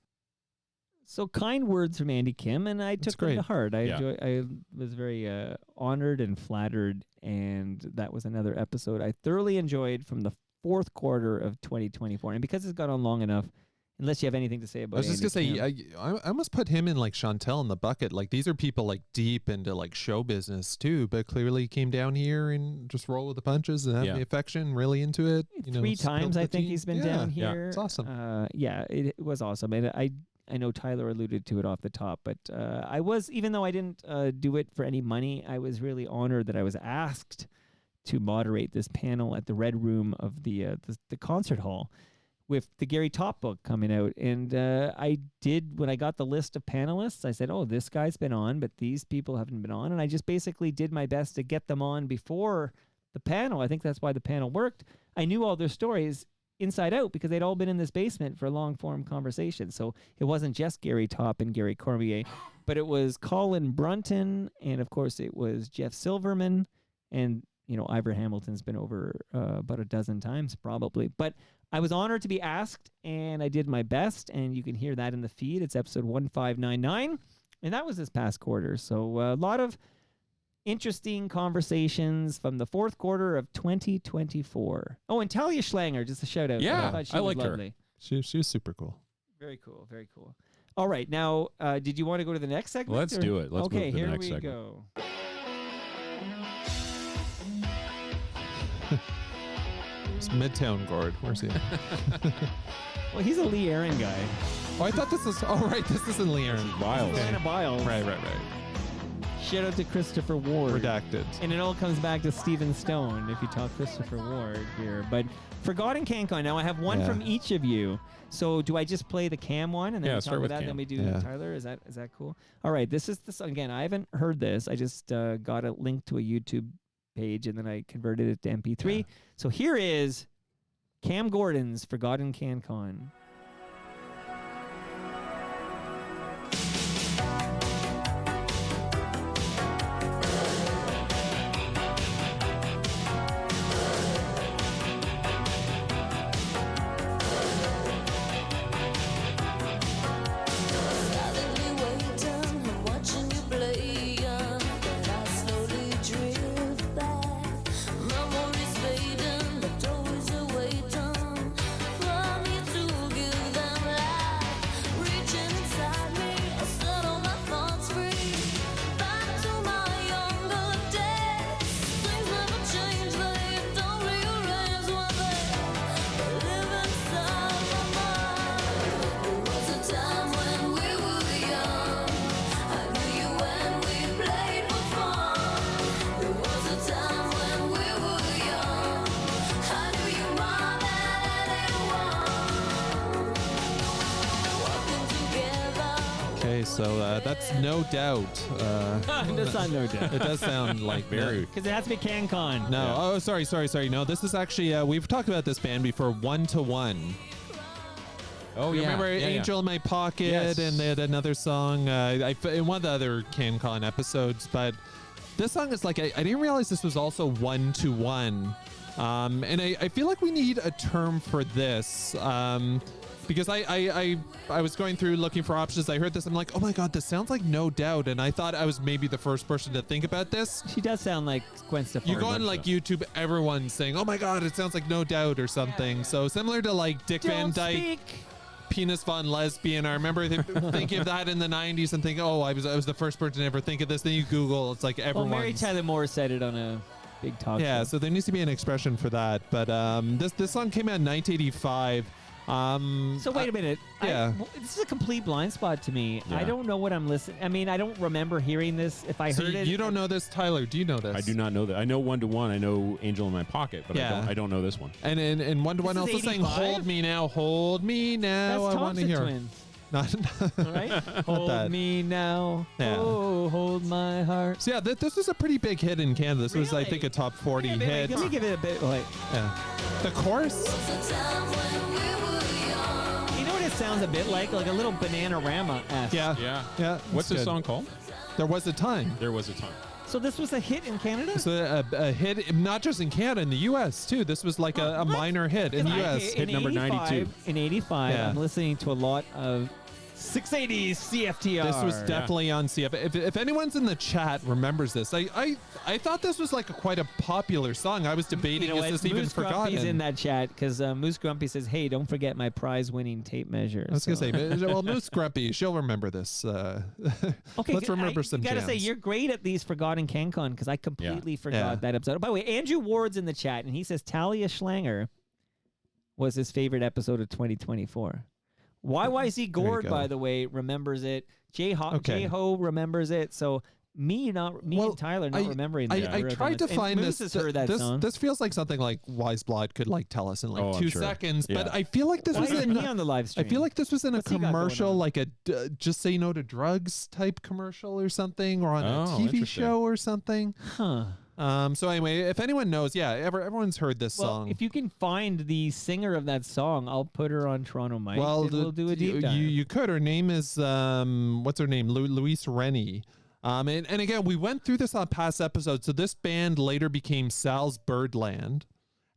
So kind words from Andy Kim, and I took them to heart. I was very honored and flattered, and that was another episode I thoroughly enjoyed from the fourth quarter of 2024. And because it's gone on long enough, unless you have anything to say about it. I was just going to say, I almost put him in like Chantel in the bucket. Like, these are people like deep into like show business too, but clearly came down here and just roll with the punches and have the affection, really into it. 3 times I think he's been down here. Yeah, it's awesome. It was awesome. And I know Tyler alluded to it off the top, but I was, even though I didn't do it for any money, I was really honored that I was asked to moderate this panel at the Red Room of the concert hall with the Gary Top book coming out. And I did, when I got the list of panelists, I said, oh, this guy's been on, but these people haven't been on. And I just basically did my best to get them on before the panel. I think that's why the panel worked. I knew all their stories inside out because they'd all been in this basement for long form conversations. So it wasn't just Gary Top and Gary Cormier, but it was Colin Brunton, and of course it was Jeff Silverman, and Ivor Hamilton's been over about a dozen times probably. But I was honored to be asked, and I did my best, and you can hear that in the feed. It's episode 1599, and that was this past quarter. So a lot of interesting conversations from the fourth quarter of 2024. Oh, and Talia Schlanger, just a shout out. Yeah, I thought she I was liked her. lovely. She was super cool. Very cool, very cool. All right, now, did you want to go to the next segment? Let's do it. Let's move to the next segment. Okay, here we go. It's Midtown Gord. Where's he? Well, he's a Lee Aaron guy. Oh, I thought this was... Oh, right. This isn't Lee Aaron. Biles. Anna Biles. Right. Shout out to Christopher Ward. Redacted. And it all comes back to Stephen Stone if you talk Christopher Ward here. But Forgotten CanCon, now I have one from each of you. So do I just play the Cam one and then we talk about that, and then we do Tyler? Is that cool? All right, this is the song. Again, I haven't heard this. I just got a link to a YouTube page and then I converted it to MP3. Yeah. So here is Cam Gordon's Forgotten CanCon. Memories fading, but always awaiting for me to So that's No Doubt. That's not No Doubt. It does sound like Very. Because it has to be CanCon. No. Yeah. Oh, sorry. No, this is actually, we've talked about this band before, 1 to 1. Oh, You yeah. remember Yeah, Angel in My Pocket, Yes. and they had another song in one of the other CanCon episodes, but this song is like, I didn't realize this was also 1 to 1. And I feel like we need a term for this. Because I was going through looking for options. I heard this. I'm like, oh my God, this sounds like No Doubt. And I thought I was maybe the first person to think about this. She does sound like Gwen Stefani. You go on like YouTube, everyone's saying, oh my God, it sounds like No Doubt or something. So similar to like Dick Van Dyke, Penis Von Lesbian. I remember thinking of that in the 90s and thinking, oh, I was the first person to ever think of this. Then you Google, it's like Well, everyone. Mary Tyler Moore said it on a big talk Yeah, show. so there needs to be an expression for that. But this song came out in 1985. So wait a minute. Yeah. This is a complete blind spot to me. Yeah. I don't know what I'm listening. I mean, I don't remember hearing this. If I So heard it, you don't know this, Tyler? Do you know this? I do not know that. I know 1 to 1. I know Angel in My Pocket, but Yeah. I don't know this one. And 1 to 1 This is also saying 85? "Hold Me Now, Hold Me Now." That's I want to Thompson hear. Twins. Not Right? Hold that. me now. Yeah. Oh, hold my heart. So yeah, this was a pretty big hit in Canada. This was, I Really? think, a top 40 Let hit. me give it a bit. Like, Yeah. The chorus. you know what it sounds a bit like? Like a little Bananarama-esque. Yeah. What's this the song called? There Was a Time. There Was a Time. So this was a hit in Canada? So a hit, not just in Canada, in the U.S. too. This was like a minor hit in the U.S. Hit number 92. In 85, Yeah. I'm listening to a lot of 680s CFTR. This was definitely on CF. If anyone's in the chat remembers this, I thought this was like quite a popular song. I was debating, You know is what? this even Moose forgotten? Grumpy's in that chat because Moose Grumpy says, "Hey, don't forget my prize-winning tape measure." I was going to say, well, Moose Grumpy, she'll remember this. Okay, let's remember some I gotta jams. say, you're great at these forgotten CanCon because I completely forgot Yeah. that episode. By the way, Andrew Ward's in the chat and he says Talia Schlanger was his favorite episode of 2024. YYZ Gord, go. by the way, remembers it. Okay. J-Ho remembers it. So me and Tyler not remembering that. I tried to find Moose this. has heard that song. This feels like something like Wise Blood could like tell us in like Oh, I'm 2 sure. seconds, but Yeah. I feel like this Why was isn't in he on the live stream? I feel like this was in What's a he got going commercial, on? like a Just Say No to Drugs type commercial or something, or on a Oh, TV interesting. show or something. Huh. So anyway, if anyone knows, yeah, everyone's heard this Well, song. if you can find the singer of that song, I'll put her on Toronto Mike. Well, and we'll do a deep dive. you could. Her name is what's her name? Louise Rennie. And again, we went through this on past episodes. So this band later became Sal's Birdland,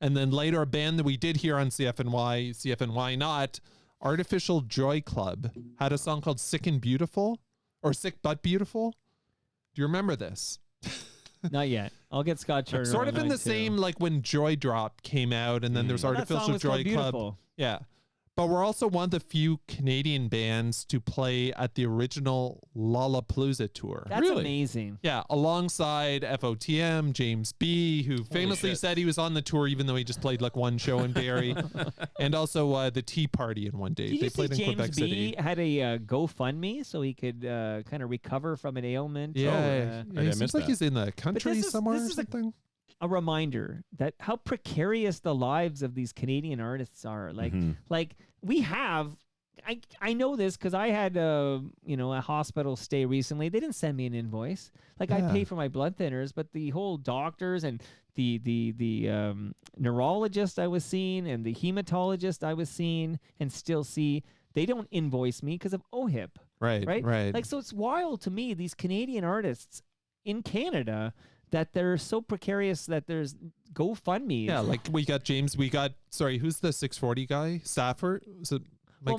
and then later a band that we did here on CFNY Not, Artificial Joy Club, had a song called Sick and Beautiful, or Sick But Beautiful. Do you remember this? Not yet. I'll get Scott Turner. Sort on of in the mine, too. same, like when Joy Drop came out, and then there's Well, that song Artificial was called Joy Club. Beautiful. Yeah. But we're also one of the few Canadian bands to play at the original Lollapalooza tour. That's amazing. Yeah, alongside FOTM, James B., who famously shit. said he was on the tour even though he just played like one show in Barrie, and also the Tea Party in one day. Did They you see played in James Quebec B City. had a GoFundMe so he could kind of recover from an ailment? Yeah, I he seems missed like that. he's in the country this is- somewhere this or is a- something. A reminder that how precarious the lives of these Canadian artists are. Like we have. I know this because I had a hospital stay recently. They didn't send me an invoice. Like I Yeah. pay for my blood thinners, but the whole doctors and the neurologist I was seeing and the hematologist I was seeing and still see, they don't invoice me because of OHIP. Right. Like, so it's wild to me, these Canadian artists in Canada, that they're so precarious that there's GoFundMe. Yeah, like we got James. We got who's the 640 guy? Stafford. Was it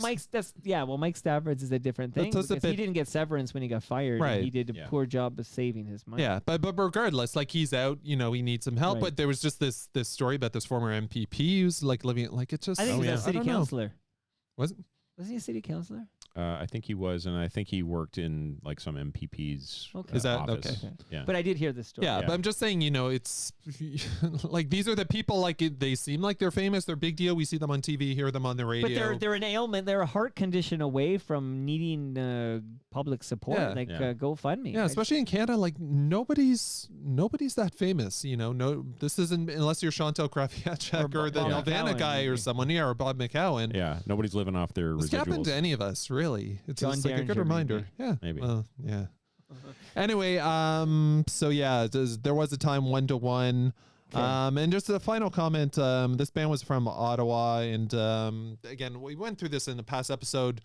Mike Stafford's is a different thing That's a because he bit- didn't get severance when he got fired. Right. And he did a poor job of saving his money. Yeah, but regardless, like he's out, he needs some help. Right. But there was just this story about this former MPP who's like living like it's just. I think he was a city I don't know. councillor. Wasn't he a city councillor? I think he was, and I think he worked in like some MPP's Okay. Is that office. okay? Yeah. But I did hear this story. Yeah, but I'm just saying, it's like these are the people like they seem like they're famous, they're big deal. We see them on TV, hear them on the radio. But they're an ailment. They're a heart condition away from needing public support, GoFundMe. Yeah, especially in Canada, like nobody's that famous. No, this isn't unless you're Chantal Kraviachak or the Bob Nelvana McCowan, guy or maybe. someone, or Bob McCowan. Yeah, nobody's living off their This residuals. happened to any of us, really. really? It's John just like a good Derringer, reminder. maybe. Yeah, Maybe. Well, yeah. Anyway, so yeah, there was a time 1-to-1. And just a final comment. This band was from Ottawa, and again, we went through this in the past episode.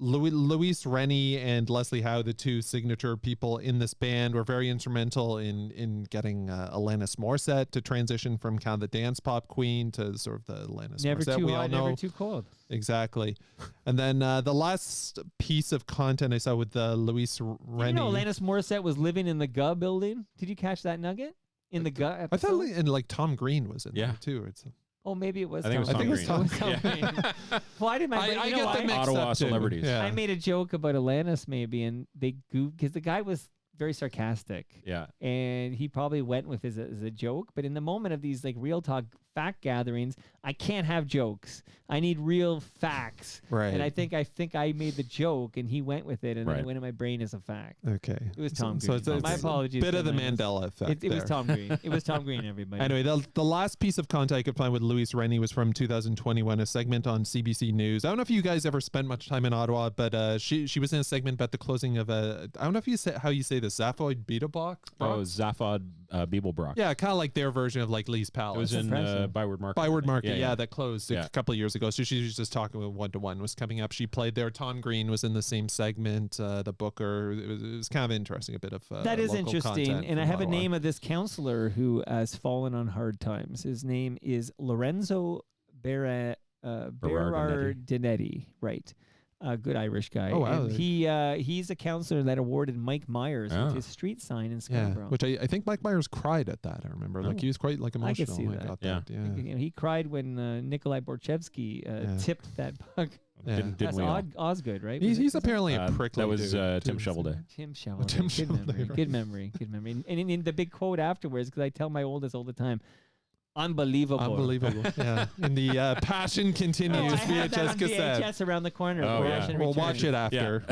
Luis Rennie and Leslie Howe, the two signature people in this band, were very instrumental in getting Alanis Morissette to transition from kind of the dance pop queen to sort of the Alanis Never Morissette too we hot, all know. never too cold. Exactly. And then the last piece of content I saw with Luis Rennie. Did you know Alanis Morissette was living in the GA building? Did you catch that nugget? In the GA episode? I thought and like Tom Green was in there too. Oh, maybe it was. I think it was Tom Green. Why did my brain? I you know get why? them mixed Ottawa up too. celebrities. Yeah. I made a joke about Alanis maybe, and they goofed because the guy was very sarcastic. Yeah. And he probably went with as a joke, but in the moment of these like real talk fact gatherings, I can't have jokes. I need real facts. Right. And I think I made the joke, and he went with it, and it went in my brain as a fact. Okay. It was Tom So Green. it's My apologies. Bit to of the Alanis. Mandela effect. It was there. Tom Green. It was Tom Green, everybody. Anyway, the last piece of content I could find with Luis Rennie was from 2021, a segment on CBC News. I don't know if you guys ever spent much time in Ottawa, but she was in a segment about the closing of I don't know if you say how you say this, Zaphoid Beta Box? Oh, Zaphod Beeblebrock. Yeah, kind of like their version of like Lee's Palace. It was in Byward Market. Byward Market, Yeah, yeah. that closed Yeah. a couple of years ago. So she was just talking with 1-to-1 was coming up. She played there. Tom Green was in the same segment. The Booker. It was kind of interesting. A bit of That is local interesting, content and I from have a Ottawa. name of this counselor who has fallen on hard times. His name is Lorenzo Berardinetti, right? A good Irish guy. Oh, wow. And he's a counselor that awarded Mike Myers with his street sign in Scarborough. Which I think Mike Myers cried at that. I remember, like he was quite like emotional. I could see when that. I got Yeah. that. Yeah. You know, he cried when Nikolai Borchevsky tipped that puck. Didn't That's we all? Osgood, right? He's apparently a prickly That was dude, Tim too. Shovelday. Tim Shovelday. Tim Good Shovelday, memory. right. Good memory. Good memory. And in the big quote afterwards, because I tell my oldest all the time, unbelievable. Unbelievable. Yeah. And the passion continues I have that VHS on cassette. VHS around the corner. Oh, yeah. Passion We'll Returns. watch it after.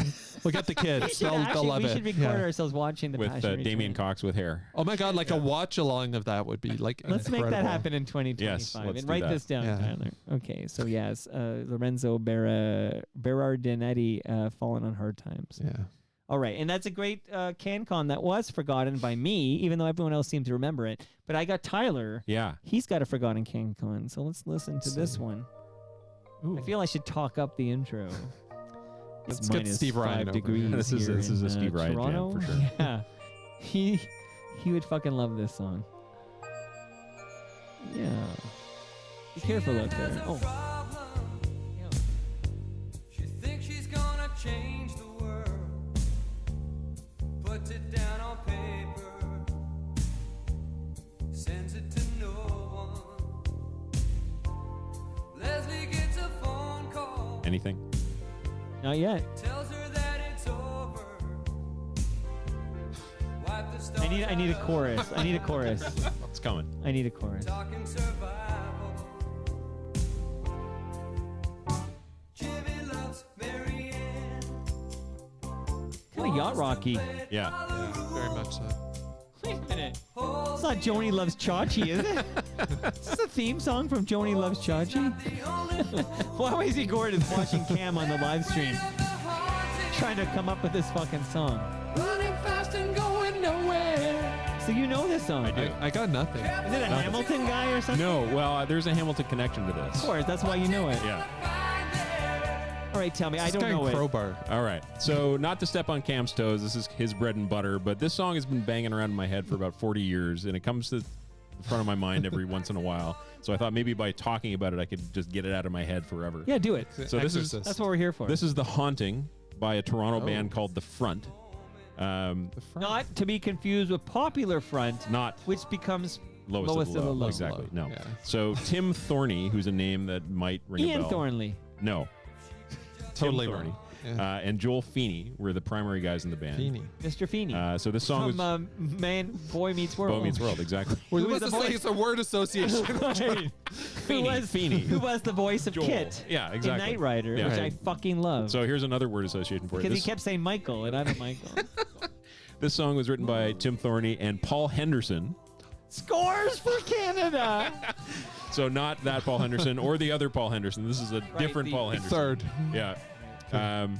We'll get the kids. They'll love we it. should record ourselves watching the With Passion Damien Returns. Cox with hair. Oh my God! Like a watch along of that would be like. Let's make that incredible. happen in 2025. Yes, let's and do write that. this down, Yeah. Tyler. Okay, so yes, Lorenzo Berardinetti fallen on hard times. Yeah. All right, and that's a great CanCon that was forgotten by me, even though everyone else seemed to remember it. But I got Tyler. Yeah. He's got a forgotten CanCon, so let's listen to this one. I feel I should talk up the intro. Let's It's get minus Steve Ryan 5 over degrees here. This is here a in, Steve Ryan jam Toronto. for sure. Yeah, he would fucking love this song. Yeah, be careful out there. Oh. She thinks she's gonna change the world. Puts it down on paper. Sends it to no one. Leslie gets a phone call. Anything? Not yet. Tells her that it's over. Wipe the stars I need a chorus. I need a chorus. It's coming. I need a chorus. Talking survival. Jimmy loves Marianne. Kind of yacht rocky. Yeah. Very much so. Wait a minute. It's not Joni Loves Chachi, is it? Is this a theme song from Joni Loves Chachi? Why was he Gordon watching Cam on the live stream? Trying to come up with this fucking song. Running fast and going nowhere. So you know this song? I do. I got nothing. Is it a Hamilton guy or something? No, well, there's a Hamilton connection to Of this. course, that's why you know it. Yeah. All right, tell me. I This don't guy know it. Crowbar. All right. So, not to step on Cam's toes, this is his bread and butter, but this song has been banging around in my head for about 40 years, and it comes to the front of my mind every once in a while. So I thought maybe by talking about it, I could just get it out of my head forever. Yeah, do it. So this is That's what we're here for. This is The Haunting by a Toronto band called The Front. Not to be confused with Popular Front, Not which becomes Lowest of the Low. Exactly. No. Yeah. So Tim Thorney, who's a name that might ring a Ian bell. Thornley. No. Totally Tim wrong. Thorney. Yeah. And Joel Feeney were the primary guys in the band. Feeney. Mr. Feeney. So this song From was Boy Meets World. Boy Meets World, exactly. Well, Who was this the is like voice? it's a word association. Who was the voice of Joel. Kit Yeah, exactly. in Knight Rider, Yeah. which I Right. fucking love. So here's another word association for it. Because This, he kept saying Michael, and I'm a Michael. this song was written by Tim Thorney and Paul Henderson. Scores for Canada. So not that Paul Henderson or the other Paul Henderson. This is a different the Paul Henderson. Third. Yeah. So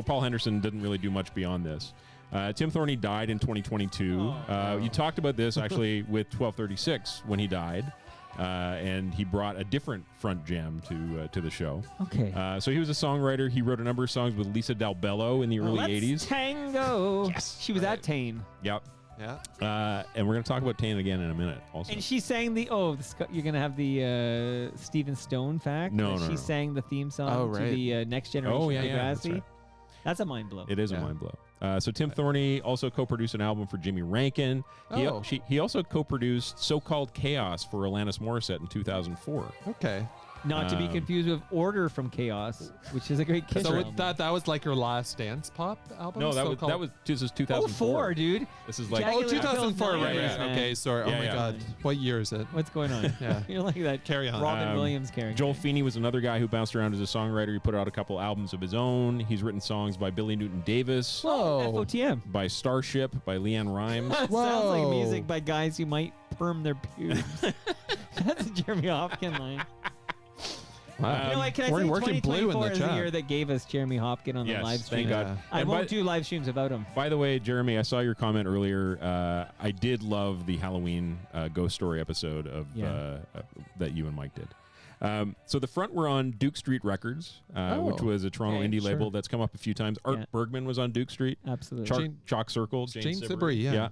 Paul Henderson didn't really do much beyond this. Tim Thorney died in 2022. You talked about this actually with 1236 when he died. And he brought a different front jam to the show. Okay. So he was a songwriter. He wrote a number of songs with Lisa Del Bello in the early 80s. Tango. Yes. She was at Tane. Yep. Yeah. And we're going to talk about Tane again in a minute also. And she sang you're going to have the Stephen Stone fact? No. She sang the theme song to the Next Generation of Degrassi. That's a mind blow. It is a mind blow. So Tim Thorney also co-produced an album for Jimmy Rankin. He also co-produced So-Called Chaos for Alanis Morissette in 2004. Okay. Not to be confused with Order from Chaos, which is a great Kiss So album. that was like your last dance pop album? No, this is 2004. 04, dude. This is like 2004, right? Okay, sorry. Yeah, oh my God, what year is it? What's going on? Yeah, you're like that. Carry on. Robin Williams character. Joel Feeney was another guy who bounced around as a songwriter. He put out a couple albums of his own. He's written songs by Billy Newton Davis. Whoa. FOTM. By Starship, by Leanne Rimes. Sounds like music by guys who might perm their pubes. That's a Jeremy Hopkins line. Wow. You know what, can I say working blue in 2024 the is the chat. year that gave us Jeremy Hopkins on the live stream. Thank God. I And won't do live streams about him. By the way, Jeremy, I saw your comment earlier. I did love the Halloween Ghost Story episode of that you and Mike did. So the front were on Duke Street Records, which was a Toronto indie label that's come up a few times. Art Bergman was on Duke Street. Absolutely. Chalk Circle. Jane Sibrey, yeah.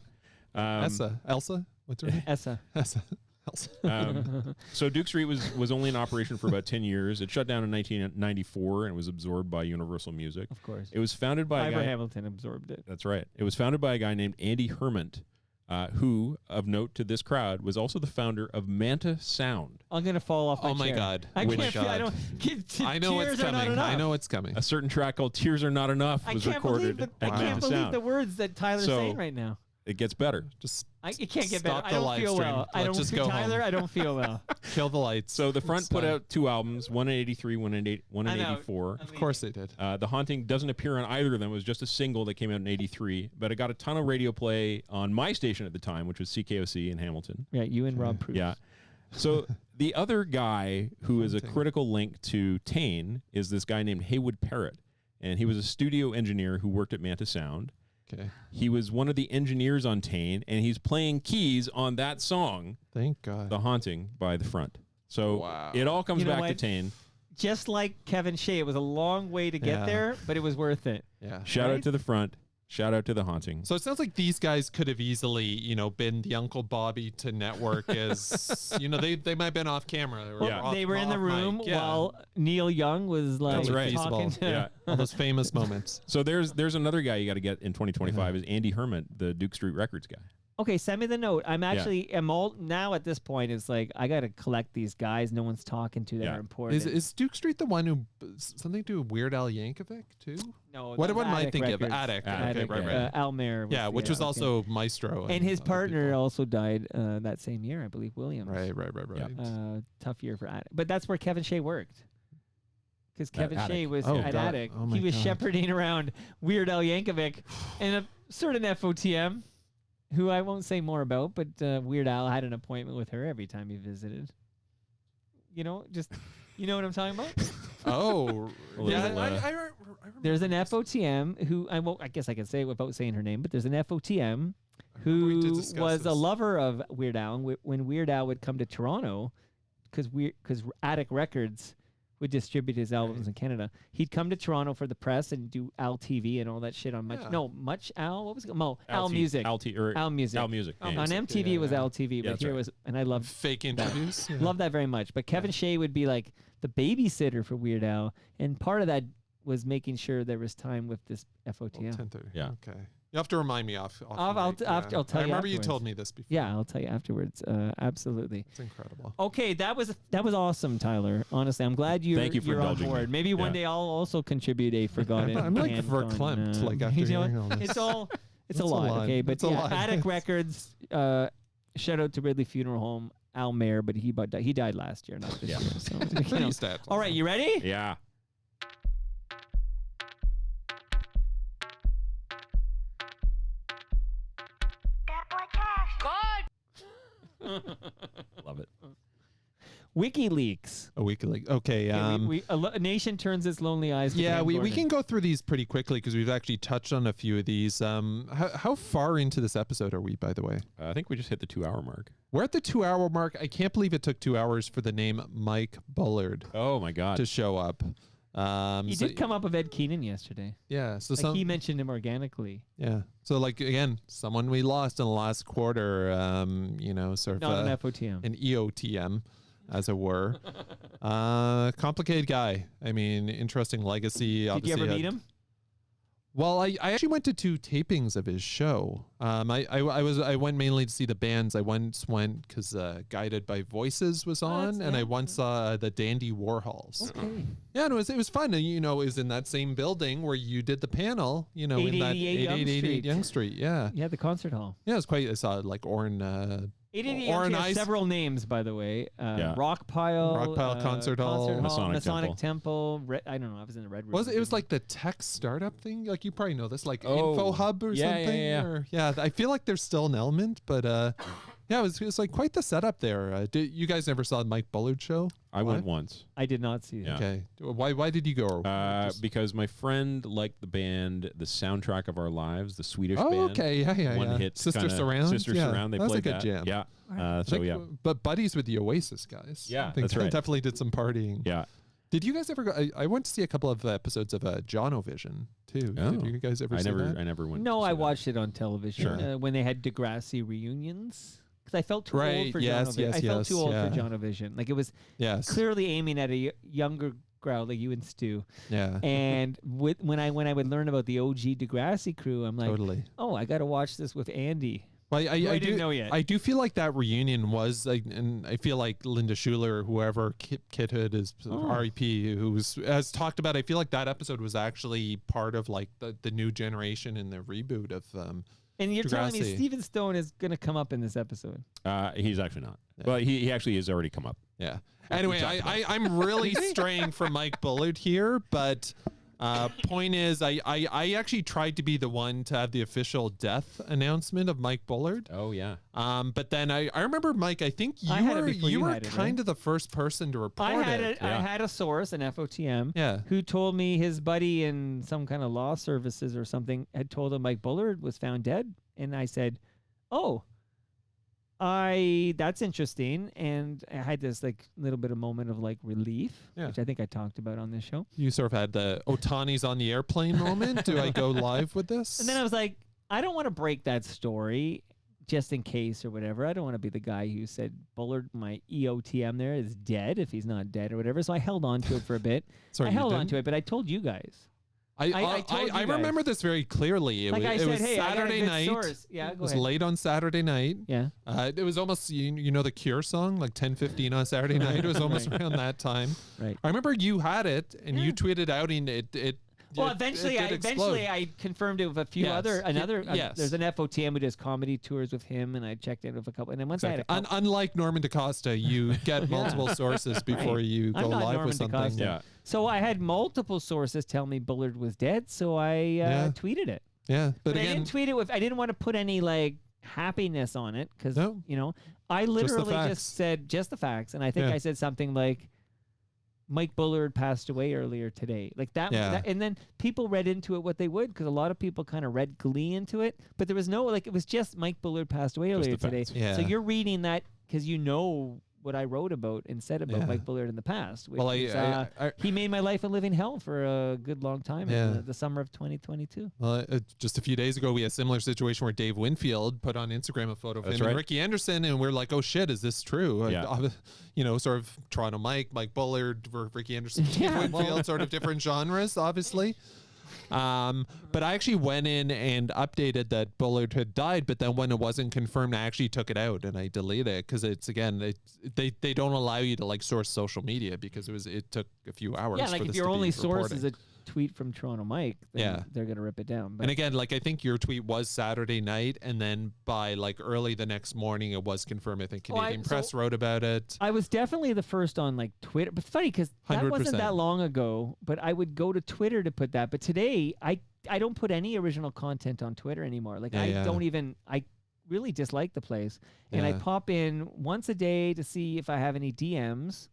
Elsa. What's her name? Elsa. So Duke Street was only in operation for about 10 years. It shut down in 1994 and was absorbed by Universal Music. Of course. It was founded by Ivor Hamilton absorbed it. That's right. It was founded by a guy named Andy Hermant, who, of note to this crowd, was also the founder of Manta Sound. I'm going to fall off my Oh my chair. God. I Which can't feel, I God. don't, I know what's tears are not coming. enough. I know what's coming. A certain track called Tears Are Not Enough was recorded at I can't Manta believe Sound. the words that Tyler's saying right now. It gets better. Just it can't get stop better. I the don't live feel stream. well. I Let's don't just feel go Tyler, home. I don't feel well. Kill the lights. So the front put out two albums, one in 83, one in I know. 84. Of course they did. The Haunting doesn't appear on either of them. It was just a single that came out in 83, but it got a ton of radio play on my station at the time, which was CKOC in Hamilton. Yeah, you and Rob Proust. Yeah. So the other guy who is a critical link to Tane is this guy named Haywood Parrott, and he was a studio engineer who worked at Manta Sound. Okay. He was one of the engineers on Tane, and he's playing keys on that song. Thank God. The Haunting by the front. So it all comes You know back to what? Tane. Just like Kevin Shea, it was a long way to get there, but it was worth it. Yeah. Shout out to the front. Shout out to the Haunting. So it sounds like these guys could have easily, been the Uncle Bobby to network as, they might have been off camera. Or They were in the off room mic. Yeah. while Neil Young was like That's right. talking to Yeah. All those famous moments. So there's another guy you got to get in 2025 is Andy Hermant, the Duke Street Records guy. Okay, send me the note. I'm all now at this point. It's like I got to collect these guys. No one's talking to that are important. Is Duke Street the one who something to do with Weird Al Yankovic too? No, What that's am I Attic thinking Records. of? Attic. Attic, Okay, right. Al Mayer. Yeah, which was also Maestro. And his partner also died that same year, I believe, Williams. Right. Tough year for Attic. But that's where Kevin Shea worked. Because Kevin Attic. Shea was Oh, at God. Attic. Oh, my He was God. shepherding around Weird Al Yankovic and a certain FOTM, who I won't say more about, but Weird Al had an appointment with her every time he visited. You know what I'm talking about? Oh, There's an FOTM who I guess I can say it without saying her name, but there's an FOTM we did who discuss was a this. lover of Weird Al. And when Weird Al would come to Toronto, because Attic Records would distribute his albums in Canada, he'd come to Toronto for the press and do Al TV and all that shit on Much Al. What was it? Al Music. Al Music. Al Music. Yeah. On MTV it was Al TV, but that's here right. it was, and I loved Fake interviews. Yeah. Love that very much. But Kevin Shea would be like the babysitter for Weird Al, and part of that was making sure there was time with this FOTM. 10:30. Yeah. Okay. You have to remind me off. I'll tell you. I remember you afterwards. told me this before. Yeah, I'll tell you afterwards. Absolutely. It's incredible. Okay, that was awesome, Tyler. Honestly, I'm glad Thank you for you're on indulging me. board. Maybe one Yeah. day I'll also contribute a forgotten. I'm like hand verklempt, on, like, after you know, hearing all this. It's a It's a lot. lot. Okay, but It's a yeah, lot. Attic Records. Shout out to Ridley Funeral Home, Al Mayer, but he died last year, not this year. So, you know. He's dead. All right, you ready? Yeah. Good. Love it. WikiLeaks. A WikiLeaks. Okay. A nation turns its lonely eyes. To Yeah, Pam we Gordon. can go through these pretty quickly because we've actually touched on a few of these. How far into this episode are we, by the way? I think we just hit the 2-hour mark. We're at the 2-hour mark. I can't believe it took 2 hours for the name Mike Bullard. Oh my God. To show up. He did come up with Ed Keenan yesterday. Yeah, so he mentioned him organically. Yeah, so like again, someone we lost in the last quarter. Sort of Not an FOTM, an EOTM, as it were. Complicated guy. I mean, interesting legacy. Did you ever meet him? Well, I actually went to 2 tapings of his show. I went mainly to see the bands. I once went because Guided by Voices was on, and I once saw the Dandy Warhols. Okay. Yeah, and it was fun. It was in that same building where you did the panel. In that 888 Young Street. Yeah. Yeah, the concert hall. Yeah, it was quite. I saw like Orin. 888 Young Street has several names, by the way. Rock Pile Concert Hall, Masonic Temple. I don't know. I was in the Red Room. It was like the tech startup thing. Like you probably know this, like Info Hub or something. Yeah. I feel like there's still an element, but yeah, it was like quite the setup there. You guys never saw the Mike Bullard show? I went once. I did not see it. Yeah. Okay. Why did you go? Because my friend liked the band, the soundtrack of our lives, the Swedish Oh, band. okay. Yeah. One hit. Sister Surround. Sister Surround. They that was played a good that. jam. Yeah. But buddies with the Oasis guys. Yeah, I think that's right. Definitely did some partying. Yeah. Did you guys ever go? I went to see a couple of episodes of Jono-Vision too. Oh. Did you guys ever see that? I never went. No, I watched it on television when they had Degrassi reunions. Because I felt too old for Jono-Vision. I felt too old for Jono-Vision. Like it was clearly aiming at a younger crowd, like you and Stu. Yeah. And when I would learn about the OG Degrassi crew, I'm like, oh, I got to watch this with Andy. Well, I didn't know yet. I do feel like that reunion was, and I feel like Linda Schuler, or whoever, Kit Hood is R.E.P., has talked about. I feel like that episode was actually part of like the new generation and the reboot of. And you're telling me Degrassi. Steven Stone is going to come up in this episode? He's actually not. Well, he actually has already come up. Yeah. Anyway, I'm really straying from Mike Bullard here, but point is, I actually tried to be the one to have the official death announcement of Mike Bullard. Oh yeah. But then I remember, Mike, I think you were kind of the first person to report it. I had a source, an FOTM, who told me his buddy in some kind of law services or something had told him Mike Bullard was found dead, and I said, "Oh, that's interesting," and I had this like little bit of moment of like relief, which I think I talked about on this show. You sort of had the Otani's on the airplane moment. Do I go live with this? And then I was like, I don't want to break that story just in case or whatever. I don't want to be the guy who said Bullard, my EOTM there, is dead if he's not dead or whatever. So I held on to it for a bit. Sorry, I held on to it, but I told you guys. I remember this very clearly. It was hey, Saturday night. Source. Yeah, it was late on Saturday night. Yeah. It was almost, you know, the Cure song, like 10:15 on Saturday night. It was almost around that time. Right. I remember you had it and you tweeted out and eventually I confirmed it with a few there's an FOTM who does comedy tours with him, and I checked it with a couple. And then once I had a couple, unlike Norman DaCosta, you get multiple sources before you go live Norman with something. DaCosta. Yeah. So I had multiple sources tell me Bullard was dead, so I tweeted it. Yeah, but again, I didn't tweet it with. I didn't want to put any like happiness on it because you know I literally just said just the facts, and I think I said something like, Mike Bullard passed away earlier today. Like that, and then people read into it what they would, because a lot of people kind of read glee into it, but there was no, like, it was just Mike Bullard passed away earlier today. Yeah. So you're reading that because you know what I wrote about and said about Mike Bullard in the past. Which he made my life a living hell for a good long time in the summer of 2022. Well, just a few days ago, we had a similar situation where Dave Winfield put on Instagram a photo of him and Ricky Anderson, and we're like, oh shit, is this true? You know, sort of Toronto Mike Bullard, Ricky Anderson, Dave Winfield, sort of different genres, obviously. But I actually went in and updated that Bullard had died, but then when it wasn't confirmed, I actually took it out and I deleted it because it's, again, they don't allow you to like source social media because it took a few hours. Yeah, like for if this your to be only source reporting. is a tweet from Toronto Mike, then they're gonna rip it down. But And again, like I think your tweet was Saturday night, and then by like early the next morning, it was confirmed. I think Canadian Press wrote about it. I was definitely the first on like Twitter, but funny because that 100%. wasn't that long ago. But I would go to Twitter to put that. But today, I don't put any original content on Twitter anymore. Like I don't even. I really dislike the place. And I Yeah. pop in once a day to see if I have any DMs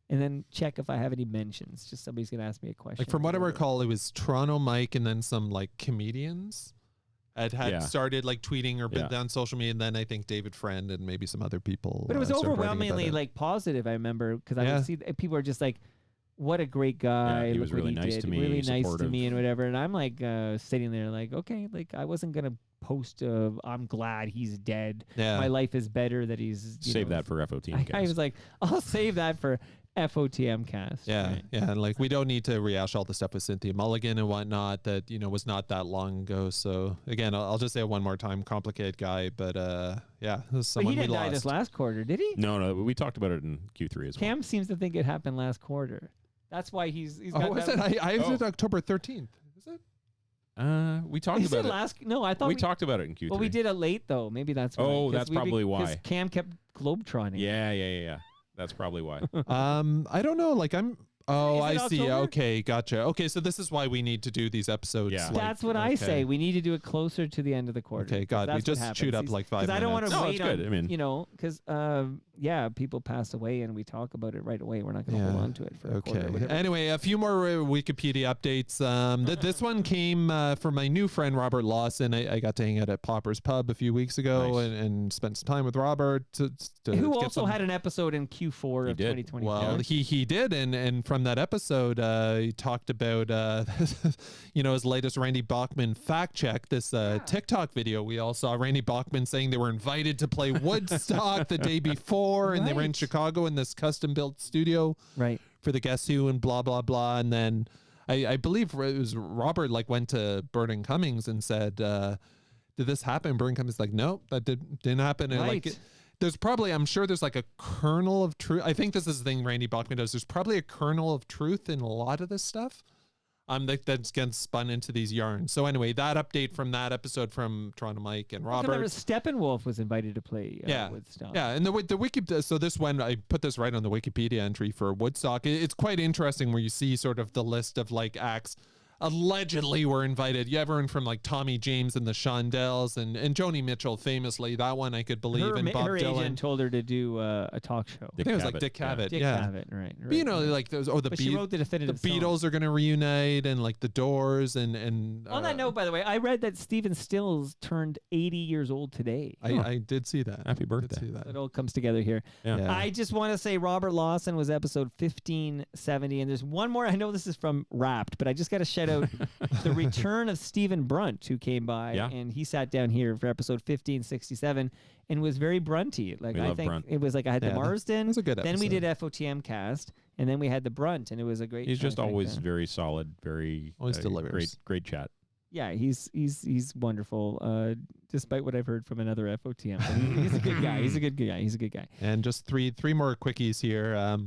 and then check if I have any mentions. Just somebody's going to ask me a question. Like from what I or recall, it was Toronto Mike and then some like comedians had started like tweeting or been on social media, and then I think David Friend and maybe some other people. But it was started writing about overwhelmingly it. like positive, I remember, because I would see people are just like, what a great guy. he Look was what really he nice did. to me, Really nice to supportive. me and whatever. And I'm like sitting there like, okay, like I wasn't going to post I'm glad he's dead. Yeah. My life is better that he's Save that for FOTMcast. I was like, I'll save that for FOTMcast. Yeah, right? yeah, and like we don't need to rehash all the stuff with Cynthia Mulligan and whatnot that was not that long ago. So again, I'll just say it one more time: complicated guy, but yeah, this is But someone he didn't we die lost. this last quarter, did he? No, we talked about it in Q3 as well. Cam seems to think it happened last quarter. That's why he's Oh, got was that. it? I was it October 13th. Is it? We talked Is about it it. last? No, I thought we talked about it in Q3. Well, we did it late though. Maybe that's why. Oh, 'Cause that's probably why. Because Cam kept globetrotting. Yeah. That's probably why. I don't know. Like I'm. Oh, Is it I see. October? Okay, gotcha. Okay, so this is why we need to do these episodes. Yeah. like- That's what I okay. say. We need to do it closer to the end of the quarter. Okay, God, we That's what just happens. chewed up like 5 Because I don't want to minutes. No, wait it's good. on, I mean- because people pass away and we talk about it right away. We're not going to hold on to it for a quarter. Okay. or whatever. Anyway, a few more Wikipedia updates. This one came from my new friend Robert Lawson. I got to hang out at Popper's Pub a few weeks ago and spent some time with Robert. To Who get also some- had an episode in Q4 of 2024. Well, he did, and from that episode, he talked about his latest Randy Bachman fact check. This TikTok video we all saw. Randy Bachman saying they were invited to play Woodstock the day before, and they were in Right. Chicago in this custom built studio, right, for the Guess Who and blah blah blah. And then I believe it was Robert went to Burton Cummings and said, "Did this happen?" Burton Cummings like, "No, that didn't happen." And Right. there's probably, I'm sure there's like a kernel of truth. I think this is the thing Randy Bachman does. There's probably a kernel of truth in a lot of this stuff. That's getting spun into these yarns. So anyway, that update from that episode from Toronto Mike and I remember Robert. Steppenwolf was invited to play Yeah, Woodstock. yeah, and the wiki. So this one, I put this right on the Wikipedia entry for Woodstock. It's quite interesting where you see sort of the list of like acts allegedly were invited. You everyone from like Tommy James and the Shondells and Joni Mitchell famously. That one I could believe. Her, and Bob her Dylan. agent told her to do a talk show. I think it was like Dick Cavett. Dick yeah. Cavett, right. But, like those. Oh, the But she wrote the definitive The Beatles song. are going to reunite, and like the Doors, and On that note, by the way, I read that Stephen Stills turned 80 years old today. I did see that. Happy birthday. Did see that. It all comes together here. Yeah. Yeah. I just want to say Robert Lawson was episode 1570, and there's one more. I know this is from Wrapped, but I just got to shout out the return of Stephen Brunt, who came by, Yeah. and he sat down here for episode 1567 and was very brunty. Like We I love think Brunt. it was like I had Yeah, the Marsden, that's a good then we did episode. FOTMcast, and then we had the Brunt, and it was a great. He's time, just I think, always then. very solid, very Always delivers. Great chat. Yeah, he's wonderful. Despite what I've heard from another FOTM, but he's a good guy. He's a good guy. He's a good guy. And just three more quickies here.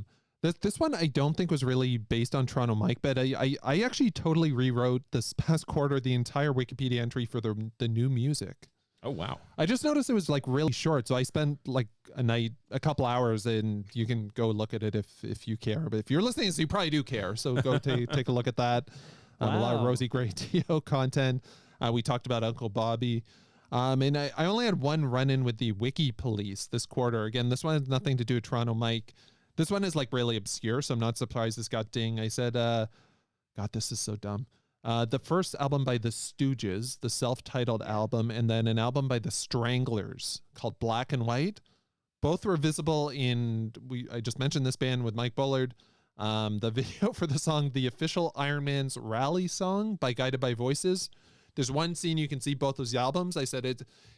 This one I don't think was really based on Toronto Mike, but I actually totally rewrote this past quarter the entire Wikipedia entry for the new music. Oh wow! I just noticed it was like really short, so I spent like a couple hours, and you can go look at it if you care. But if you're listening, so you probably do care. So go take a look at that. A lot of Wow. Rosie Gray Dio content. We talked about Uncle Bobby. And I only had one run-in with the Wiki Police this quarter. Again, this one has nothing to do with Toronto Mike. This one is like really obscure, so I'm not surprised this got ding. I said, God, this is so dumb. The first album by the Stooges, the self-titled album, and then an album by the Stranglers called Black and White. Both were visible in, I just mentioned this band with Mike Bullard. The video for the song, the official Iron Man's Rally song by Guided by Voices. There's one scene you can see both those albums. I said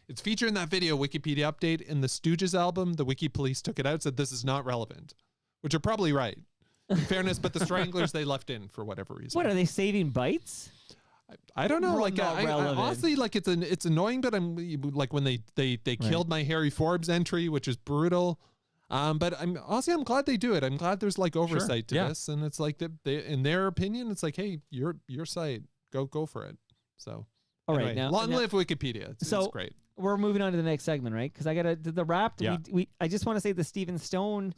it's featured in that video, Wikipedia update. In the Stooges album, the Wiki Police took it out, said this is not relevant, which are probably right, in fairness, but the Stranglers they left in for whatever reason. What are they saving bytes? I don't know. Well, Like not I relevant. honestly, like it's annoying, but I'm like when they killed my Harry Forbes entry, which is brutal. But I'm glad they do it. I'm glad there's like oversight to this, and it's like they in their opinion, it's like, hey, your site, go for it. So All right, Anyway, now long live Wikipedia. It's great. We're moving on to the next segment, right? Because I got to the Wrapped. Yeah. I just want to say the Stephen Stone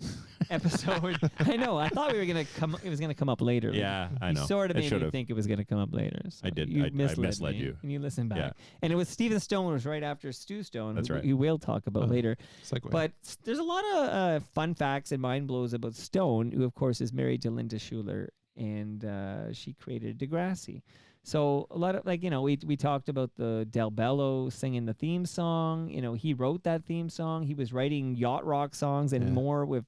episode. I know. I thought we were gonna come. It was gonna come up later. Yeah, I know. You sort of It made me should've. think it was gonna come up later. So I did. You I misled me, you. And you listened back. Yeah. And it was Stephen Stone was right after Stu Stone. That's right. You will talk about later. Segue. But there's a lot of fun facts and mind blows about Stone, who of course is married to Linda Schuler, and she created Degrassi. So a lot of we talked about the Del Bello singing the theme song. He wrote that theme song. He was writing yacht rock songs and more with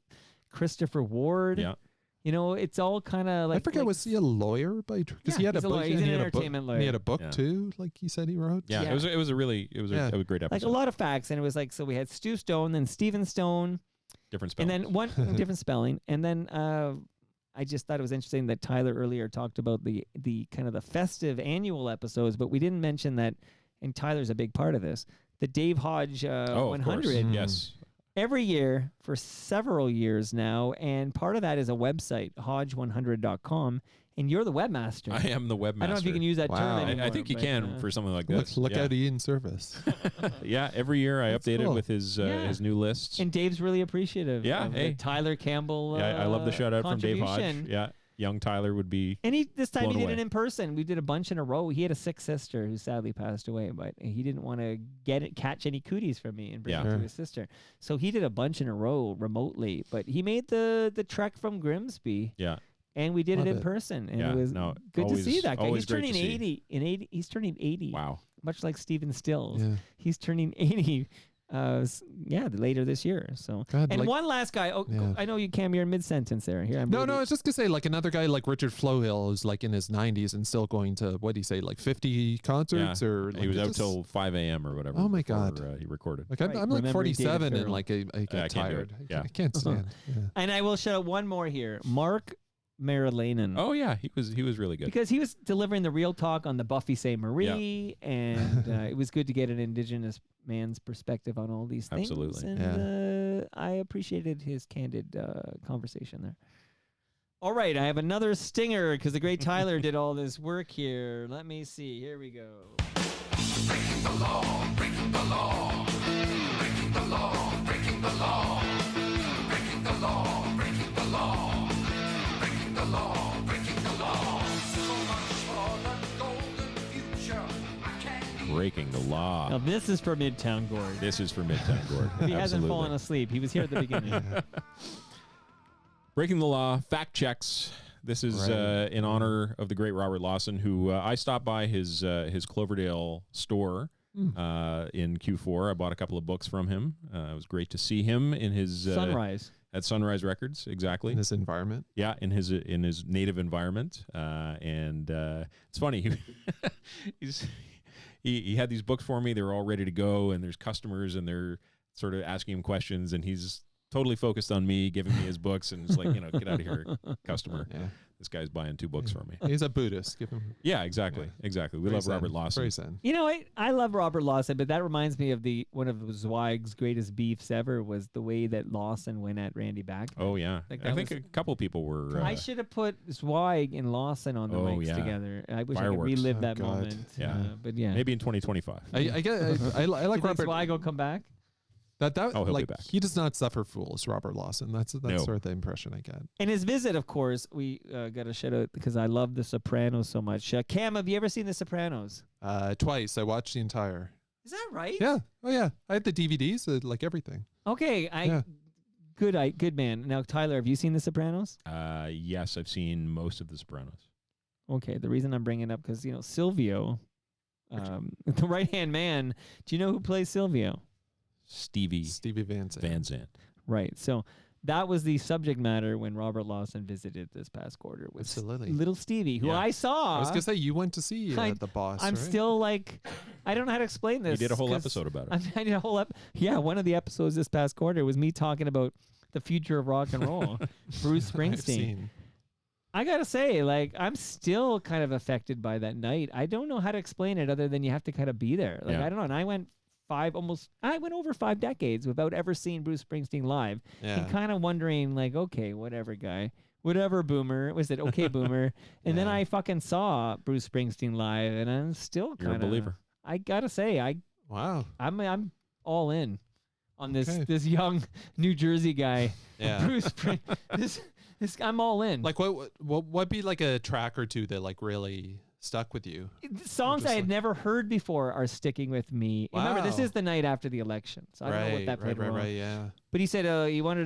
Christopher Ward. Yeah. It's all kind of like. I forget, was he a lawyer by? Because he had he's a a book. lawyer. He's and an he had a book- entertainment and He had a lawyer. book too, like he said he wrote. Yeah, it was a great episode. like a lot of facts, and it was like so we had Stu Stone, then Stephen Stone, Different spelling. and then one different spelling, and then I just thought it was interesting that Tyler earlier talked about the kind of the festive annual episodes, but we didn't mention that, and Tyler's a big part of this, the Dave Hodge of course. 100. Yes. Every year for several years now, and part of that is a website, hodge100.com, and you're the webmaster. I am the webmaster. I don't know if you can use that term anymore. I think you but, can for something like this. Look yeah. out Ian Service. Yeah, every year I That's update it cool. with his new lists. And Dave's really appreciative. Yeah, of the hey. Tyler Campbell. Yeah, I love the shout out from Dave Hodge. contribution. Yeah, young Tyler would be. And this time blown he did away. it in person. We did a bunch in a row. He had a sick sister who sadly passed away, but he didn't want to catch any cooties from me and bring it to his sister. So he did a bunch in a row remotely. But he made the trek from Grimsby. Yeah. And we did Love it in it. person, and Yeah, it was no, good to see always- that guy. always He's great to turning see. 80. He's turning 80. Wow. Much like Stephen Stills. Yeah. He's turning 80. Later this year. So, God, and like- one last guy. Oh, Yeah. I know you Cam. You're in mid sentence there. Here, I'm No, really- I was just gonna say, like another guy like Richard Flohill who's like in his 90s and still going to what do you say, like 50 concerts or like, he was it out just- till 5 a.m. or whatever. Oh my before, God. he recorded. Like I'm Right, like remembering 47 David and Farrell. like I I get can't do tired. it. I Yeah. can't stand. Yeah. And I will shout out one more here, Mark Marilanen. Oh yeah, he was really good. Because he was delivering the real talk on the Buffy Sainte Marie, and it was good to get an Indigenous man's perspective on all these things. Absolutely. And I appreciated his candid conversation there. All right, I have another stinger because the great Tyler did all this work here. Let me see. Here we go. Breaking the law, breaking the law, breaking the law, breaking the law, breaking the law, breaking the law, breaking the law, breaking the law. So much for the golden future. I can't Breaking the law. Now, this is for Midtown Gord. This is for Midtown Gord. If he hasn't Absolutely. fallen asleep, he was here at the beginning. Breaking the law, fact checks. This is in honor of the great Robert Lawson, who I stopped by his Cloverdale store in Q4. I bought a couple of books from him. It was great to see him in his Sunrise. At Sunrise Records, exactly. In this environment. Yeah, in his native environment, and it's funny. He had these books for me. They were all ready to go, and there's customers, and they're sort of asking him questions, and he's totally focused on me, giving me his books, and it's like, get out of here, customer. Yeah. This guy's buying 2 books from me. He's a Buddhist. Give him. Yeah, exactly. Exactly. We Very love Robert zen. Lawson. Very zen. You know, I love Robert Lawson, but that reminds me of one of Zweig's greatest beefs ever was the way that Lawson went at Randy Bachman. Oh, yeah. Like, I that think was- a couple people were. I should have put Zweig and Lawson on the Oh, mics yeah. together. I wish Fireworks. I could relive Oh, that God. moment. Yeah. But yeah. Maybe in 2025. I like You think Robert. Zweig will come back? That Oh, he'll be like back. he does not suffer fools, Robert Lawson. That's No. sort of the impression I get. And his visit, of course, we got to shout out because I love The Sopranos so much. Cam, have you ever seen The Sopranos? Twice I watched the entire. Is that right? Yeah. Oh yeah. I had the DVDs, like everything. Okay. Yeah. Good man. Now, Tyler, have you seen The Sopranos? Yes, I've seen most of The Sopranos. Okay. The reason I'm bringing it up because, Silvio, the right-hand man, do you know who plays Silvio? Stevie Van Zandt. Van Zandt. Right. So that was the subject matter when Robert Lawson visited this past quarter with Absolutely. little Stevie, who Yeah. I saw. I was gonna say you went to see the boss. I'm right? still like, I don't know how to explain this. You did a whole 'cause episode about it. I did a whole Yeah, one of the episodes this past quarter was me talking about the future of rock and roll. Bruce I've Springsteen. seen. I gotta say, I'm still kind of affected by that night. I don't know how to explain it other than you have to kind of be there. Yeah. I don't know. And I went over 5 decades without ever seeing Bruce Springsteen live. Yeah. And kind of wondering, okay, whatever, guy. Whatever, boomer. Was it okay, boomer? And then Yeah. I fucking saw Bruce Springsteen live, and I'm still kind You're of a believer. I gotta say, I'm all in on this young New Jersey guy. Yeah. Bruce this I'm all in. Like what'd be like a track or two that like really stuck with you? Songs I had never heard before are sticking with me. Remember, this Wow. is the night after the election, so I don't know what that played right, yeah. But he said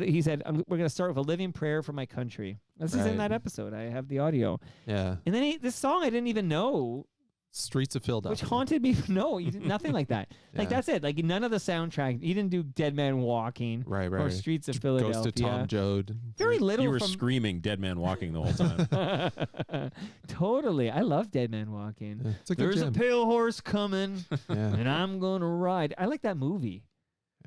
he said we're going to start with a living prayer for my country. This is in that episode. I have the audio. Yeah. And then this song I didn't even know. Streets of Philadelphia. Which haunted me. No, nothing like that. Like Yeah. that's it. Like none of the soundtrack. He didn't do Dead Man Walking or Streets of Philadelphia. Goes to Tom Joad. Very little. You were from... screaming "Dead Man Walking" the whole time. Totally. I love Dead Man Walking. It's a good There's jam. a pale horse coming, Yeah. and I'm gonna ride. I like that movie.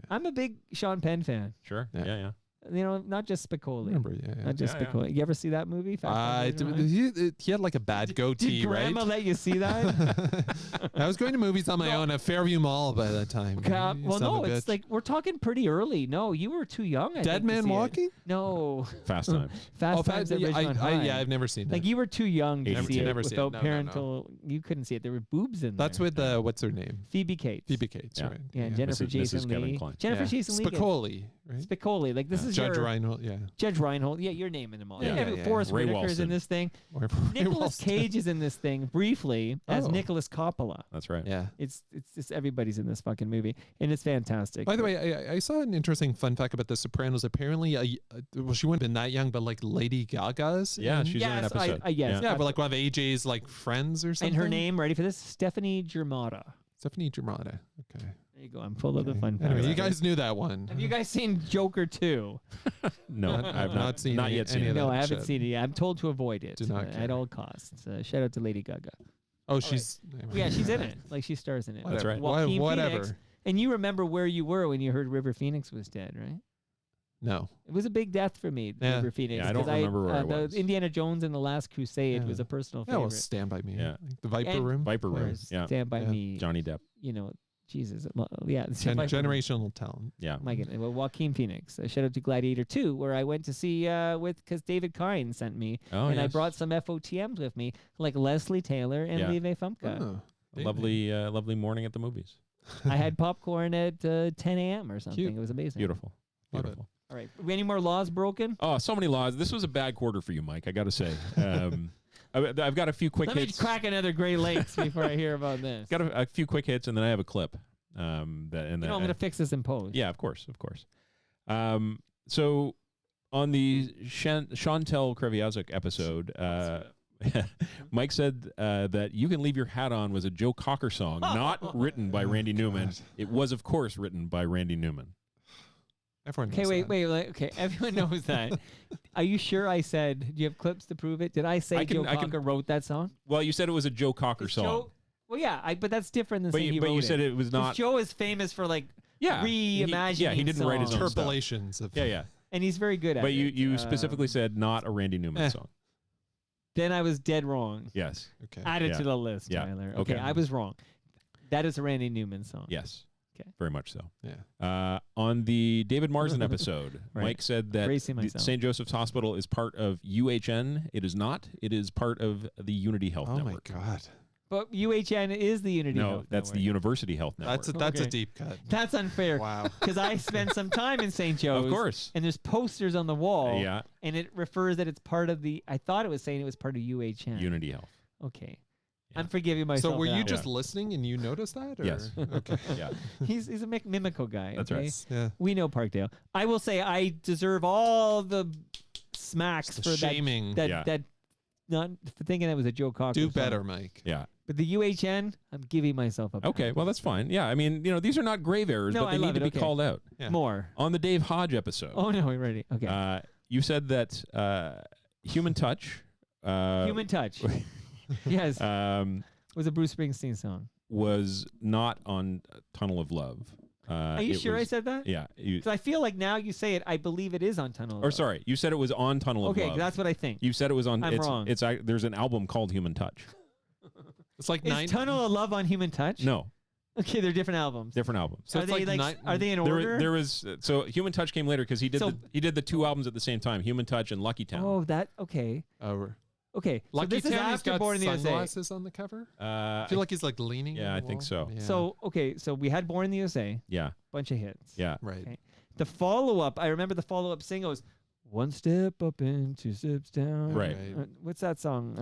I'm a big Sean Penn fan. Sure. Yeah. You know, not just Spicoli. Remember, yeah. Not just Yeah, yeah. Spicoli. You ever see that movie? Fast Times at Ridgemont He had like a bad goatee, Did Grandma right? let you see that? I was going to movies on my own at Fairview Mall by that time. You Well, son no, of a it's bitch. like we're talking pretty early. No, you were too young. I Dead think, to Man see it. Walking? No. Fast Times. Fast Times at Ridgemont High. Yeah, I've never seen that. Like you were too young to Never see seen it it. Never seen it. without No, no, no. parental. You couldn't see it. There were boobs in That's there. with what's her name? Phoebe Cates. Phoebe Cates, Yeah. right? Yeah, Jennifer Mrs. Jason Kevin Leigh. Kline. Jennifer Yeah. Jason Leigh. Spicoli, right? Spicoli. Like this is Judge your Reinhold, yeah. Judge Reinhold. Yeah, you're naming them all. Yeah. Yeah, Forrest Ray Whitaker's in Walston. this thing. Ray Nicolas Walston. Cage is in this thing briefly as Oh. Nicholas Coppola. That's right. Yeah. It's just everybody's in this fucking movie, and it's fantastic. By the way, I saw an interesting fun fact about The Sopranos. Apparently, well, she wouldn't have been that young, but like Lady Gaga's. Yeah, in- she's in an episode. yes, Yeah, but like one of AJ's like friends or something. and her name, ready for this? Stephanie Germanotta. Stephanie Germanotta. Okay. There you go. I'm full of the fun Anyway, facts. you guys knew that one. Have you guys seen Joker 2? No, I've not seen not any- yet seen any it. of No, that I haven't shit. seen it yet. I'm told to avoid it Do not at care. all costs. Shout out to Lady Gaga. Oh, she's. Yeah, she's in it. Like she stars in it. That's right. Joaquin Whatever. Phoenix. And you remember where you were when you heard River Phoenix was dead, right? No. It was a big death for me, Yeah. River Phoenix. Yeah, I don't 'cause remember where I the was. Indiana Jones and the Last Crusade Yeah. was a personal Yeah, favorite. well, Stand By Me. Yeah. The Viper And- Room. Viper Of Room. course, Yeah. Stand By Yeah. Me. Johnny Depp. You know, Jesus. Yeah. Stand By Me. Generational talent. Yeah. My goodness. Well, Joaquin Phoenix. Shout out to Gladiator 2, where I went to see because David Kine sent me. Oh, and I yes. brought some FOTMs with me, like Leslie Taylor and Yeah. Lieve Fumka. Oh, A lovely morning at the movies. I had popcorn at 10 a.m. or something. Cute. It was amazing. Beautiful. Love it. Beautiful. All right. Any more laws broken? Oh, so many laws. This was a bad quarter for you, Mike. I got to say. I've got a few quick Let me hits. crack another Great Lakes before I hear about this. Got a few quick hits, and then I have a clip. I'm going to fix this in post. Yeah, of course. So on the Chantel Kreviazuk episode, Mike said that "You Can Leave Your Hat On" was a Joe Cocker song, not written by Randy Newman. It was, of course, written by Randy Newman. Everyone Okay, knows wait. that. Okay, everyone knows that. Are you sure I said, do you have clips to prove it? Did I say Joe Cocker wrote that song? Well, you said it was a Joe Cocker song. Joe, well, yeah, but that's different than But saying you- he but wrote you it. said it was 'Cause not- Joe is famous for like Yeah, reimagining he didn't write his own songs. stuff. Interpolations of Yeah. And he's very good at But it. you specifically said not a Randy Newman song. Then I was dead wrong. Yes. Okay. Add it Yeah. to the list, Yeah. Tyler. Okay. I was wrong. That is a Randy Newman song. Yes. Okay. Very much so. Yeah. On the David Marsden episode, Right. Mike said that Bracing the myself. St. Joseph's Hospital is part of UHN. It is not. It is part of the Unity Health Oh my Network. God. But UHN is the Unity No, Health that's the Network. University Health Network. That's a Okay. deep cut. That's unfair. Wow. Because I spent some time in St. Joe's. Of course. And there's posters on the wall. Yeah. And it refers that it's part of the, I thought it was saying it was part of UHN. Unity Health. Okay. I'm forgiving myself. So were for you that just one. listening and you noticed that? Or? Yes. Okay. Yeah. He's a Mimico guy. That's okay? right. Yeah. We know Parkdale. I will say I deserve all the smacks The for shaming. that. Yeah. That not for thinking that was a Joe Cocker Do song. better, Mike. Yeah. But the UHN, I'm giving myself a Okay. Well, that's fine. Yeah. I mean, these are not grave errors, No, but they I need love to it. be Okay. called out. Yeah. more. On the Dave Hodge episode, Oh no, we're ready. Okay. you said that Human Touch. Human Touch. Yes. Was a Bruce Springsteen song. Was not on Tunnel of Love. Are you sure I said that? Yeah. Because I feel like now you say it, I believe it is on Tunnel of Or Love. sorry, you said it was on Tunnel of Okay, Love. that's what I think. You said it was on. I'm it's, wrong. It's there's an album called Human Touch. It's like Is Tunnel of Love on Human Touch? No, Okay, they're different albums. different albums. So are it's they like are they in order? There was so Human Touch came later because he did So- he did the two albums at the same time, Human Touch and Lucky Town. Oh, that okay. Oh, Okay, so Lucky this is Town, he's after got Born in the USA. sunglasses on the cover. I feel like he's like leaning. Yeah, on I the think wall. so. Yeah. So okay, so we had Born in the USA. Yeah. Bunch of hits. Yeah. Right. Okay. The follow-up, I remember the follow-up single was "One Step Up and Two Steps Down." Right. What's that song?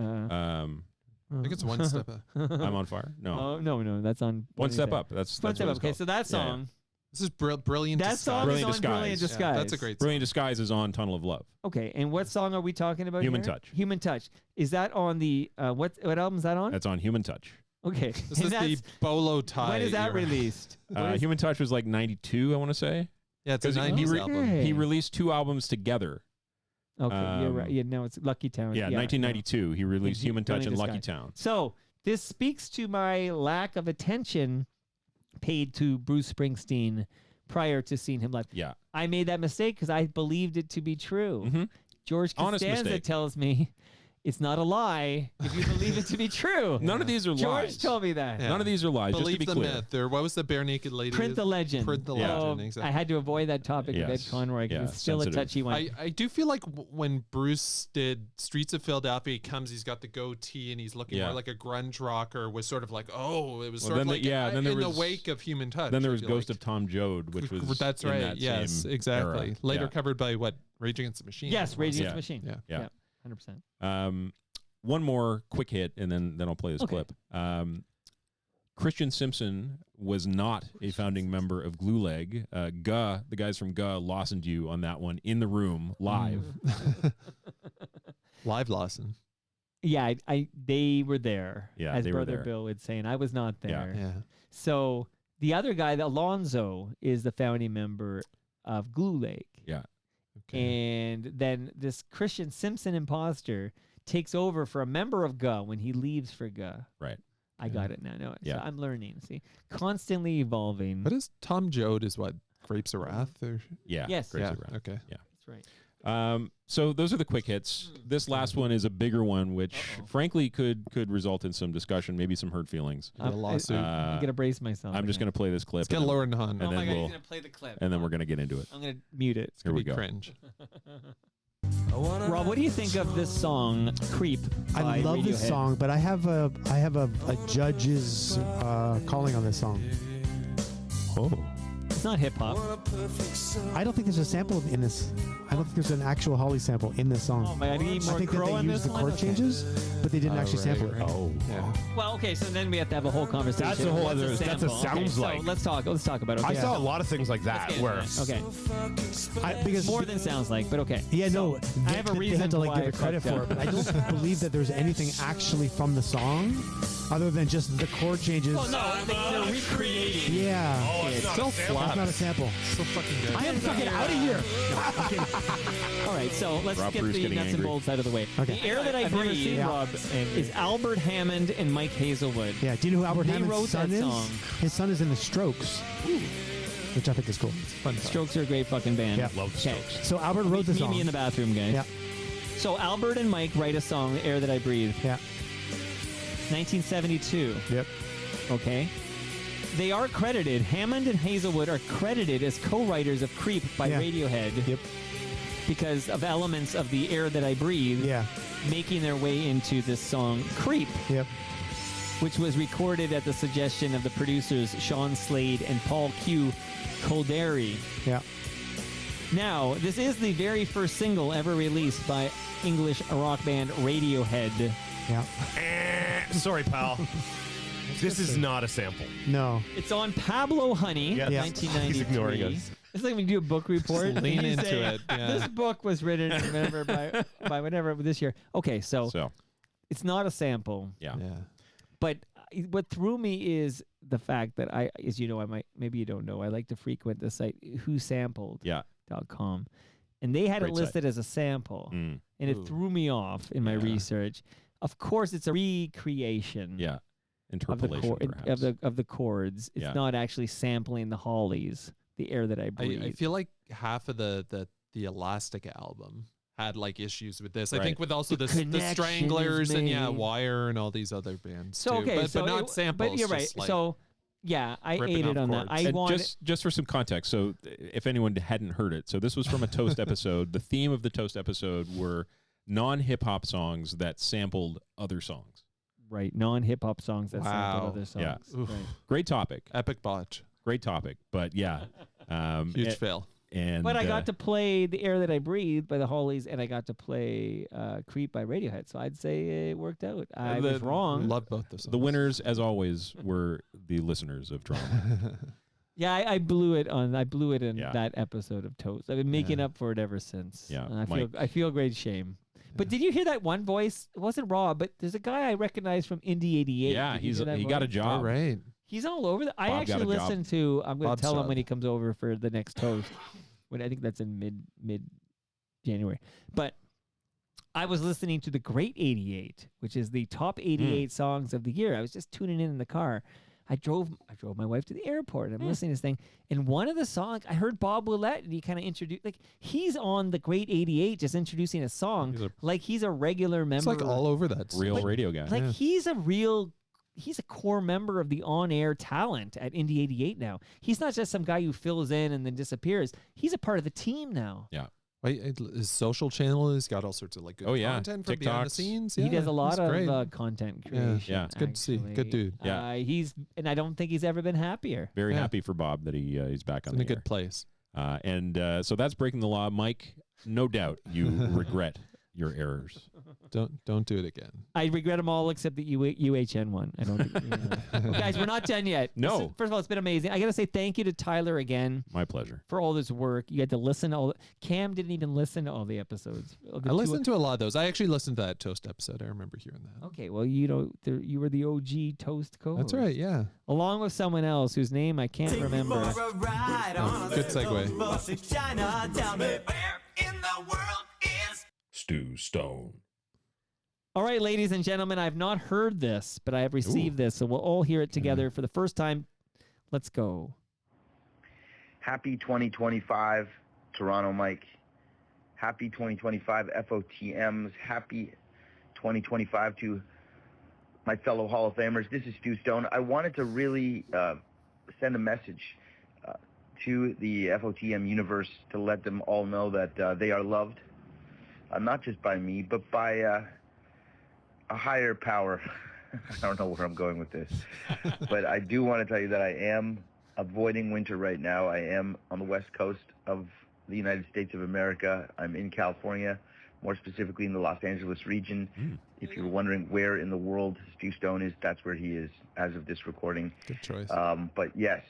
I think it's One Step Up. I'm on fire. No. Oh, no, that's on One Step Up. That's One what Step it's Up. Okay, called. so that Yeah, yeah. song. This is Brilliant That Disguise. song Brilliant is on Disguise. Brilliant Yeah, Disguise. that's a great song. Brilliant Disguise is on Tunnel of Love. Okay, and what song are we talking about? Human here? Touch. Human Touch. Is that on the what album is that on? That's on Human Touch. Okay. This And is the that's- Bolo Tie. When is that era. released? When is- Human Touch was like 92, I want to say. Yeah, it's a 'Cause 90s he album. He released 2 albums together. Okay, you're right. Yeah, no, it's Lucky Town. Yeah, 1992. He released Human Touch and Brilliant Lucky Disguise. Town. So this speaks to my lack of attention paid to Bruce Springsteen prior to seeing him live. Yeah. I made that mistake because I believed it to be true. Mm-hmm. George Honest Costanza mistake. tells me it's not a lie if you believe it to be true. None of these are George lies. told me that. None of these are lies. Believe just to the be clear. myth. Or what was the bare naked lady? Print the legend. Print the Yeah. legend. Oh, Exactly. I had to avoid that topic of Ed Yes. Conroy because Yeah, it's still sensitive. a touchy one. I do feel like when Bruce did Streets of Philadelphia, he comes, he's got the goatee, and he's looking Yeah. more like a grunge rocker. Was sort of like, oh, it was Well, sort of then like then there in was, the wake of Human Touch. Then there I was feel Ghost like. of Tom Joad, which was That's in right. that Yes, same exactly. era. Later Yeah. covered by what? Rage Against the Machine. yes, Rage Against Yeah. the Machine. Yeah. Yeah. 100%. One more quick hit, and then I'll play this Okay. clip. Christian Simpson was not a founding member of Glue Leg. Guh, the guys from Guh, Lawsoned you on that one in the room live. Live Lawson. Yeah, they were there. Yeah, as they were Brother there. Bill would say, and I was not there. Yeah. So the other guy, Alonzo, is the founding member of Glue Leg. Yeah. And then this Christian Simpson imposter takes over for a member of Guh when he leaves for Guh. Right. I got it now. No, Yeah. so I'm learning. See, constantly evolving. What is Tom Joad? Is what Grapes of Wrath? Or Yeah. Yes. Grapes yeah. of Wrath. Okay. Yeah. That's right. So those are the quick hits. This last one is a bigger one, which frankly could result in some discussion, maybe some hurt feelings. A lawsuit. I'm gonna brace myself. I'm just going to play this clip. Let's get and then- Lauren Hahn. and Oh then my God, we'll he's gonna play the clip. and then we're going to get into it. I'm gonna mute it. Here we Be go. cringe. Rob, what do you think of this song, "Creep"? I by love this Radiohead? song, but I have a judge's calling on this song. Oh. It's not hip hop. I don't think there's a sample in this. I don't think there's an actual Holly sample in this song. Oh my God, you need more I think that crow they on used this the one? chord Okay. changes, but they didn't Oh, actually right, sample right. it. Oh. Yeah. Well, okay, so then we have to have a whole conversation. That's a whole What's other- that's a sample? sounds okay, like. So let's talk about it. I Okay. saw a lot of things like Let's that get where into it. Okay. Because More than sounds like, but okay. Yeah, no, I have a they reason had to like why give I it credit fucked for up. it, but I don't believe that there's anything actually from the song, other than just the chord changes. Well, no, they're recreating. Yeah, Oh, it's not Still a sample. flat. it's not a sample. So fucking good. I am fucking out of here. All right, so let's Rob get Bruce the getting nuts and angry. bolts out of the way. Okay. The Air That I I've never Breathe seen Rob is Albert Hammond and Mike Hazelwood. Yeah, do you know who Albert They Hammond's wrote son that is? song. His son is in the Strokes, which I think is cool. Fun. Strokes are a great fucking band. Yeah. Love the Okay. Strokes. So Albert wrote the Meet song. me in the bathroom, guys. Yeah. So Albert and Mike write a song, The Air That I Breathe. Yeah. 1972. Yep. Okay. They are credited, Hammond and Hazelwood are credited as co-writers of Creep by Yeah. Radiohead. Yep. Because of elements of The Air That I Breathe Yeah. making their way into this song, Creep, Yep. which was recorded at the suggestion of the producers Sean Slade and Paul Q. Colderi. Yeah. Now, this is the very first single ever released by English rock band Radiohead. Yeah. Sorry, pal. This is not a sample. No. It's on Pablo Honey, Yes. Yeah. 1993. He's ignoring us. It's like when you do a book report. Just lean and you into say, it, yeah. This book was written whatever by whatever this year. Okay, so it's not a sample. Yeah. Yeah. But what threw me is the fact that as you know, maybe you don't know, I like to frequent the site whosampled.com. And they had Great it listed as a sample. Mm. And it Ooh. threw me off in my Yeah. research. Of course, it's a recreation. Yeah. Of the, Interpolation, perhaps. of the chords. It's Yeah. not actually sampling the Hollies, The Air That I Breathe. I feel like half of the Elastic album had like issues with this. I Right. think with also The the connection is Stranglers and made. Wire and all these other bands So too. okay, but not it- samples. But you're right. just, like, So yeah, I ripping ate it off on that. chords. I And wanted. just for some context, so if anyone hadn't heard it, so this was from a Toast episode. The theme of the Toast episode were non-hip hop songs that sampled other songs. Right, non-hip hop songs that sampled other songs. Yeah. Right. Great topic. Epic botch. Great topic, but yeah, Huge fail. And But I got to play "The Air That I Breathe" by the Hollies, and I got to play "Creep" by Radiohead. So I'd say it worked out. I was wrong. Love both those songs. The winners, as always, were the listeners of Drama. Yeah, I blew it in that episode of Toast. I've been making up for it ever since. Yeah, and I feel great shame. But did you hear that one voice? It wasn't Rob, but there's a guy I recognize from Indie 88. Yeah, Did you hear that he got a voice? job. Right. He's all over. I Bob got actually a job. listened to. I'm going Bob's to tell him job. when he comes over for the next Toast. When I think that's in mid January. But I was listening to the Great 88, which is the top 88 songs of the year. I was just tuning in the car. I drove my wife to the airport. I'm listening to this thing, and one of the songs I heard Bob Willett, and he kind of introduced, like he's on the Great 88, just introducing a song, like he's a regular member. It's like all over that. Real radio guy. Like he's a core member of the on-air talent at Indie 88 now. He's not just some guy who fills in and then disappears. He's a part of the team now. Yeah. Wait, his social channel has got all sorts of like good content from behind the TikToks. scenes. He does a lot he's great. of content creation. Yeah. It's good to see. Good dude. Yeah. And I don't think he's ever been happier. Very happy for Bob that he's back on in the a good air. place. So that's Breaking the Law. Mike, no doubt you regret your errors. Don't do it again. I regret them all except the UHN one. I don't. Guys, we're not done yet. No. First of all, it's been amazing. I got to say thank you to Tyler again. My pleasure. For all this work. You had to listen to all. Cam didn't even listen to all the episodes. I listened to a lot of those. I actually listened to that Toast episode. I remember hearing that. Okay, well, you were the OG Toast co-host. That's right, yeah. Along with someone else whose name I can't remember. Good segue. Stu Stone. All right, ladies and gentlemen, I've not heard this, but I have received this, so we'll all hear it together for the first time. Let's go. Happy 2025, Toronto Mike. Happy 2025, FOTMs. Happy 2025 to my fellow Hall of Famers. This is Stu Stone. I wanted to really send a message to the FOTM universe to let them all know that they are loved, not just by me, but by a higher power. I don't know where I'm going with this, but I do want to tell you that I am avoiding winter right now. I am on the west coast of the United States of America. I'm in California, more specifically in the Los Angeles region. If you're wondering where in the world Stu Stone is, that's where he is as of this recording. Good choice. But yes,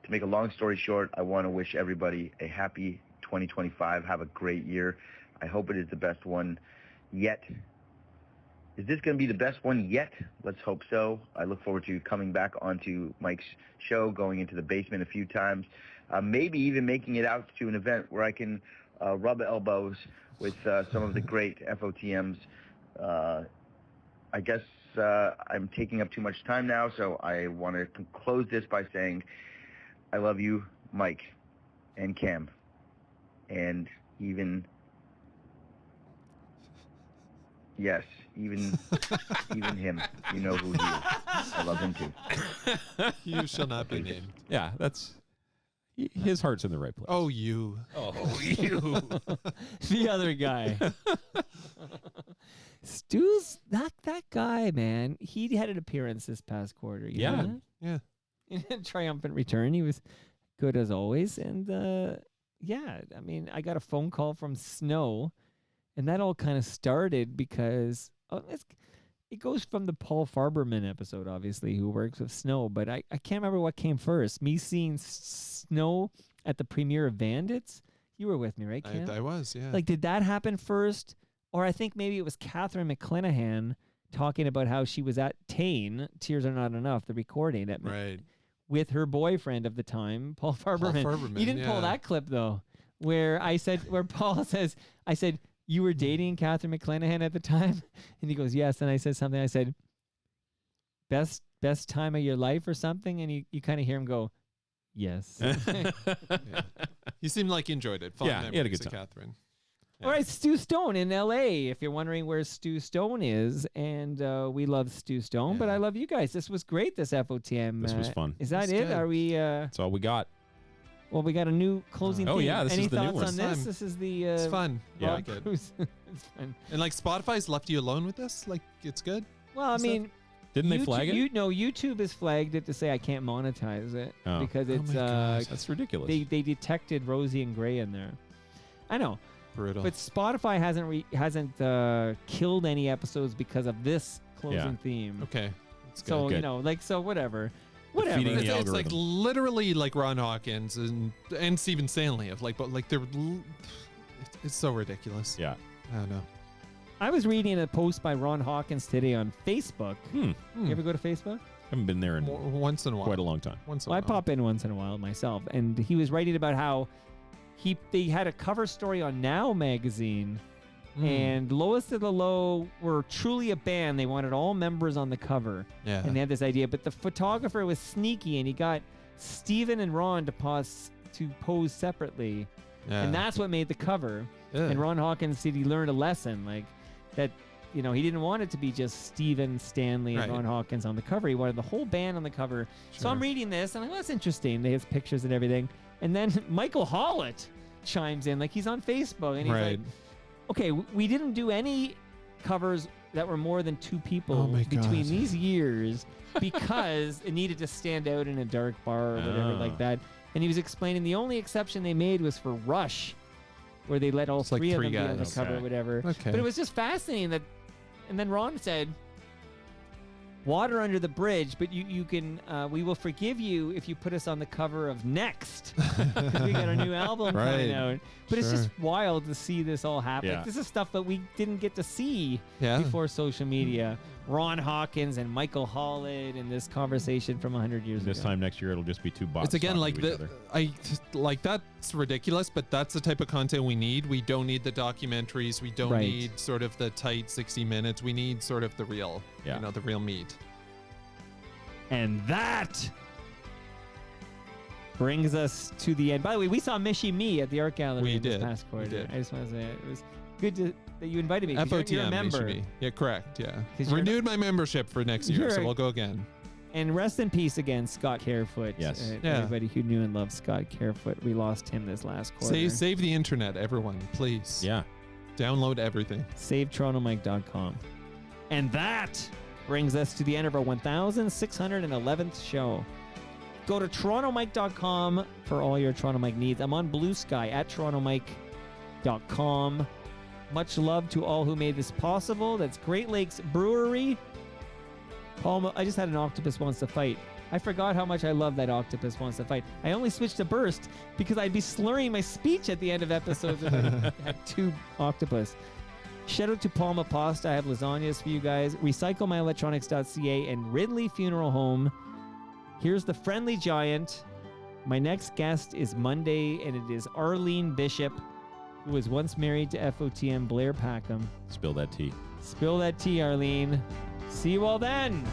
to make a long story short, I want to wish everybody a happy 2025. Have a great year. I hope it is the best one yet. Is this going to be the best one yet? Let's hope so. I look forward to coming back onto Mike's show, going into the basement a few times, maybe even making it out to an event where I can rub elbows with some of the great FOTMs. I guess I'm taking up too much time now, so I want to close this by saying I love you, Mike, and Cam, and even... Yes, even him. You know who he is. I love him too. You shall not be named. Yeah, his heart's in the right place. Oh, you. Oh, you. The other guy. Stu's that guy, man. He had an appearance this past quarter. You know that? Yeah. In a triumphant return. He was good as always. And yeah, I mean, I got a phone call from Snow. And that all kind of started because it goes from the Paul Farberman episode, obviously, who works with Snow. But I can't remember what came first. Me seeing Snow at the premiere of Bandits. You were with me, right, Cam? I was, yeah. Like, did that happen first? Or I think maybe it was Catherine McClanahan talking about how she was at Tane, Tears Are Not Enough, the recording with her boyfriend of the time, Paul Farberman. You didn't pull that clip, though, where Paul says, I said, you were dating Catherine McClanahan at the time? And he goes, yes. And I said something. I said, best time of your life or something? And you kind of hear him go, yes. You seemed like you enjoyed it. Yeah, he had a good time. Catherine. Yeah. All right, Stu Stone in L.A., if you're wondering where Stu Stone is. And we love Stu Stone, but I love you guys. This was great, this FOTM. This was fun. Is that it? Are we... That's all we got. Well, we got a new closing theme. This Any is the new thoughts one. on this? This is the. It's fun. Yeah. I like it. It's fun. And like Spotify's left you alone with this? Like it's good? Well, I mean, Didn't they flag it? No, YouTube has flagged it to say I can't monetize it because it's my gosh, that's ridiculous. They detected Rosie and Gray in there. I know, Brutal. but Spotify hasn't killed any episodes because of this closing theme. Okay. So good. whatever. Feeding the It's algorithm. like literally like Ron Hawkins and Stephen Stanley but like they're it's so ridiculous. Yeah. I don't know. I was reading a post by Ron Hawkins today on Facebook. You ever go to Facebook? Haven't been there in once in a while. Quite a long time. I pop in once in a while myself, and he was writing about how they had a cover story on Now magazine, and Lowest of the Low were truly a band. They wanted all members on the cover, and they had this idea. But the photographer was sneaky, and he got Steven and Ron to pose separately, and that's what made the cover. And Ron Hawkins said he learned a lesson, like that. He didn't want it to be just Steven, Stanley, and Ron Hawkins on the cover. He wanted the whole band on the cover. So I'm reading this, and I'm like, that's interesting. They have pictures and everything. And then Michael Hollett chimes in, like he's on Facebook, and he's like, okay, we didn't do any covers that were more than two people between these years because it needed to stand out in a dark bar or whatever like that. And he was explaining the only exception they made was for Rush, where they let all three of them be on the cover or whatever. Okay. But it was just fascinating that. And then Ron said, water under the bridge, but you can, we will forgive you if you put us on the cover of Next, because we got our new album coming out. But it's just wild to see this all happen. Yeah. Like, this is stuff that we didn't get to see Yeah. before social media. Ron Hawkins and Michael Hollett and this conversation from 100 years This ago. time next year, it'll just be two bots. It's again talking like to each other. that's ridiculous, but that's the type of content we need. We don't need the documentaries. We don't need sort of the tight 60 minutes. We need sort of the real, the real meat. And that brings us to the end. By the way, we saw Mishi Me at the Art Gallery this past quarter. We did. I just want to say it was good that you invited me. 'cause you're a FOTM, member. HB. Yeah, correct. Yeah. 'Cause you're Renewed my membership for next year, You're so a- we'll go again. And rest in peace again, Scott Carefoot. Yes. Everybody who knew and loved Scott Carefoot. We lost him this last quarter. Save the internet, everyone, please. Yeah. Download everything. SaveTorontoMike.com. And that brings us to the end of our 1,611th show. Go to TorontoMike.com for all your Toronto Mike needs. I'm on Blue Sky at TorontoMike.com. Much love to all who made this possible. That's Great Lakes Brewery. Paul, I just had an Octopus Wants to Fight. I forgot how much I love that Octopus Wants to Fight. I only switched to Burst because I'd be slurring my speech at the end of episodes if I had two octopus. Shout out to Palma Pasta. I have lasagnas for you guys. RecycleMyElectronics.ca and Ridley Funeral Home. Here's the Friendly Giant. My next guest is Monday, and it is Arlene Bishop, who was once married to FOTM Blair Packham. Spill that tea. Spill that tea, Arlene. See you all then.